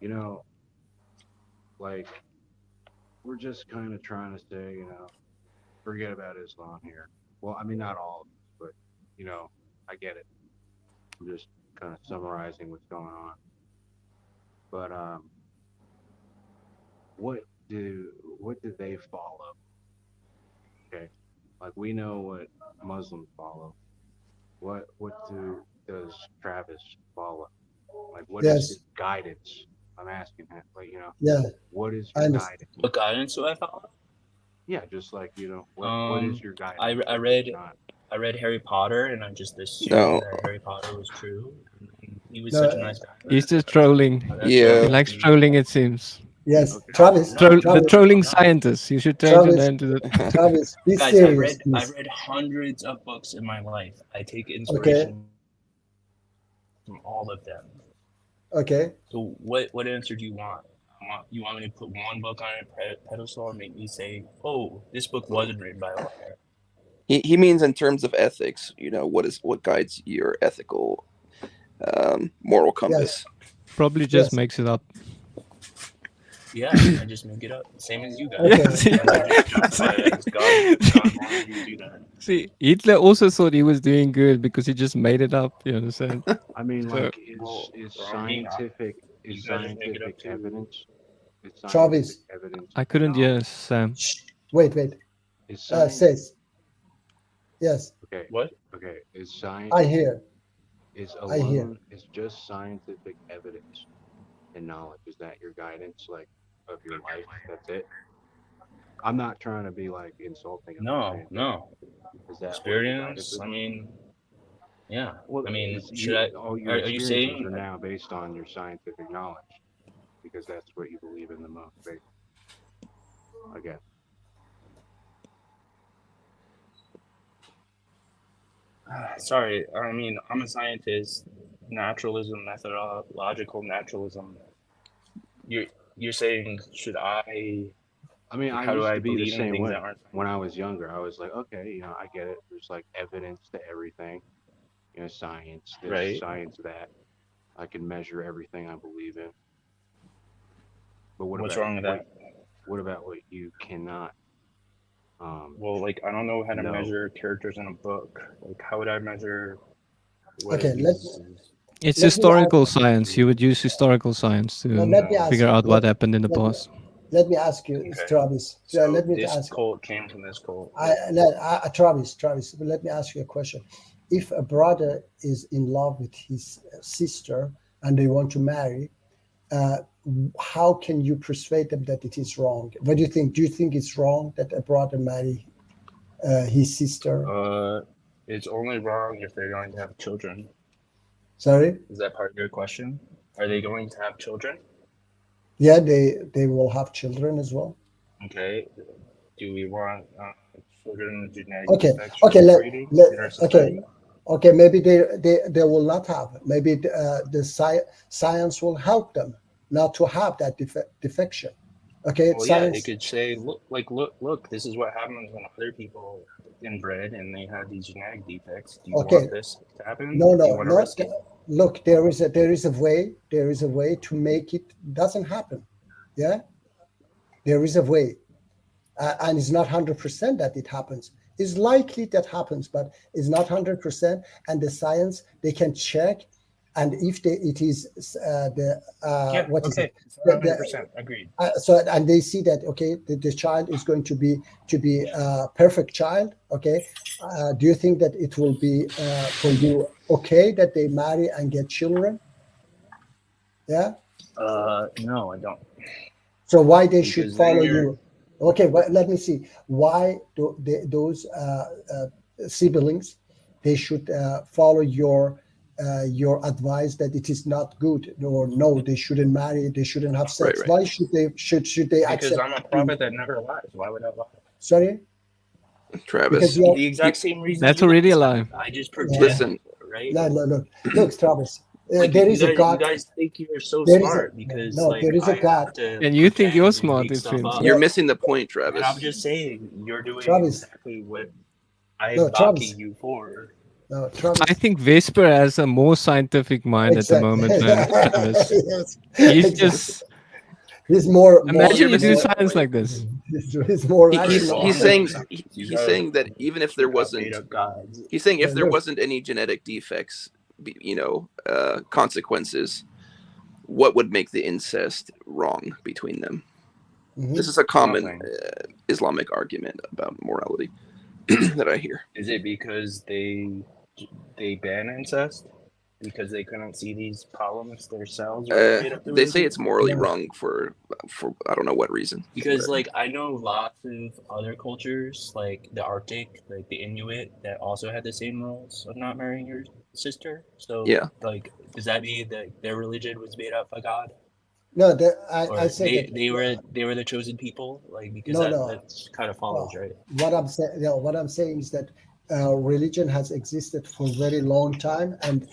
[SPEAKER 8] You know, like we're just kind of trying to say, forget about Islam here. Well, I mean, not all of it, but I get it. I'm just kind of summarizing what's going on. But what do they follow? Okay, like we know what Muslims follow. What does Travis follow? Like, what is his
[SPEAKER 1] Yes,
[SPEAKER 8] guidance? I'm asking that. Like,
[SPEAKER 1] yeah,
[SPEAKER 8] what is
[SPEAKER 1] I
[SPEAKER 8] your
[SPEAKER 1] understand.
[SPEAKER 8] guidance?
[SPEAKER 7] What guidance do I follow?
[SPEAKER 8] Yeah, just like what is your guidance?
[SPEAKER 7] I
[SPEAKER 8] Like,
[SPEAKER 7] read
[SPEAKER 8] it's not-
[SPEAKER 7] I read Harry Potter, and I just assumed
[SPEAKER 4] No.
[SPEAKER 7] that Harry Potter was true. And he was
[SPEAKER 1] No,
[SPEAKER 7] such a nice guy.
[SPEAKER 2] He's just trolling.
[SPEAKER 7] That's
[SPEAKER 2] He
[SPEAKER 4] Yeah.
[SPEAKER 7] what
[SPEAKER 2] likes
[SPEAKER 7] he-
[SPEAKER 2] trolling, it seems.
[SPEAKER 1] yes,
[SPEAKER 8] Okay.
[SPEAKER 1] Travis,
[SPEAKER 7] No,
[SPEAKER 2] The
[SPEAKER 1] Travis,
[SPEAKER 2] trolling
[SPEAKER 7] no.
[SPEAKER 2] scientist. You should change your
[SPEAKER 1] Travis,
[SPEAKER 2] name to the.
[SPEAKER 1] Travis, be
[SPEAKER 7] Guys,
[SPEAKER 1] serious,
[SPEAKER 7] I
[SPEAKER 1] please.
[SPEAKER 7] read hundreds of books in my life. I take
[SPEAKER 1] Okay,
[SPEAKER 7] inspiration from all of them.
[SPEAKER 1] okay.
[SPEAKER 7] So what answer do you want? You want me to put one book on a pedestal and make me say, "Oh, this book wasn't written by a liar"?
[SPEAKER 4] He means in terms of ethics. What guides your ethical, moral
[SPEAKER 1] Yes,
[SPEAKER 4] compass.
[SPEAKER 2] Probably just
[SPEAKER 1] yes.
[SPEAKER 2] makes it up.
[SPEAKER 7] Yeah, I just make it up, same as you guys.
[SPEAKER 1] Okay.
[SPEAKER 2] Yeah, see,
[SPEAKER 7] And I just justify it as God wanted me to do that.
[SPEAKER 2] see, Hitler also thought he was doing good because he just made it up. You understand?
[SPEAKER 8] I mean,
[SPEAKER 2] So
[SPEAKER 8] like,
[SPEAKER 7] Well,
[SPEAKER 8] is
[SPEAKER 7] for me,
[SPEAKER 8] scientific
[SPEAKER 7] you guys just make it up
[SPEAKER 8] scientific
[SPEAKER 7] too.
[SPEAKER 8] evidence? Is scientific
[SPEAKER 1] Travis,
[SPEAKER 8] evidence
[SPEAKER 2] I couldn't
[SPEAKER 8] knowledge?
[SPEAKER 2] hear Sam.
[SPEAKER 1] shh, wait.
[SPEAKER 8] Is science
[SPEAKER 1] Says, yes,
[SPEAKER 8] okay?
[SPEAKER 7] What?
[SPEAKER 8] Okay. Is
[SPEAKER 1] I
[SPEAKER 8] science
[SPEAKER 1] hear,
[SPEAKER 8] is
[SPEAKER 1] I hear.
[SPEAKER 8] alone is just scientific evidence and knowledge? Is that your guidance, like, of your life? That's it. I'm not trying to be like insulting. I'm just saying,
[SPEAKER 7] No.
[SPEAKER 8] is that what your guidance
[SPEAKER 7] Experience.
[SPEAKER 8] is?
[SPEAKER 7] I mean, yeah.
[SPEAKER 8] Well,
[SPEAKER 7] I mean,
[SPEAKER 8] is
[SPEAKER 7] should I?
[SPEAKER 8] all your
[SPEAKER 7] Are you
[SPEAKER 8] experiences
[SPEAKER 7] saying?
[SPEAKER 8] are now based on your scientific knowledge because that's what you believe in the most, I guess.
[SPEAKER 7] Sorry. I mean, I'm a scientist. Naturalism, methodological naturalism. You're saying should I?
[SPEAKER 8] I mean, I
[SPEAKER 7] How do
[SPEAKER 8] used
[SPEAKER 7] I
[SPEAKER 8] to be the
[SPEAKER 7] believe in
[SPEAKER 8] same
[SPEAKER 7] things
[SPEAKER 8] way.
[SPEAKER 7] that aren't?
[SPEAKER 8] When I was younger, I was like, okay, I get it. There's like evidence to everything, science this,
[SPEAKER 7] Right.
[SPEAKER 8] science that. I can measure everything I believe in. But
[SPEAKER 7] What's wrong with that?
[SPEAKER 8] what about what you cannot
[SPEAKER 7] Well, like I don't know how to
[SPEAKER 8] know?
[SPEAKER 7] measure characters in a book. Like, how would I measure what
[SPEAKER 1] Okay,
[SPEAKER 7] it is?
[SPEAKER 2] It's
[SPEAKER 1] let me
[SPEAKER 2] historical
[SPEAKER 1] ask,
[SPEAKER 2] science. You would use historical science
[SPEAKER 1] no,
[SPEAKER 2] to
[SPEAKER 1] let me ask,
[SPEAKER 2] figure out what
[SPEAKER 1] let,
[SPEAKER 2] happened in the
[SPEAKER 1] let, me-
[SPEAKER 2] past.
[SPEAKER 1] let me ask you,
[SPEAKER 7] Okay.
[SPEAKER 1] Travis.
[SPEAKER 7] So
[SPEAKER 1] Let me
[SPEAKER 7] this
[SPEAKER 1] ask.
[SPEAKER 7] cult came from this cult.
[SPEAKER 1] Travis, let me ask you a question. If a brother is in love with his sister and they want to marry, how can you persuade them that it is wrong? What do you think? Do you think it's wrong that a brother marry his sister?
[SPEAKER 7] It's only wrong if they're going to have children.
[SPEAKER 1] Sorry?
[SPEAKER 7] Is that part of your question? Are they going to have children?
[SPEAKER 1] Yeah, they will have children as well.
[SPEAKER 7] Okay. Do we want children with genetic
[SPEAKER 1] Okay,
[SPEAKER 7] defects
[SPEAKER 1] okay,
[SPEAKER 7] breeding in our society?
[SPEAKER 1] okay. Maybe they will not have. Maybe the science will help them not to have that defection. Okay,
[SPEAKER 7] Well, yeah, they
[SPEAKER 1] science.
[SPEAKER 7] could say, look, this is what happens when other people inbred and they have these genetic defects. Do you
[SPEAKER 1] Okay,
[SPEAKER 7] want this to happen?
[SPEAKER 1] no,
[SPEAKER 7] Do you
[SPEAKER 1] no,
[SPEAKER 7] want to
[SPEAKER 1] not.
[SPEAKER 7] risk it?
[SPEAKER 1] Look, there is a way to make it doesn't happen. Yeah, there is a way, and it's not 100% that it happens. It's likely that happens, but it's not 100%. And the science they can check, and if it is the
[SPEAKER 7] Yeah,
[SPEAKER 1] what is
[SPEAKER 7] okay.
[SPEAKER 1] it?
[SPEAKER 7] It's 100% agreed.
[SPEAKER 1] So and they see that okay, the child is going to be a perfect child. Okay, do you think that it will be for you okay that they marry and get children? Yeah.
[SPEAKER 7] No, I don't.
[SPEAKER 1] So why they should
[SPEAKER 7] Because then
[SPEAKER 1] follow
[SPEAKER 7] you're
[SPEAKER 1] you? Okay, well, let me see. Why those siblings they should follow your advice that it is not good, or no, they shouldn't marry, they shouldn't have sex.
[SPEAKER 4] Right.
[SPEAKER 1] Why should they
[SPEAKER 7] because
[SPEAKER 1] accept?
[SPEAKER 7] I'm a prophet that never lies. Why would I lie?
[SPEAKER 1] Sorry.
[SPEAKER 4] Travis,
[SPEAKER 1] you are,
[SPEAKER 7] The exact same reason.
[SPEAKER 2] That's
[SPEAKER 7] you
[SPEAKER 2] already
[SPEAKER 7] guys
[SPEAKER 2] alive.
[SPEAKER 7] have. I just project,
[SPEAKER 4] listen.
[SPEAKER 7] right?
[SPEAKER 1] no, look, Travis.
[SPEAKER 7] Like
[SPEAKER 1] There
[SPEAKER 7] you
[SPEAKER 1] is a
[SPEAKER 7] guys,
[SPEAKER 1] God.
[SPEAKER 7] you guys think you're so
[SPEAKER 1] There is a
[SPEAKER 7] smart because
[SPEAKER 1] no.
[SPEAKER 7] like
[SPEAKER 1] There is a
[SPEAKER 7] I
[SPEAKER 1] God.
[SPEAKER 7] have to
[SPEAKER 2] And you think
[SPEAKER 7] pretend
[SPEAKER 2] you're
[SPEAKER 7] and
[SPEAKER 2] smart,
[SPEAKER 7] make
[SPEAKER 2] it
[SPEAKER 7] stuff
[SPEAKER 2] seems.
[SPEAKER 7] up.
[SPEAKER 4] You're missing the point,
[SPEAKER 7] And I'm
[SPEAKER 4] Travis.
[SPEAKER 7] just saying you're doing
[SPEAKER 1] Travis.
[SPEAKER 7] exactly what I'm
[SPEAKER 1] No, Travis.
[SPEAKER 7] mocking you for.
[SPEAKER 1] No, Travis.
[SPEAKER 2] I think Vesper has a more scientific mind at the
[SPEAKER 1] Exactly.
[SPEAKER 2] moment, man. Travis.
[SPEAKER 1] Yes,
[SPEAKER 2] He's
[SPEAKER 1] exactly.
[SPEAKER 2] just
[SPEAKER 1] He's more.
[SPEAKER 2] imagine you do
[SPEAKER 1] more,
[SPEAKER 2] science like this.
[SPEAKER 1] he's more
[SPEAKER 4] He's
[SPEAKER 1] rational.
[SPEAKER 4] he's
[SPEAKER 7] Well,
[SPEAKER 4] saying
[SPEAKER 7] you
[SPEAKER 4] he's
[SPEAKER 7] guys
[SPEAKER 4] saying that even if there
[SPEAKER 7] got
[SPEAKER 4] wasn't,
[SPEAKER 7] made up gods.
[SPEAKER 4] he's saying if
[SPEAKER 1] No,
[SPEAKER 4] there
[SPEAKER 1] look.
[SPEAKER 4] wasn't any genetic defects, consequences, what would make the incest wrong between them?
[SPEAKER 1] Mhm.
[SPEAKER 4] This is a common
[SPEAKER 7] Nothing.
[SPEAKER 4] Islamic argument about morality that I hear.
[SPEAKER 7] Is it because they ban incest because they couldn't see these problems themselves when they made up the
[SPEAKER 4] They say
[SPEAKER 7] religion?
[SPEAKER 4] it's morally
[SPEAKER 1] Yeah.
[SPEAKER 4] wrong for I don't know what reason.
[SPEAKER 7] Because
[SPEAKER 4] but-
[SPEAKER 7] like I know lots of other cultures, like the Arctic, like the Inuit, that also had the same rules of not marrying your sister. So
[SPEAKER 4] Yeah.
[SPEAKER 7] like, does that mean that their religion was made up by God,
[SPEAKER 1] No,
[SPEAKER 7] or
[SPEAKER 1] I say that
[SPEAKER 7] they were the chosen people? Like because
[SPEAKER 1] No.
[SPEAKER 7] that kind of follows, right?
[SPEAKER 1] What I'm saying, what I'm saying is that religion has existed for a very long time, and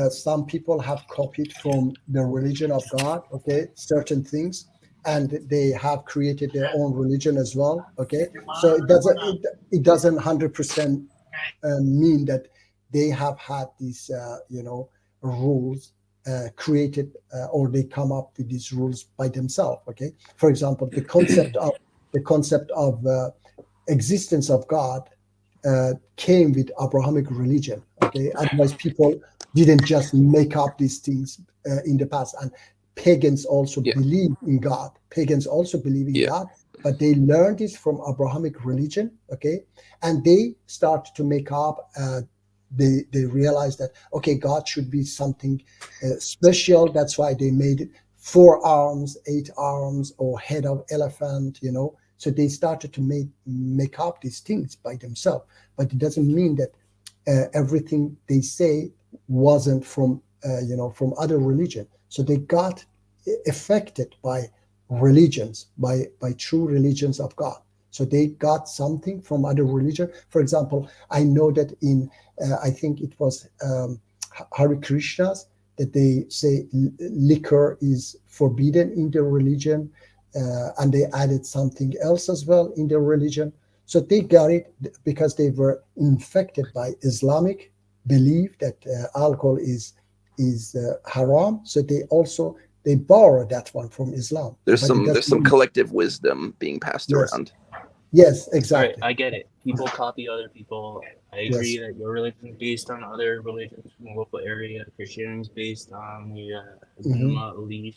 [SPEAKER 1] some people have copied from the religion of God. Okay, certain things, and they have created their own religion as well. Okay, so it doesn't 100% mean that they have had these rules created or they come up with these rules by themselves. Okay, for example, the concept of existence of God came with Abrahamic religion. Okay, otherwise people didn't just make up these things in the past. And pagans also believe in God. Pagans also believe in God, but they learned this from Abrahamic religion. Okay, and they started to make up. They realized that okay, God should be something special. That's why they made it 4 arms, 8 arms, or head of elephant. So they started to make up these things by themselves. But it doesn't mean that everything they say wasn't from from other religion. So they got affected by religions, by true religions of God. So they got something from other religion. For example, I know that in I think it was Hare Krishnas that they say liquor is forbidden in their religion, and they added something else as well in their religion. So they got it because they were infected by Islamic belief that alcohol is haram. So they borrow that one from Islam.
[SPEAKER 4] There's
[SPEAKER 1] But
[SPEAKER 4] some collective wisdom being passed around.
[SPEAKER 1] Yes,
[SPEAKER 7] All right,
[SPEAKER 1] exactly.
[SPEAKER 7] I get it. People copy other people. I agree that your religion is based on other religions from the local area. Christianity is based on the Numa Elise,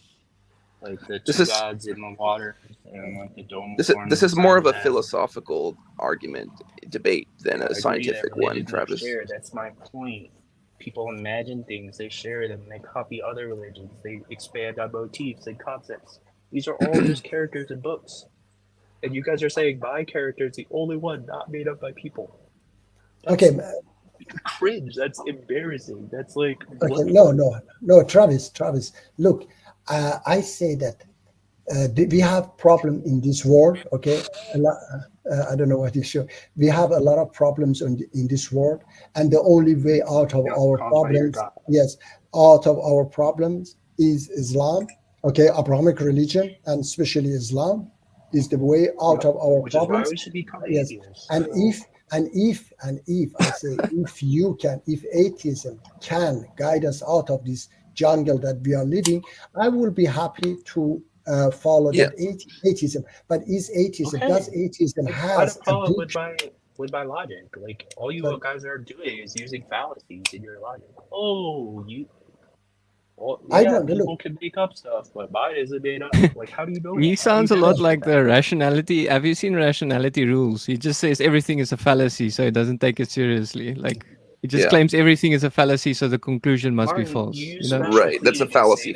[SPEAKER 7] like the two gods in the water, and like the dome.
[SPEAKER 4] This is more of a philosophical argument, debate than a scientific one, Travis.
[SPEAKER 7] That's my point. People imagine things, they share them, they copy other religions, they expand on motifs and concepts. These are all just characters in books. And you guys are saying my character is the only one not made up by people. That's cringe. That's embarrassing. That's like
[SPEAKER 1] no, Travis. Look, I say that we have problem in this world. Okay, I don't know what you show. We have a lot of problems in this world, and the only way out of our problems, out of our problems is Islam. Okay, Abrahamic religion, and especially Islam, is the way out of our problems.
[SPEAKER 7] Is why we should become atheists.
[SPEAKER 1] And if I say if atheism can guide us out of this jungle that we are living, I will be happy to follow that atheism. But is atheism does atheism has
[SPEAKER 7] with my logic? Like all you guys are doing is using fallacies in your logic. People can make up stuff, but mine isn't made up. Like, how do you know?
[SPEAKER 2] He sounds a lot like the rationality. Have you seen rationality rules? He just says everything is a fallacy, so he doesn't take it seriously. Like he just claims everything is a fallacy, so the conclusion must be false.
[SPEAKER 4] Right? That's a fallacy.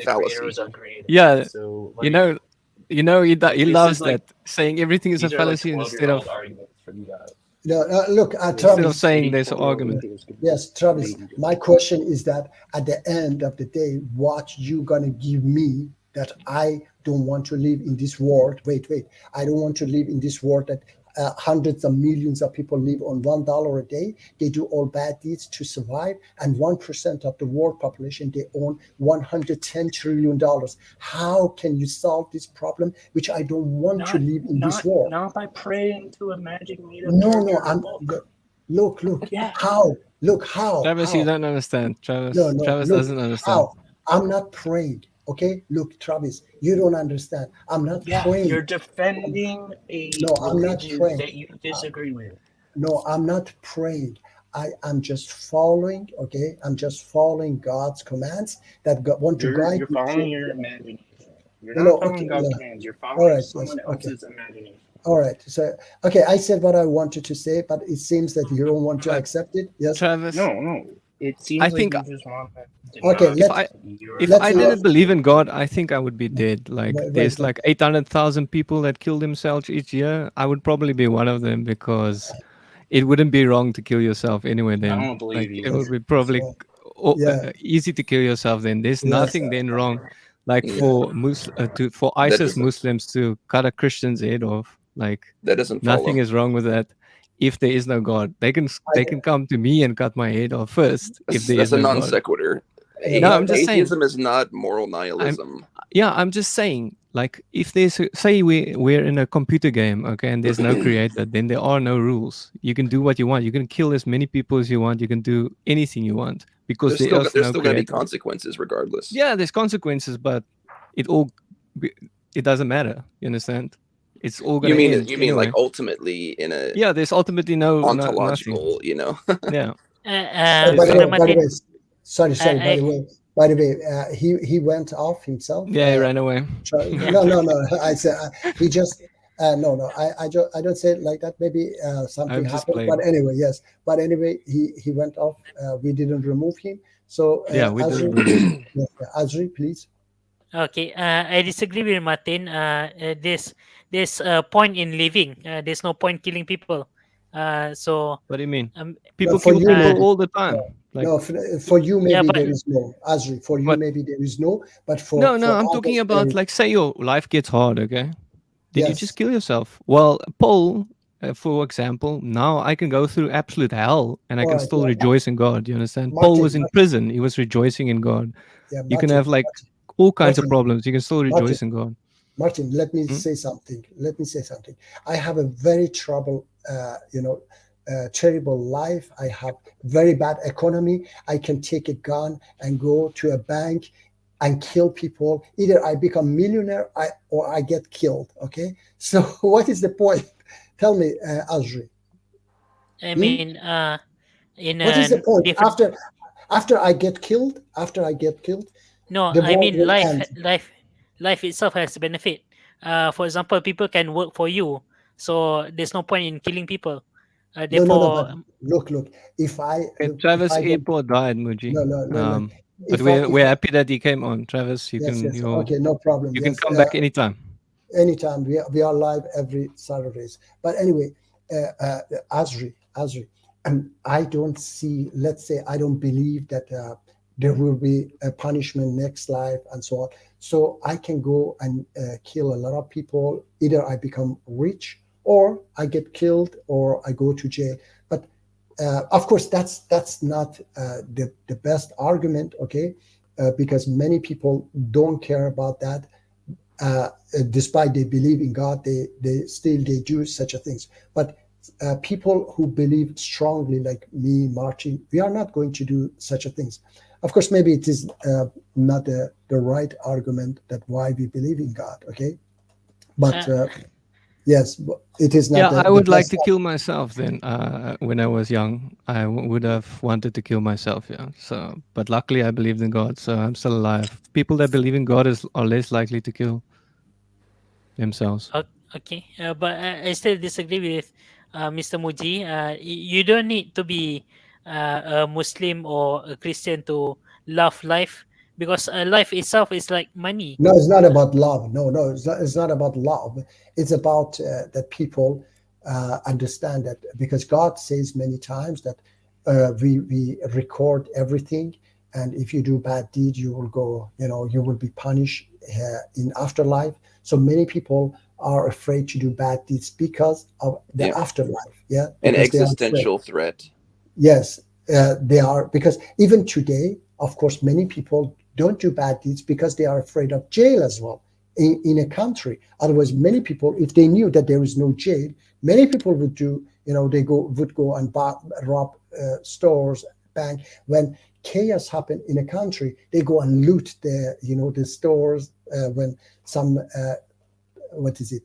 [SPEAKER 2] Yeah, so, like, he loves that saying everything is a fallacy instead of.
[SPEAKER 1] Look,
[SPEAKER 2] Travis, instead of saying there's an argument.
[SPEAKER 1] Yes, Travis, my question is that at the end of the day, what you gonna give me that I don't want to live in this world? Wait, I don't want to live in this world that hundreds of millions of people live on $1 a day. They do all bad deeds to survive, and 1% of the world population, they own $110 trillion. How can you solve this problem, which I don't want to live in this world?
[SPEAKER 7] Not by praying to a magic made-up
[SPEAKER 1] No,
[SPEAKER 7] character
[SPEAKER 1] no,
[SPEAKER 7] in a book.
[SPEAKER 1] look,
[SPEAKER 7] Yeah.
[SPEAKER 1] how? Look, how?
[SPEAKER 2] Travis,
[SPEAKER 1] how?
[SPEAKER 2] you don't understand. Travis,
[SPEAKER 1] No, no,
[SPEAKER 2] Travis
[SPEAKER 1] look,
[SPEAKER 2] doesn't understand.
[SPEAKER 1] how? I'm not praying. Okay, look, Travis, you don't understand. I'm not praying.
[SPEAKER 7] You're defending a
[SPEAKER 1] No, I'm not
[SPEAKER 7] religion
[SPEAKER 1] praying.
[SPEAKER 7] that you disagree with.
[SPEAKER 1] No, I'm not praying. I'm just following. Okay, I'm just following God's commands that God want to guide
[SPEAKER 7] You're
[SPEAKER 1] me.
[SPEAKER 7] following your imagination. You're
[SPEAKER 1] No,
[SPEAKER 7] not
[SPEAKER 1] no,
[SPEAKER 7] following
[SPEAKER 1] okay,
[SPEAKER 7] God's
[SPEAKER 1] yeah.
[SPEAKER 7] commands. You're
[SPEAKER 1] All
[SPEAKER 7] following
[SPEAKER 1] right,
[SPEAKER 7] someone
[SPEAKER 1] yes, okay.
[SPEAKER 7] else's imagination.
[SPEAKER 1] All right. So, okay, I said what I wanted to say, but it seems that you don't want to accept it. Yes.
[SPEAKER 2] Travis,
[SPEAKER 7] No. It seems
[SPEAKER 2] I
[SPEAKER 7] like
[SPEAKER 2] think
[SPEAKER 7] you just want to
[SPEAKER 1] Okay,
[SPEAKER 7] deny
[SPEAKER 2] if
[SPEAKER 1] let's
[SPEAKER 2] I
[SPEAKER 1] say-
[SPEAKER 2] didn't believe in God, I think I would be dead. Like
[SPEAKER 1] Wait,
[SPEAKER 2] there's
[SPEAKER 1] wait.
[SPEAKER 2] like 800,000 people that kill themselves each year. I would probably be one of them because it wouldn't be wrong to kill yourself anyway. Then
[SPEAKER 7] don't believe you.
[SPEAKER 2] it would be probably
[SPEAKER 1] So, yeah.
[SPEAKER 2] easy to kill yourself. Then there's nothing then wrong, like
[SPEAKER 1] Yeah.
[SPEAKER 2] for ISIS
[SPEAKER 4] doesn't-
[SPEAKER 2] Muslims to cut a Christian's head off. Like
[SPEAKER 4] That doesn't follow.
[SPEAKER 2] nothing is wrong with that. If there is no God, they can come to me and cut my head off first. If there
[SPEAKER 4] That's
[SPEAKER 2] is
[SPEAKER 4] a
[SPEAKER 2] no
[SPEAKER 4] non
[SPEAKER 2] God.
[SPEAKER 4] sequitur.
[SPEAKER 2] No, I'm just saying.
[SPEAKER 4] Atheism is not moral nihilism.
[SPEAKER 2] I'm just saying, like, if there's say we're in a computer game, okay, and there's no creator, then there are no rules. You can do what you want. You can kill as many people as you want. You can do anything you want because
[SPEAKER 4] There's
[SPEAKER 2] there's
[SPEAKER 4] still
[SPEAKER 2] no
[SPEAKER 4] going to be
[SPEAKER 2] creator.
[SPEAKER 4] consequences regardless.
[SPEAKER 2] Yeah, there's consequences, but it doesn't matter. You understand? It's all going to end.
[SPEAKER 4] You mean like ultimately in a
[SPEAKER 2] Yeah, there's ultimately no
[SPEAKER 4] ontological,
[SPEAKER 2] nothing.
[SPEAKER 4] you know?
[SPEAKER 2] Yeah.
[SPEAKER 1] By the
[SPEAKER 5] Martin,
[SPEAKER 1] way, sorry. By the way, he went off himself.
[SPEAKER 2] Yeah, he ran away.
[SPEAKER 1] No. I said he just. No. I don't say it like that. Maybe something
[SPEAKER 2] just
[SPEAKER 1] happened.
[SPEAKER 2] playing.
[SPEAKER 1] But anyway, yes. But anyway, he went off. We didn't remove him. So
[SPEAKER 2] Yeah, we didn't
[SPEAKER 1] Azri, Azri, please.
[SPEAKER 5] Okay, I disagree with Martin. There's a point in living. There's no point killing people. So
[SPEAKER 2] What do you mean?
[SPEAKER 1] No,
[SPEAKER 2] People
[SPEAKER 1] for
[SPEAKER 2] kill
[SPEAKER 1] you,
[SPEAKER 2] people
[SPEAKER 1] maybe.
[SPEAKER 2] all the time. Like,
[SPEAKER 1] No, for you maybe
[SPEAKER 5] Yeah, but-
[SPEAKER 1] there is no, Azri. For you
[SPEAKER 2] But-
[SPEAKER 1] maybe there is no, but for
[SPEAKER 2] no,
[SPEAKER 1] for
[SPEAKER 2] I'm
[SPEAKER 1] others,
[SPEAKER 2] talking
[SPEAKER 1] there
[SPEAKER 2] about
[SPEAKER 1] is.
[SPEAKER 2] like say your life gets hard, okay? Then you
[SPEAKER 1] Yes.
[SPEAKER 2] just kill yourself. Well, Paul, for example, now I can go through absolute hell and I can
[SPEAKER 1] Alright,
[SPEAKER 2] still
[SPEAKER 1] yeah.
[SPEAKER 2] rejoice in God. You understand?
[SPEAKER 1] Martin,
[SPEAKER 2] Paul was in
[SPEAKER 1] Martin.
[SPEAKER 2] prison. He was rejoicing in God.
[SPEAKER 1] Yeah,
[SPEAKER 2] You can
[SPEAKER 1] Martin,
[SPEAKER 2] have like all kinds of
[SPEAKER 1] Martin.
[SPEAKER 2] problems. You can still rejoice in God.
[SPEAKER 1] Martin, let me
[SPEAKER 2] Hmm?
[SPEAKER 1] say something. I have a very terrible life. I have very bad economy. I can take a gun and go to a bank and kill people. Either I become millionaire or I get killed. Okay. So what is the point? Tell me, Azri.
[SPEAKER 5] I mean, in
[SPEAKER 1] What is the point?
[SPEAKER 5] different.
[SPEAKER 1] After I get killed,
[SPEAKER 5] No,
[SPEAKER 1] the
[SPEAKER 5] I
[SPEAKER 1] world
[SPEAKER 5] mean
[SPEAKER 1] will end.
[SPEAKER 5] life itself has benefit. For example, people can work for you, so there's no point in killing people.
[SPEAKER 1] No.
[SPEAKER 5] Therefore,
[SPEAKER 1] But look. If I
[SPEAKER 2] Travis
[SPEAKER 1] get-
[SPEAKER 2] Airport died, Muji.
[SPEAKER 1] No.
[SPEAKER 2] But
[SPEAKER 1] If I-
[SPEAKER 2] we're happy that he came on. Travis,
[SPEAKER 1] Yes. Okay, no problem.
[SPEAKER 2] you can
[SPEAKER 1] Yes,
[SPEAKER 2] come back anytime.
[SPEAKER 1] anytime. We are live every Saturdays. But anyway, Azri, I don't see. Let's say I don't believe that there will be a punishment next life and so on. So I can go and kill a lot of people. Either I become rich, or I get killed, or I go to jail. But of course, that's not the best argument, okay? Because many people don't care about that. Despite they believe in God, they do such a things. But people who believe strongly, like me, Martin, we are not going to do such a things. Of course, maybe it is not the right argument that why we believe in God, okay? But yes, it is not.
[SPEAKER 2] Yeah, I would like to kill myself then. When I was young, I would have wanted to kill myself. Yeah. So, but luckily, I believed in God, so I'm still alive. People that believe in God are less likely to kill themselves.
[SPEAKER 5] okay, but I still disagree with Mr. Muji. You don't need to be a Muslim or a Christian to love life, because life itself is like money.
[SPEAKER 1] No, it's not about love. No, it's not about love. It's about that people understand that, because God says many times that we record everything, and if you do bad deed, you will go, you will be punished in afterlife. So many people are afraid to do bad deeds because of the
[SPEAKER 4] Yeah.
[SPEAKER 1] afterlife. Yeah,
[SPEAKER 4] An
[SPEAKER 1] because they are afraid.
[SPEAKER 4] existential threat.
[SPEAKER 1] Yes, they are, because even today, of course, many people don't do bad deeds because they are afraid of jail as well in a country. Otherwise, many people, if they knew that there is no jail, many people would do, would go and rob stores, bank. When chaos happen in a country, they go and loot the stores. When some what is it?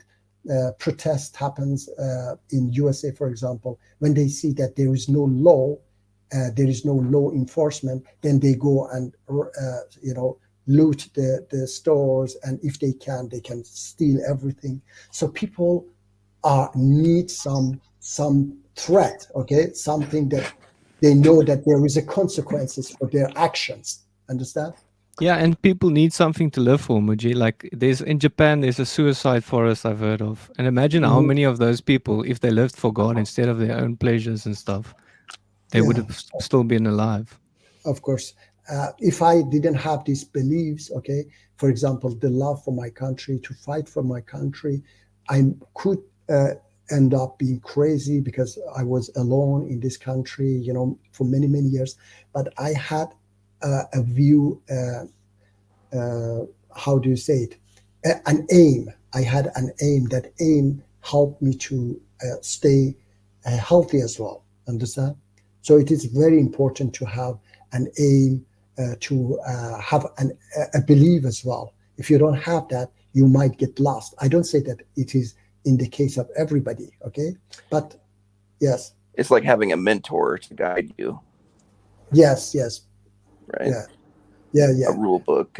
[SPEAKER 1] Protest happens in USA, for example, when they see that there is no law enforcement, then they go and loot the stores, and if they can steal everything. So people need some threat, okay, something that they know that there is a consequences for their actions. Understand?
[SPEAKER 2] Yeah, and people need something to live for, Muji. Like in Japan, there's a suicide forest I've heard of, and imagine how
[SPEAKER 1] Mhm.
[SPEAKER 2] many of those people, if they lived for God instead of their own pleasures and stuff, they would
[SPEAKER 1] Yeah.
[SPEAKER 2] have still been alive.
[SPEAKER 1] Of course, if I didn't have these beliefs, okay, for example, the love for my country, to fight for my country, I could end up being crazy because I was alone in this country, for many, many years. But I had a view, how do you say it? An aim. I had an aim. That aim helped me to stay healthy as well. Understand? So it is very important to have an aim, to have a belief as well. If you don't have that, you might get lost. I don't say that it is in the case of everybody, okay? But yes,
[SPEAKER 4] It's like having a mentor to guide you,
[SPEAKER 1] yes,
[SPEAKER 4] right?
[SPEAKER 1] yeah.
[SPEAKER 4] A rule book,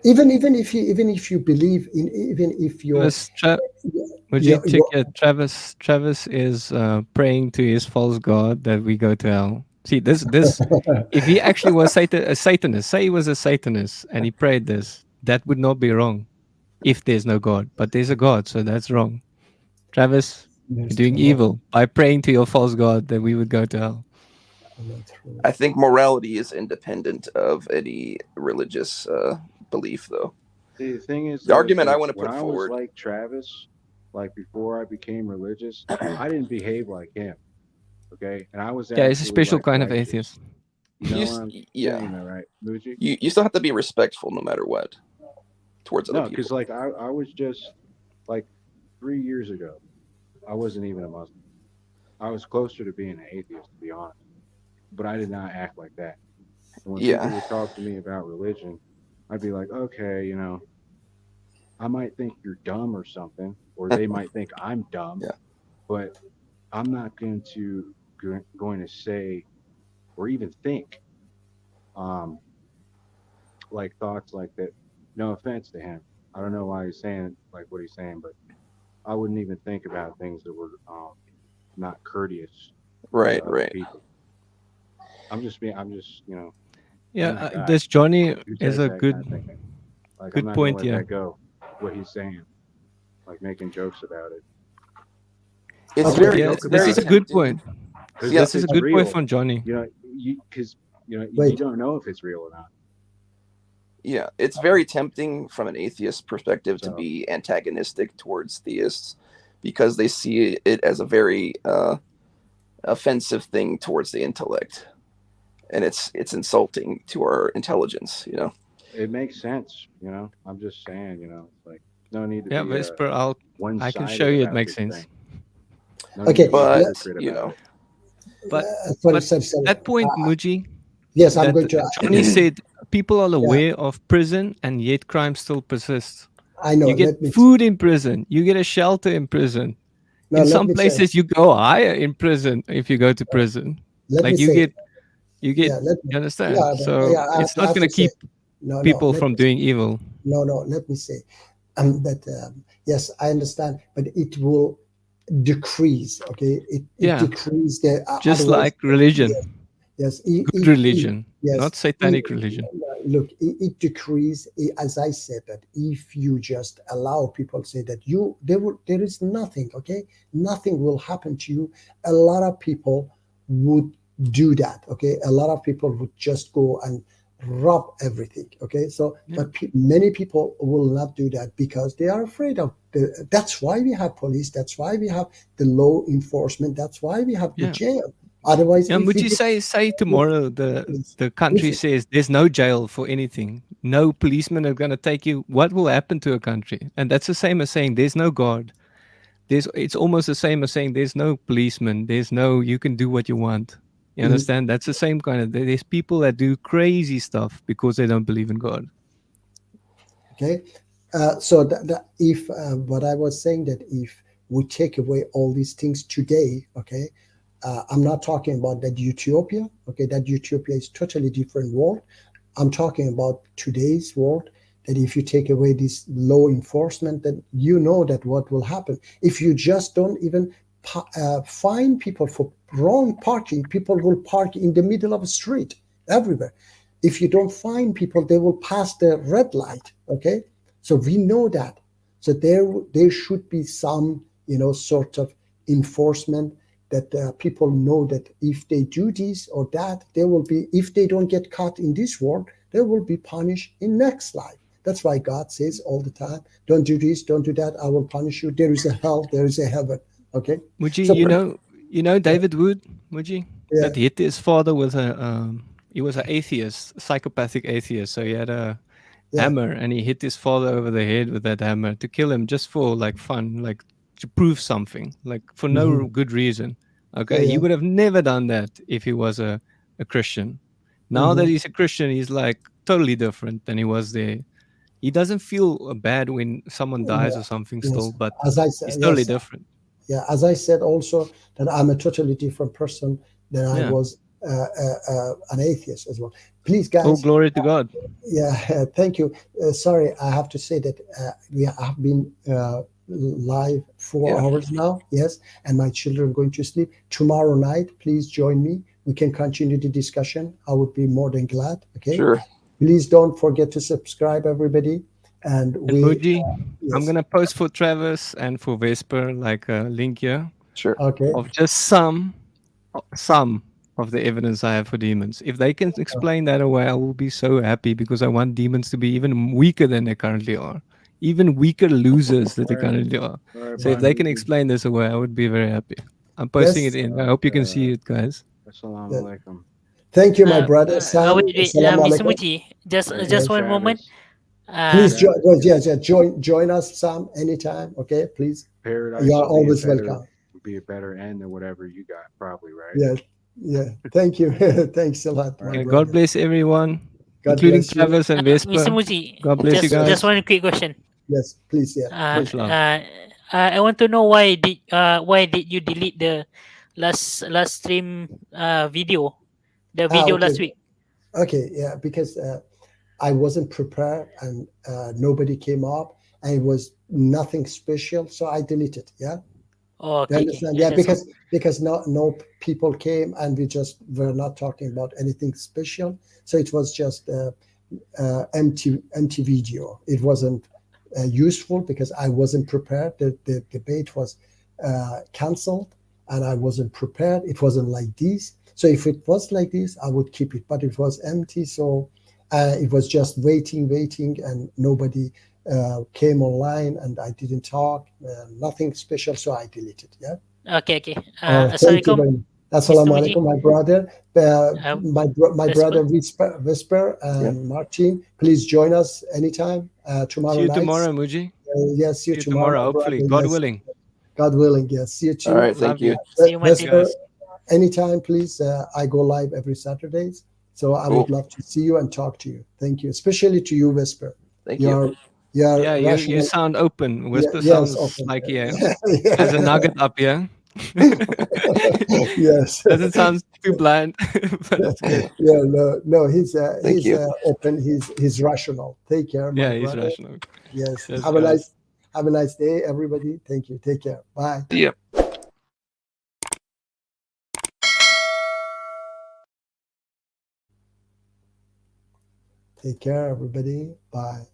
[SPEAKER 1] Even if you believe in, even if you're
[SPEAKER 2] Muji, check it. Travis is praying to his false god that we go to hell. See, this. If he actually was a Satanist, say he was a Satanist and he prayed this, that would not be wrong. If there's no God, but there's a God, so that's wrong. Travis, you're doing evil by praying to your false god that we would go to hell.
[SPEAKER 4] I think morality is independent of any religious belief, though.
[SPEAKER 8] The thing is,
[SPEAKER 4] The argument I
[SPEAKER 8] like,
[SPEAKER 4] want to
[SPEAKER 8] when
[SPEAKER 4] put
[SPEAKER 8] I
[SPEAKER 4] forward.
[SPEAKER 8] was like Travis, like before I became religious, I didn't behave like him. Okay, and I was
[SPEAKER 2] Yeah, it's a
[SPEAKER 8] actually
[SPEAKER 2] special
[SPEAKER 8] like
[SPEAKER 2] kind of
[SPEAKER 8] righteous.
[SPEAKER 2] atheist.
[SPEAKER 8] You know what I'm saying, though, right, Muji?
[SPEAKER 4] You still have to be respectful no matter what towards other
[SPEAKER 8] No,
[SPEAKER 4] people.
[SPEAKER 8] because like I was just like 3 years ago, I wasn't even a Muslim. I was closer to being an atheist, to be honest. But I did not act like that. And when people would talk to me about religion, I'd be like, okay, I might think you're dumb or something, or they might think I'm dumb, but I'm not going to say or even think like thoughts like that. No offense to him. I don't know why he's saying like what he's saying, but I wouldn't even think about things that were not courteous.
[SPEAKER 4] Right.
[SPEAKER 8] People. I'm just
[SPEAKER 2] Yeah, this Johnny is a good,
[SPEAKER 8] kind of thinking. Like,
[SPEAKER 2] good
[SPEAKER 8] I'm not
[SPEAKER 2] point.
[SPEAKER 8] gonna let
[SPEAKER 2] Yeah,
[SPEAKER 8] that go. What he's saying, like making jokes about it.
[SPEAKER 4] It's
[SPEAKER 2] okay,
[SPEAKER 4] very.
[SPEAKER 2] yeah,
[SPEAKER 4] It's
[SPEAKER 2] this
[SPEAKER 4] very
[SPEAKER 2] is a good point.
[SPEAKER 8] Because
[SPEAKER 2] This is a good point from Johnny.
[SPEAKER 8] Because you
[SPEAKER 1] Wait.
[SPEAKER 8] don't know if it's real or not.
[SPEAKER 4] Yeah, it's very tempting from an atheist perspective to
[SPEAKER 8] So-
[SPEAKER 4] be antagonistic towards theists because they see it as a very offensive thing towards the intellect, and it's insulting to our intelligence.
[SPEAKER 8] It makes sense. I'm just saying. It's like no need to
[SPEAKER 2] Yeah,
[SPEAKER 8] be
[SPEAKER 2] Vesper, I can show
[SPEAKER 8] one-sided
[SPEAKER 2] you it
[SPEAKER 8] about
[SPEAKER 2] makes
[SPEAKER 8] this
[SPEAKER 2] sense.
[SPEAKER 8] thing. No
[SPEAKER 1] Okay,
[SPEAKER 8] need to be
[SPEAKER 4] But,
[SPEAKER 8] hypocrite about it.
[SPEAKER 2] But
[SPEAKER 1] sorry.
[SPEAKER 2] that point, Muji,
[SPEAKER 1] Yes, I'm
[SPEAKER 2] that
[SPEAKER 1] going to.
[SPEAKER 2] Johnny said people are aware of prison and yet crime still persists.
[SPEAKER 1] I know.
[SPEAKER 2] You get food in prison. You get a shelter in prison.
[SPEAKER 1] No,
[SPEAKER 2] In
[SPEAKER 1] let
[SPEAKER 2] some
[SPEAKER 1] me say-
[SPEAKER 2] places, you go higher in prison if you go to prison.
[SPEAKER 1] Let
[SPEAKER 2] Like
[SPEAKER 1] me
[SPEAKER 2] you
[SPEAKER 1] say-
[SPEAKER 2] get, you
[SPEAKER 1] you
[SPEAKER 2] understand?
[SPEAKER 1] yeah,
[SPEAKER 2] So
[SPEAKER 1] I
[SPEAKER 2] it's not
[SPEAKER 1] have
[SPEAKER 2] going to
[SPEAKER 1] to say-
[SPEAKER 2] keep people from doing evil.
[SPEAKER 1] No, let me say that yes, I understand, but it will decrease. Okay, it decrease the
[SPEAKER 2] just
[SPEAKER 1] otherwise-
[SPEAKER 2] like religion.
[SPEAKER 1] Yes,
[SPEAKER 2] Good religion,
[SPEAKER 1] yes,
[SPEAKER 2] not satanic religion.
[SPEAKER 1] Look, it decrease, as I said, that if you just allow people say that there is nothing, okay, nothing will happen to you. A lot of people would do that, okay. A lot of people would just go and rob everything. Okay, so
[SPEAKER 2] Yeah.
[SPEAKER 1] but many people will not do that because they are afraid of that's why we have police. That's why we have the law enforcement. That's why we have the
[SPEAKER 2] Yeah.
[SPEAKER 1] jail. Otherwise,
[SPEAKER 2] And
[SPEAKER 1] if
[SPEAKER 2] would
[SPEAKER 1] we
[SPEAKER 2] you
[SPEAKER 1] did,
[SPEAKER 2] say tomorrow the country
[SPEAKER 1] if,
[SPEAKER 2] says there's no jail for anything, no policemen are going to take you? What will happen to a country? And that's the same as saying there's no God. It's almost the same as saying there's no policeman. There's no you can do what you want. You
[SPEAKER 1] Mhm.
[SPEAKER 2] understand? That's the same kind of. There's people that do crazy stuff because they don't believe in God.
[SPEAKER 1] Okay, so if what I was saying that if we take away all these things today, okay, I'm not talking about that utopia. Okay, that utopia is totally different world. I'm talking about today's world. That if you take away this law enforcement, then you know that what will happen. If you just don't even fine people for wrong parking, people will park in the middle of the street everywhere. If you don't find people, they will pass the red light. Okay, so we know that. So there should be some sort of enforcement that people know that if they do this or that, they will be. If they don't get caught in this world, they will be punished in next life. That's why God says all the time, "Don't do this, don't do that. I will punish you." There is a hell, there is a heaven. Okay,
[SPEAKER 2] Muji,
[SPEAKER 1] so
[SPEAKER 2] David Wood, Muji,
[SPEAKER 1] yeah,
[SPEAKER 2] that hit his father with he was an atheist, psychopathic atheist. So he had a
[SPEAKER 1] yeah,
[SPEAKER 2] hammer and he hit his father over the head with that hammer to kill him just for like fun, like to prove something, like for no
[SPEAKER 1] hmm
[SPEAKER 2] good reason.
[SPEAKER 1] yeah,
[SPEAKER 2] Okay. He
[SPEAKER 1] yeah,
[SPEAKER 2] would have never done that if he was a Christian. Now that
[SPEAKER 1] hmm
[SPEAKER 2] he's a Christian, he's like totally different than he was there. He doesn't feel bad when someone dies or something
[SPEAKER 1] yes.
[SPEAKER 2] still, but
[SPEAKER 1] As I said,
[SPEAKER 2] he's totally
[SPEAKER 1] yes,
[SPEAKER 2] different.
[SPEAKER 1] yeah. As I said also that I'm a totally different person than I
[SPEAKER 2] Yeah.
[SPEAKER 1] was an atheist as well. Please,
[SPEAKER 2] All
[SPEAKER 1] guys,
[SPEAKER 2] glory to God.
[SPEAKER 1] yeah, thank you. Sorry, I have to say that we have been live 4 hours now. Yes, and my children are going to sleep. Tomorrow night, please join me. We can continue the discussion. I would be more than glad. Okay.
[SPEAKER 4] Sure.
[SPEAKER 1] Please don't forget to subscribe, everybody. And
[SPEAKER 2] And Muji, I'm
[SPEAKER 1] yes,
[SPEAKER 2] gonna post for Travis and for Vesper like a link here
[SPEAKER 4] Sure.
[SPEAKER 1] okay,
[SPEAKER 2] of just some of the evidence I have for demons. If they can explain that away, I will be so happy because I want demons to be even weaker than they currently are, even weaker losers that they
[SPEAKER 8] All right,
[SPEAKER 2] currently are.
[SPEAKER 8] all right,
[SPEAKER 2] So if
[SPEAKER 8] bye,
[SPEAKER 2] they can
[SPEAKER 8] Muji.
[SPEAKER 2] explain this away, I would be very happy. I'm posting it
[SPEAKER 1] yes,
[SPEAKER 2] in. I hope you can see it, guys.
[SPEAKER 8] Assalamu
[SPEAKER 1] yes.
[SPEAKER 8] alaikum.
[SPEAKER 1] Thank you, my brother Sam.
[SPEAKER 5] Wait,
[SPEAKER 1] Assalamu
[SPEAKER 5] Mr.
[SPEAKER 1] alaikum.
[SPEAKER 5] Muji,
[SPEAKER 8] All right,
[SPEAKER 5] just one moment.
[SPEAKER 8] Travis.
[SPEAKER 1] Please
[SPEAKER 8] Travis,
[SPEAKER 1] join us, Sam, anytime. Okay, please. You
[SPEAKER 8] paradise
[SPEAKER 1] are
[SPEAKER 8] will be a
[SPEAKER 1] always
[SPEAKER 8] better
[SPEAKER 1] welcome.
[SPEAKER 8] end than whatever you got, probably, right?
[SPEAKER 1] Yeah, yeah. Thank you. Thanks a lot,
[SPEAKER 8] All
[SPEAKER 1] my
[SPEAKER 8] right,
[SPEAKER 2] Okay,
[SPEAKER 8] brother.
[SPEAKER 2] God
[SPEAKER 1] brother.
[SPEAKER 2] bless everyone,
[SPEAKER 1] God
[SPEAKER 2] including
[SPEAKER 1] bless you.
[SPEAKER 2] Travis and
[SPEAKER 5] Mr.
[SPEAKER 2] Vesper.
[SPEAKER 5] Muji,
[SPEAKER 2] God bless you
[SPEAKER 1] Yes,
[SPEAKER 5] just
[SPEAKER 2] guys.
[SPEAKER 5] one quick question.
[SPEAKER 1] yes, please, yeah,
[SPEAKER 2] Much
[SPEAKER 1] please.
[SPEAKER 2] love.
[SPEAKER 5] I want to know why did you delete the last stream video, the video
[SPEAKER 1] Okay,
[SPEAKER 5] last week?
[SPEAKER 1] okay, yeah, because I wasn't prepared and nobody came up and it was nothing special, so I deleted. Yeah.
[SPEAKER 5] Oh,
[SPEAKER 1] You
[SPEAKER 5] okay, okay,
[SPEAKER 1] understand?
[SPEAKER 5] yeah,
[SPEAKER 1] Yeah,
[SPEAKER 5] that's all.
[SPEAKER 1] because no people came and we just were not talking about anything special. So it was just empty video. It wasn't useful because I wasn't prepared. The debate was cancelled and I wasn't prepared. It wasn't like this. So if it was like this, I would keep it. But it was empty, so it was just waiting, and nobody came online, and I didn't talk. Nothing special, so I deleted. Yeah.
[SPEAKER 5] Okay, okay.
[SPEAKER 1] Thank you
[SPEAKER 5] Assalamualaikum,
[SPEAKER 1] very much.
[SPEAKER 5] Mr.
[SPEAKER 1] Assalamu
[SPEAKER 5] Muji.
[SPEAKER 1] alaikum, my brother. My brother
[SPEAKER 5] Vesper.
[SPEAKER 1] Whisper and Martin. Please join us anytime
[SPEAKER 2] See
[SPEAKER 1] tomorrow
[SPEAKER 2] you
[SPEAKER 1] night.
[SPEAKER 2] tomorrow, Muji.
[SPEAKER 1] Yes, see
[SPEAKER 2] See
[SPEAKER 1] you
[SPEAKER 2] you
[SPEAKER 1] tomorrow,
[SPEAKER 2] tomorrow,
[SPEAKER 1] my
[SPEAKER 2] hopefully.
[SPEAKER 1] brother.
[SPEAKER 2] God
[SPEAKER 1] Yes,
[SPEAKER 2] willing.
[SPEAKER 1] God willing. Yes, see you
[SPEAKER 4] All
[SPEAKER 1] too.
[SPEAKER 4] right. Thank
[SPEAKER 2] Love
[SPEAKER 4] you.
[SPEAKER 2] you.
[SPEAKER 5] See you, Martin.
[SPEAKER 1] Vesper,
[SPEAKER 2] Guys.
[SPEAKER 1] anytime, please. I go live every Saturdays, so I
[SPEAKER 4] Cool.
[SPEAKER 1] would love to see you and talk to you. Thank you, especially to you, Vesper.
[SPEAKER 4] Thank you.
[SPEAKER 1] You're
[SPEAKER 2] Yeah, you
[SPEAKER 1] rational.
[SPEAKER 2] sound open.
[SPEAKER 1] Yeah,
[SPEAKER 2] Whisper
[SPEAKER 1] yes,
[SPEAKER 2] sounds
[SPEAKER 1] often.
[SPEAKER 2] like he has a
[SPEAKER 1] Yeah.
[SPEAKER 2] nugget up here.
[SPEAKER 1] Yes.
[SPEAKER 2] Doesn't sound too bland, but it's good.
[SPEAKER 1] Yeah, no,
[SPEAKER 4] Thank you.
[SPEAKER 1] open. He's rational. Take care, my
[SPEAKER 2] Yeah, he's
[SPEAKER 1] brother.
[SPEAKER 2] rational.
[SPEAKER 1] Yes.
[SPEAKER 2] Cheers, guys.
[SPEAKER 1] Have a nice day, everybody. Thank you. Take care. Bye.
[SPEAKER 4] See ya.
[SPEAKER 1] Take care, everybody. Bye.